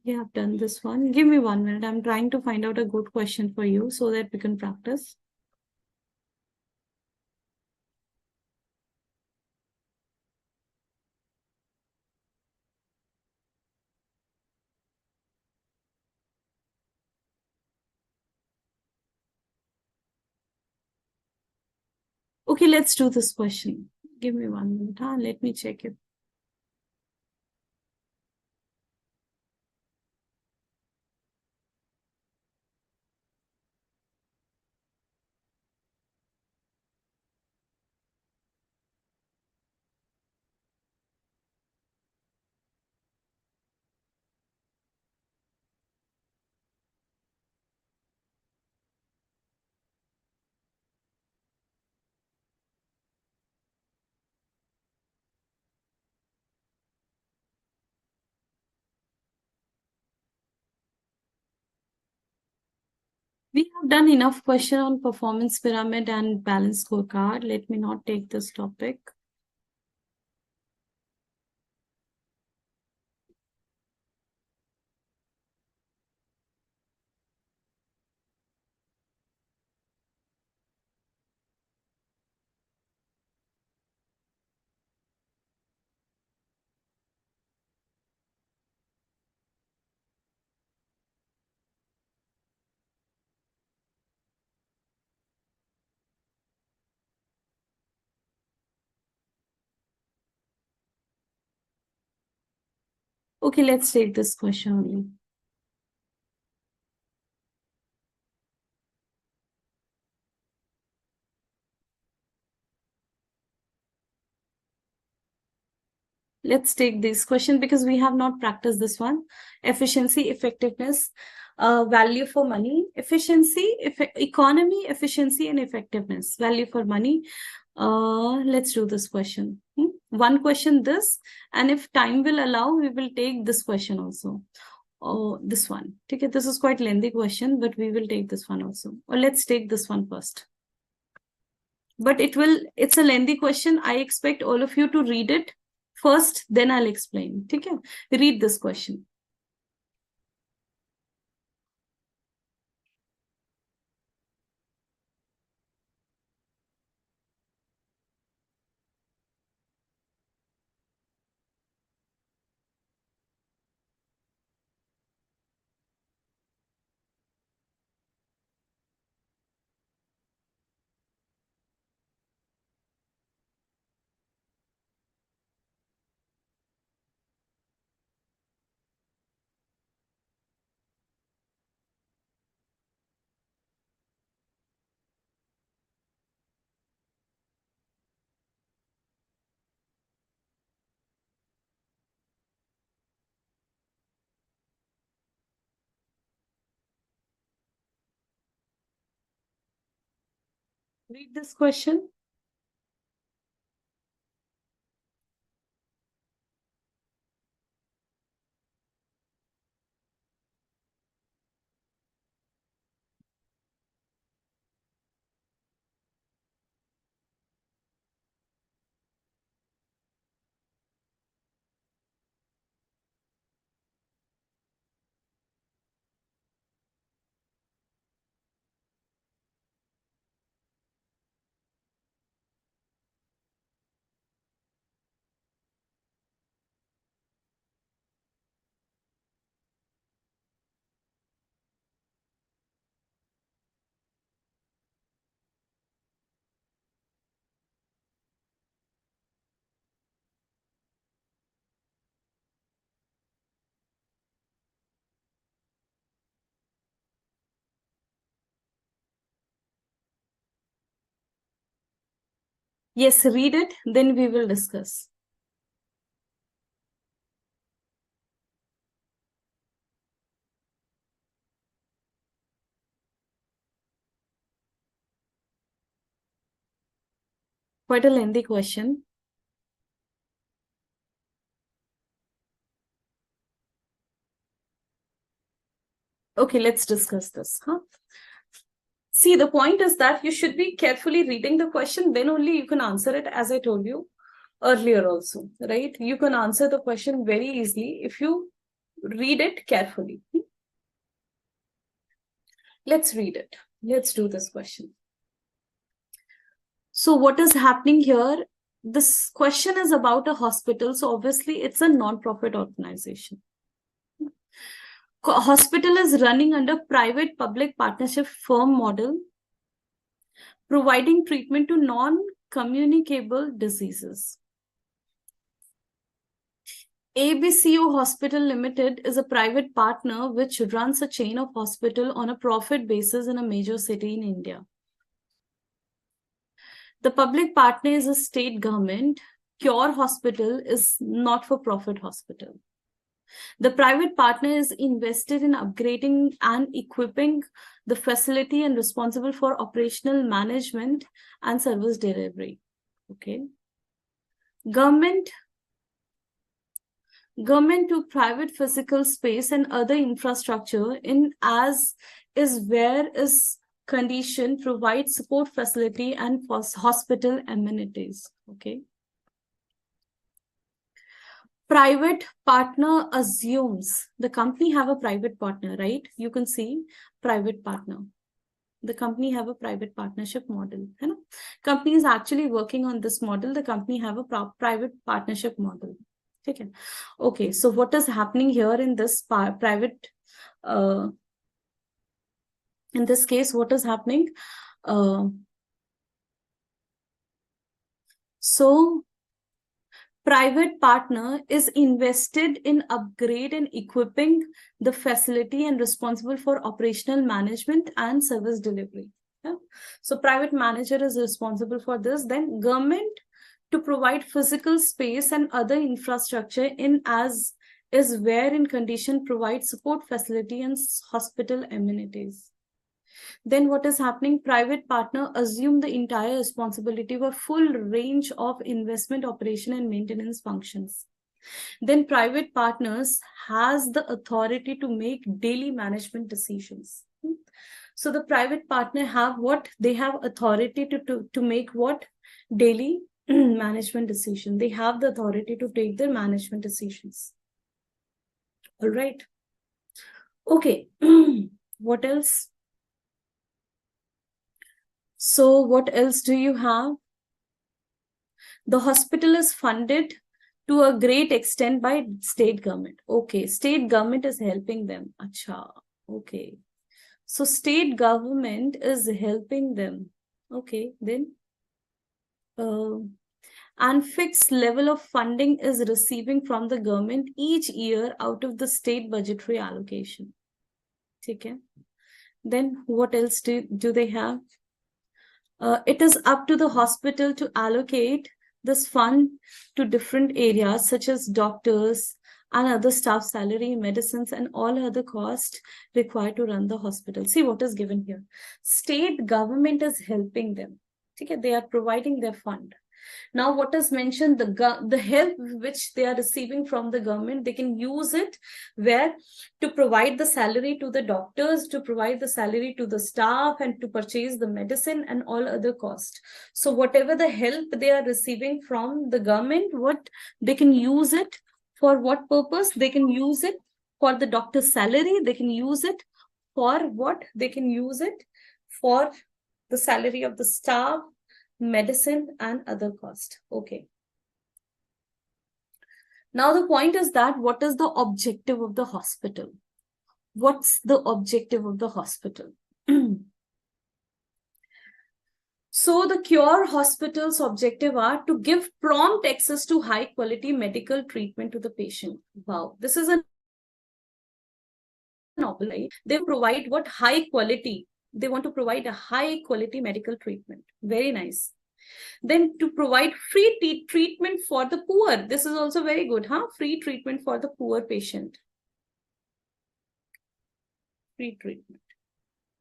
We have done this one. Give me 1 minute. I'm trying to find out a good question for you so that we can practice. Okay, let's do this question. Give me 1 minute. Let me check it. I've done enough question on performance pyramid and balance scorecard. Let me not take this topic. Okay, let's take this question only. Let's take this question because we have not practiced this one. Efficiency, effectiveness, value for money, efficiency, economy, efficiency, and effectiveness. Value for money. Let's do this question. One question this, and if time will allow, we will take this question also. Oh, this one. Okay, this is quite lengthy question, but we will take this one also. Or let's take this one first. But it's a lengthy question. I expect all of you to read it first, then I'll explain. Okay, read this question. Read this question. Yes, read it, then we will discuss. Quite a lengthy question. Okay, let's discuss this. See, the point is that you should be carefully reading the question, then only you can answer it, as I told you earlier also, right? You can answer the question very easily if you read it carefully. Let's read it. Let's do this question. So what is happening here? This question is about a hospital. So obviously it's a non-profit organization. Hospital is running under private-public partnership firm model, providing treatment to non-communicable diseases. ABCO Hospital Limited is a private partner which runs a chain of hospital on a profit basis in a major city in India. The public partner is a state government. Cure Hospital is not-for-profit hospital. The private partner is invested in upgrading and equipping the facility and responsible for operational management and service delivery. Okay. Government to private physical space and other infrastructure in as is where is condition provide support facility and hospital amenities. Okay. Private partner assumes the company have a private partner, right? You can see private partner. The company have a private partnership model. You know? Company is actually working on this model. The company have a private partnership model. Okay. Okay. So what is happening here in this private, in this case, what is happening? So private partner is invested in upgrade and equipping the facility and responsible for operational management and service delivery. Yeah? So private manager is responsible for this. Then government to provide physical space and other infrastructure in as is where in condition provide support facility and hospital amenities. Then what is happening? Private partner assume the entire responsibility for full range of investment, operation, and maintenance functions. Then private partners has the authority to make daily management decisions. So the private partner have what? They have authority to make what? Daily management decision. They have the authority to take their management decisions. All right. Okay. What else? So what else do you have? The hospital is funded to a great extent by state government. Okay, state government is helping them. Acha, okay. So state government is helping them. Okay, then. And fixed level of funding is receiving from the government each year out of the state budgetary allocation. Okay. Then what else do they have? It is up to the hospital to allocate this fund to different areas such as doctors and other staff salary, medicines, and all other costs required to run the hospital. See what is given here. State government is helping them. Okay, they are providing their fund. Now, what is mentioned, the help which they are receiving from the government, they can use it where to provide the salary to the doctors, to provide the salary to the staff, and to purchase the medicine and all other costs. So whatever the help they are receiving from the government, what they can use it for what purpose? They can use it for the doctor's salary. They can use it for what? They can use it for the salary of the staff, medicine, and other cost. Okay. Now the point is that what is the objective of the hospital? What's the objective of the hospital? So the Cure Hospital's objective are to give prompt access to high quality medical treatment to the patient. Wow, this is a novel. They provide what? High quality. They want to provide a high quality medical treatment. Very nice. Then to provide free treatment for the poor. This is also very good, huh? Free treatment for the poor patient. Free treatment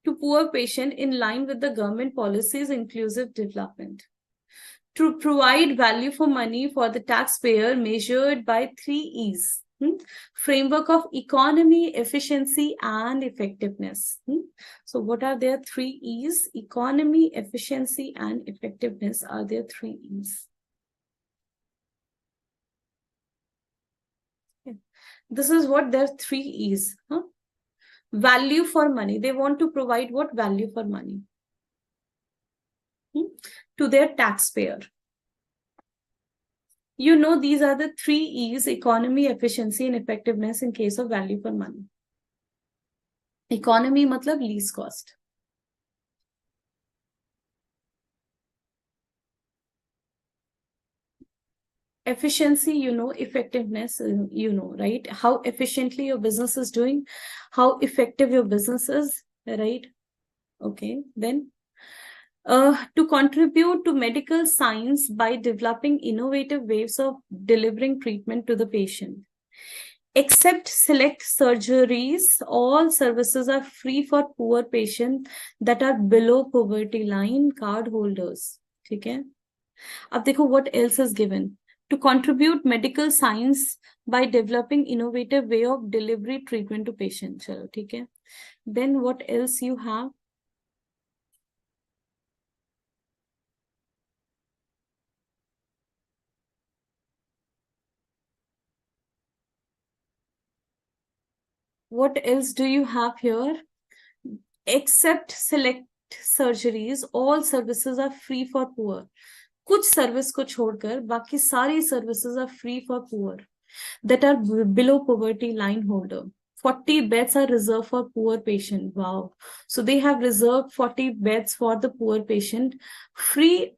to poor patient in line with the government policies, inclusive development. To provide value for money for the taxpayer measured by 3 E's. Framework of economy, efficiency, and effectiveness. So what are their 3 E's? Economy, efficiency, and effectiveness are their 3 E's. Okay. This is what their 3 E's. Value for money. They want to provide what? Value for money to their taxpayer. You know, these are the 3 E's: economy, efficiency, and effectiveness in case of value for money. Economy matlab least cost. Efficiency, you know, effectiveness, you know, right? How efficiently your business is doing, how effective your business is, right? Okay, then to contribute to medical science by developing innovative ways of delivering treatment to the patient. Except select surgeries, all services are free for poor patients that are below poverty line, card holders. Okay. Ab dekho what else is given. To contribute medical science by developing innovative way of delivery treatment to patients. Chalo, okay. Then what else you have? What else do you have here? Except select surgeries, all services are free for poor. कुछ service को छोड़कर बाकी सारी services are free for poor that are below poverty line holder. 40 beds are reserved for poor patient. Wow. So they have reserved 40 beds for the poor patient. Free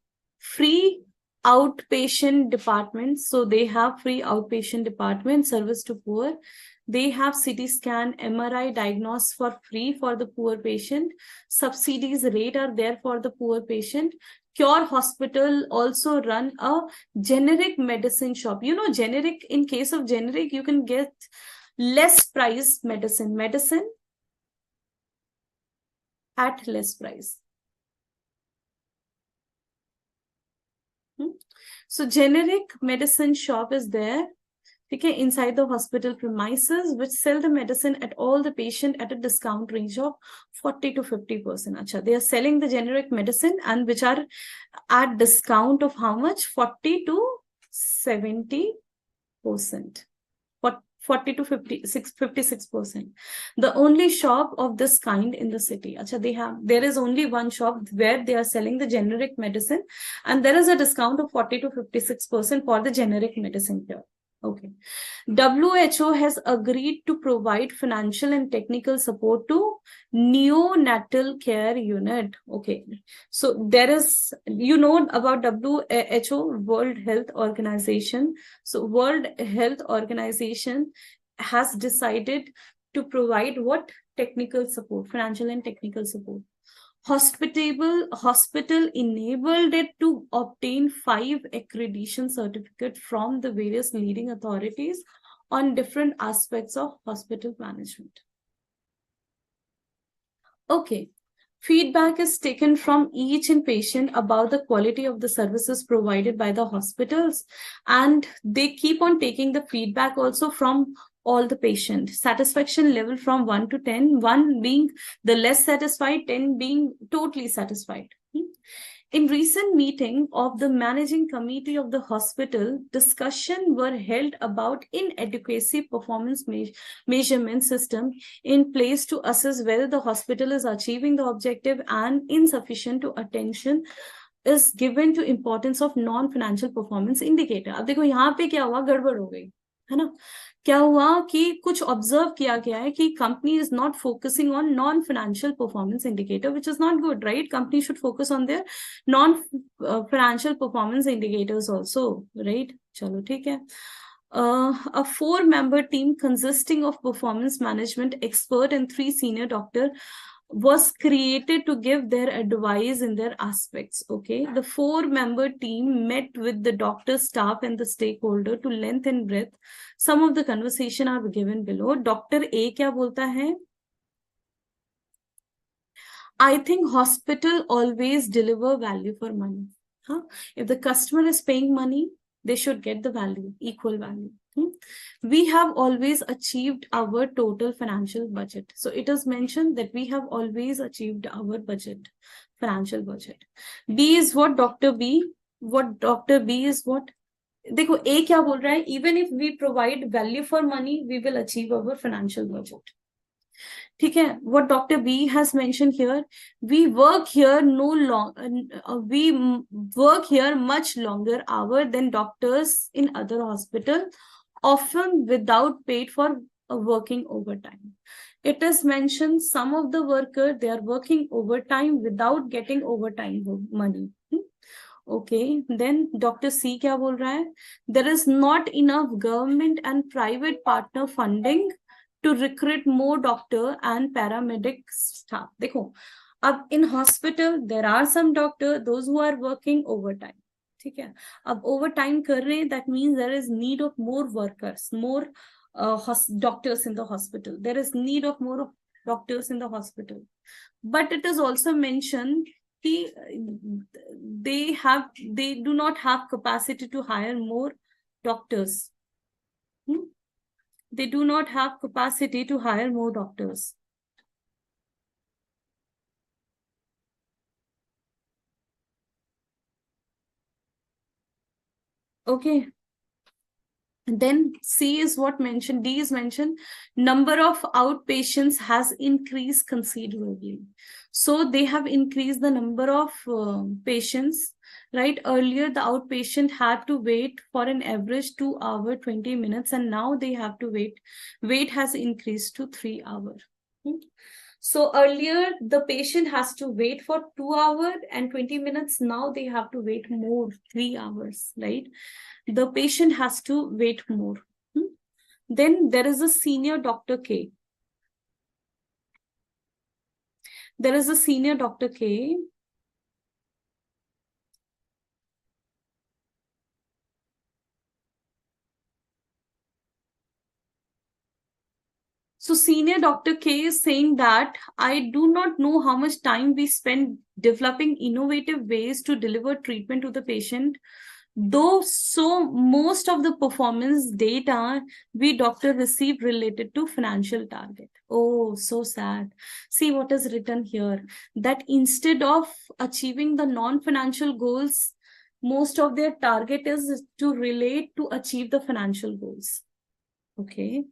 outpatient departments. So they have free outpatient department service to poor. They have CT scan, MRI diagnosis for free for the poor patient. Subsidies rate are there for the poor patient. Cure Hospital also run a generic medicine shop. You know, generic, in case of generic, you can get less price medicine at less price. So generic medicine shop is there, okay, inside the hospital premises, which sell the medicine at all the patient at a discount range of 40 to 50%. Achha, they are selling the generic medicine and which are at discount of how much? 40 to 70%. 40 to 56%. The only shop of this kind in the city. Achha, there is only one shop where they are selling the generic medicine and there is a discount of 40 to 56% for the generic medicine here. Okay. WHO has agreed to provide financial and technical support to neonatal care unit. Okay. So there is, you know about WHO, World Health Organization. So World Health Organization has decided to provide what? Technical support, financial and technical support. Hospital enabled it to obtain 5 accreditation certificates from the various leading authorities on different aspects of hospital management. Okay. Feedback is taken from each patient about the quality of the services provided by the hospitals, and they keep on taking the feedback also from all the patient. Satisfaction level from 1 to 10, 1 being the less satisfied, 10 being totally satisfied. In recent meeting of the managing committee of the hospital, discussion were held about inadequacy performance measurement system in place to assess whether the hospital is achieving the objective, and insufficient to attention is given to importance of non-financial performance indicator. अब देखो यहाँ पे क्या हुआ, गड़बड़ हो गई है ना. क्या हुआ कि कुछ ऑब्जर्व किया गया है कि company is not focusing on non financial performance indicator, which is not good, right. Company should focus on their non financial performance indicators also, right. चलो ठीक है. A 4-member team consisting of performance management expert and 3 senior doctor was created to give their advice in their aspects. Okay, the 4-member team met with the doctor, staff, and the stakeholder to length and breadth. Some of the conversation are given below. Dr. A क्या बोलता है? I think hospital always deliver value for money. Huh? If the customer is paying money, they should get the value, equal value. We have always achieved our total financial budget. So it is mentioned that we have always achieved our budget, financial budget. B is what? Dr. B. What Dr. B is what? देखो A क्या बोल रहा है? Even if we provide value for money, we will achieve our financial budget. ठीक है. What Dr. B has mentioned here, we work here much longer hour than doctors in other hospital, often without paid for working overtime. It is mentioned some of the workers, they are working overtime without getting overtime money. Okay, then Dr. C क्या बोल रहा है? There is not enough government and private partner funding to recruit more doctor and paramedic staff. देखो, अब in hospital there are some doctor, those who are working overtime. ठीक है. अब overtime कर रहे हैं, that means there is need of more workers, more doctors in the hospital. There is need of more doctors in the hospital. But it is also mentioned they do not have capacity to hire more doctors. They do not have capacity to hire more doctors. Okay. Then C is what mentioned, D is mentioned, number of outpatients has increased considerably. So they have increased the number of patients, right? Earlier, the outpatient had to wait for an average 2 hour, 20 minutes, and now they have to wait. Wait has increased to 3 hours. So earlier, the patient has to wait for 2 hours and 20 minutes. Now they have to wait more, 3 hours, right? The patient has to wait more. Then there is a senior Dr. K. There is a senior Dr. K. So senior Dr. K is saying that I do not know how much time we spend developing innovative ways to deliver treatment to the patient. Though so most of the performance data we doctor receive related to financial target. Oh, so sad. See what is written here, that instead of achieving the non-financial goals, most of their target is to relate to achieve the financial goals. Okay.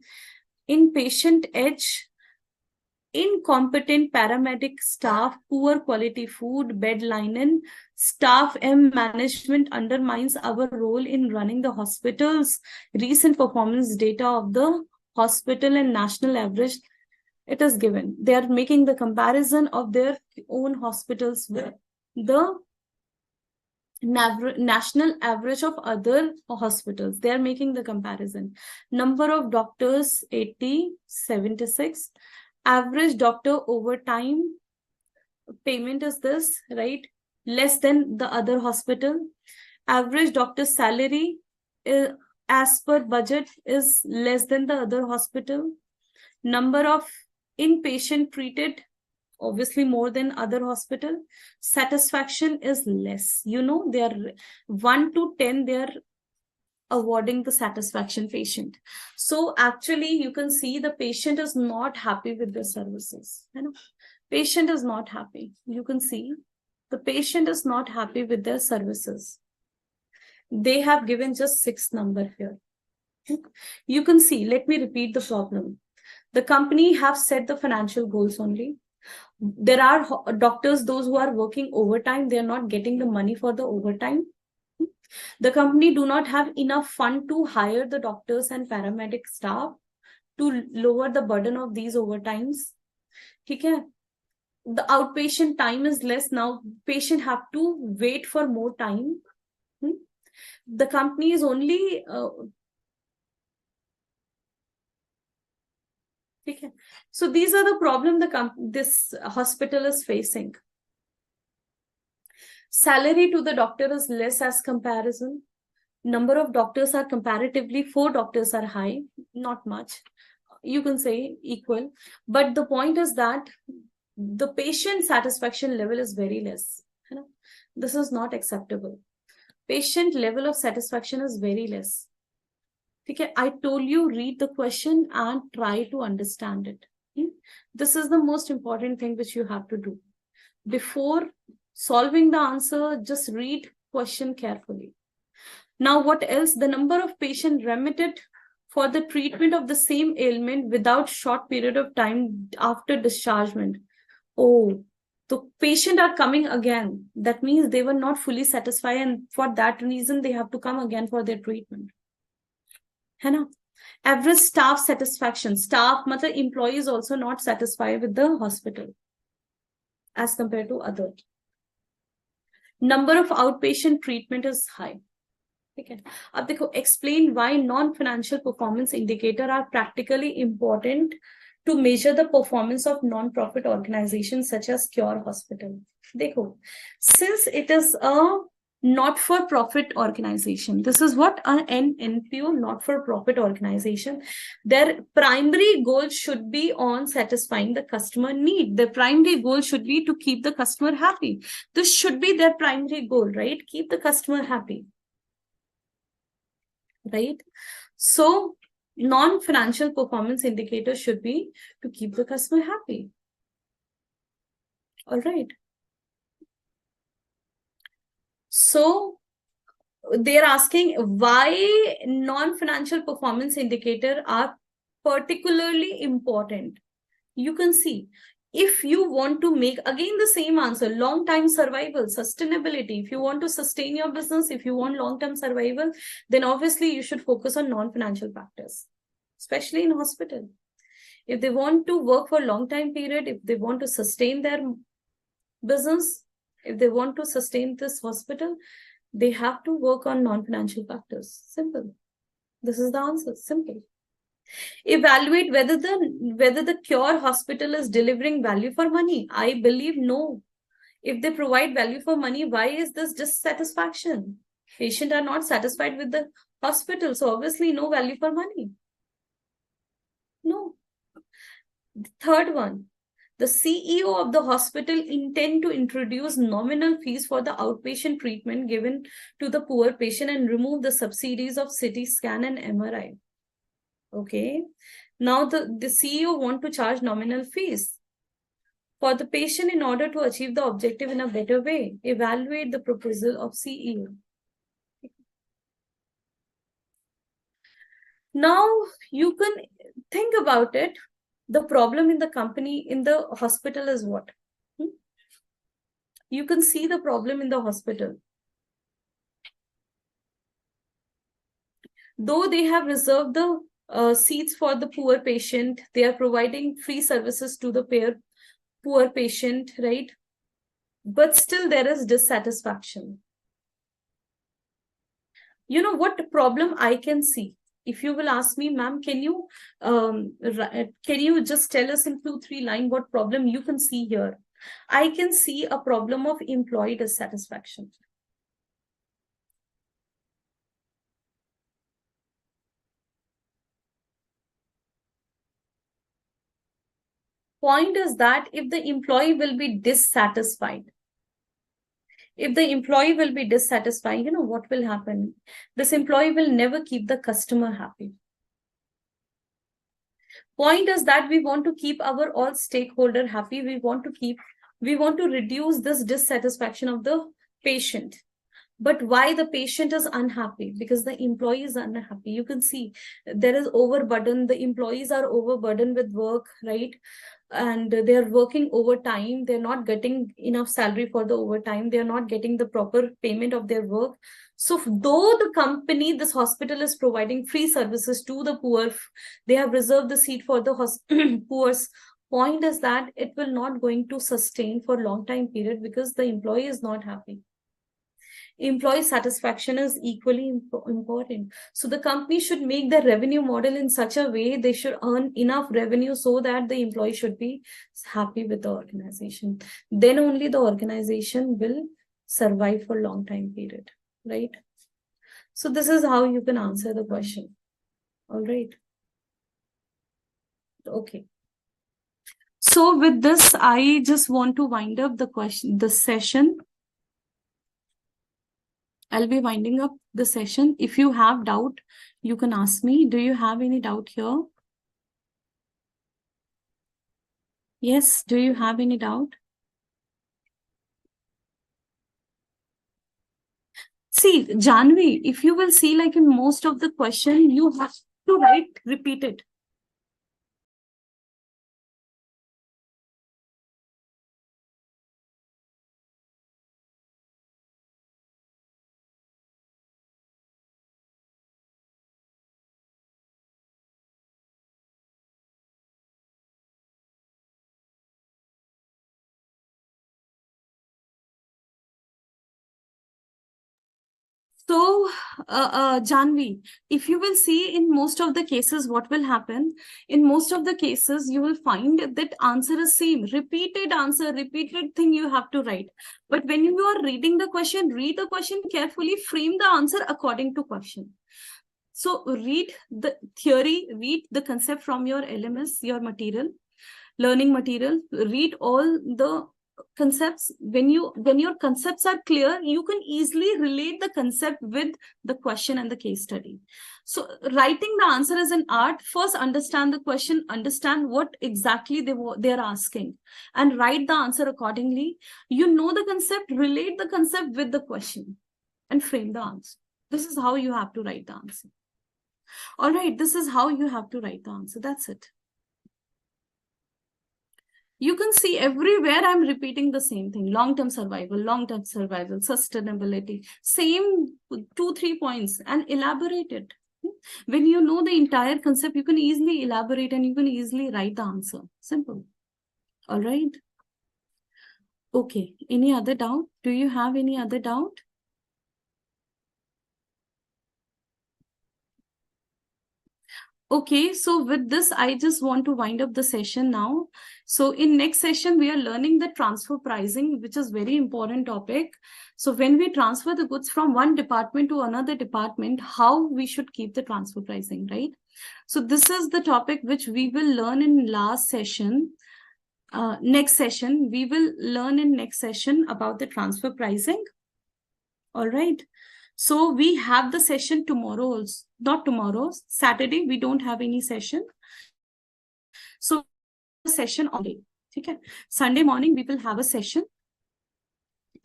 In patient edge, incompetent paramedic staff, poor quality food, bed linen, staff M management undermines our role in running the hospitals. Recent performance data of the hospital and national average, it is given. They are making the comparison of their own hospitals with the national average of other hospitals. They are making the comparison. Number of doctors 80, 76. Average doctor overtime payment is this, right? Less than the other hospital. Average doctor salary as per budget is less than the other hospital. Number of inpatient treated, obviously more than other hospital. Satisfaction is less. You know, they are 1 to 10, they are awarding the satisfaction patient. So actually you can see the patient is not happy with the services. You know, patient is not happy. You can see the patient is not happy with their services. They have given just 6 number here. You can see, let me repeat the problem. The company have set the financial goals only. There are doctors, those who are working overtime, they are not getting the money for the overtime. The company do not have enough fund to hire the doctors and paramedic staff to lower the burden of these overtimes. Okay. The outpatient time is less now. Patient have to wait for more time. The company is only okay. So these are the problem this hospital is facing. Salary to the doctor is less as comparison. Number of doctors are comparatively, 4 doctors are high, not much. You can say equal. But the point is that the patient satisfaction level is very less. You know? This is not acceptable. Patient level of satisfaction is very less. Okay, I told you, read the question and try to understand it. This is the most important thing which you have to do. Before solving the answer, just read question carefully. Now, what else? The number of patients remitted for the treatment of the same ailment without short period of time after dischargement. Oh, the patient are coming again. That means they were not fully satisfied, and for that reason, they have to come again for their treatment. है ना? Average staff satisfaction. Staff, matlab employees also not satisfied with the hospital as compared to other. Number of outpatient treatment is high. Okay. अब देखो, explain why non-financial performance indicator are practically important to measure the performance of non-profit organizations such as Cure Hospital. देखो, since it is a not-for-profit organization, this is what an NPO, not-for-profit organization, their primary goal should be on satisfying the customer need. Their primary goal should be to keep the customer happy. This should be their primary goal, right? Keep the customer happy. Right? So non-financial performance indicator should be to keep the customer happy. All right. So they're asking why non-financial performance indicators are particularly important. You can see, if you want to make, again, the same answer, long-time survival, sustainability, if you want to sustain your business, if you want long-term survival, then obviously you should focus on non-financial factors, especially in hospital. If they want to work for a long time period, if they want to sustain their business, if they want to sustain this hospital, they have to work on non-financial factors. Simple. This is the answer. Simple. Evaluate whether the cure hospital is delivering value for money. I believe no. If they provide value for money, why is this dissatisfaction? Patients are not satisfied with the hospital, so obviously no value for money. No. The third one, the CEO of the hospital intend to introduce nominal fees for the outpatient treatment given to the poor patient and remove the subsidies of CT scan and MRI. Okay. Now the CEO want to charge nominal fees for the patient in order to achieve the objective in a better way. Evaluate the proposal of CEO. Now you can think about it. The problem in the company, in the hospital is what? You can see the problem in the hospital. Though they have reserved the seats for the poor patient, they are providing free services to the poor patient, right? But still there is dissatisfaction. You know what problem I can see? If you will ask me, ma'am, can you just tell us in 2-3 lines what problem you can see here? I can see a problem of employee dissatisfaction. Point is that if the employee will be dissatisfied, you know what will happen? This employee will never keep the customer happy. Point is that we want to keep our all stakeholder happy. We want to reduce this dissatisfaction of the patient. But why the patient is unhappy? Because the employee is unhappy. You can see there is overburden. The employees are overburdened with work, right? And they're working overtime. They're not getting enough salary for the overtime. They're not getting the proper payment of their work. So though the company, this hospital is providing free services to the poor, they have reserved the seat for the poor. Point is that it will not going to sustain for long time period because the employee is not happy. Employee satisfaction is equally important. So the company should make the revenue model in such a way they should earn enough revenue so that the employee should be happy with the organization. Then only the organization will survive for long time period, right? So this is how you can answer the question. All right. Okay. So with this, I just want to wind up the session. I'll be winding up the session. If you have doubt, you can ask me. Do you have any doubt here? Yes, do you have any doubt? See, Janvi, if you will see like in most of the question, you have to repeat it. So, Janvi, if you will see in most of the cases, what will happen? In most of the cases, you will find that answer is same. Repeated answer, repeated thing you have to write. But when you are reading the question, read the question carefully, frame the answer according to question. So read the theory, read the concept from your LMS, your material, learning material, read all the concepts. When your concepts are clear, you can easily relate the concept with the question and the case study. So writing the answer is an art. First, understand the question, understand what exactly they're asking, and write the answer accordingly. You know the concept, relate the concept with the question, and frame the answer. This is how you have to write the answer. All right, this is how you have to write the answer. That's it. You can see everywhere I'm repeating the same thing. Long-term survival, sustainability, same 2-3 points, and elaborate it. When you know the entire concept, you can easily elaborate and you can easily write the answer. Simple. All right. Okay. Any other doubt? Do you have any other doubt? Okay, so with this, I just want to wind up the session now. So in next session, we are learning the transfer pricing, which is very important topic. So when we transfer the goods from one department to another department, how we should keep the transfer pricing, right? So this is the topic which we will learn in last session. Next session, we will learn in next session about the transfer pricing. All right. So we have the session tomorrow also. Not tomorrow, Saturday, we don't have any session. So session on day. Okay. Sunday morning, we will have a session.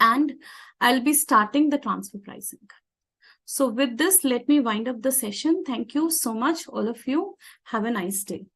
And I'll be starting the transfer pricing. So with this, let me wind up the session. Thank you so much, all of you. Have a nice day.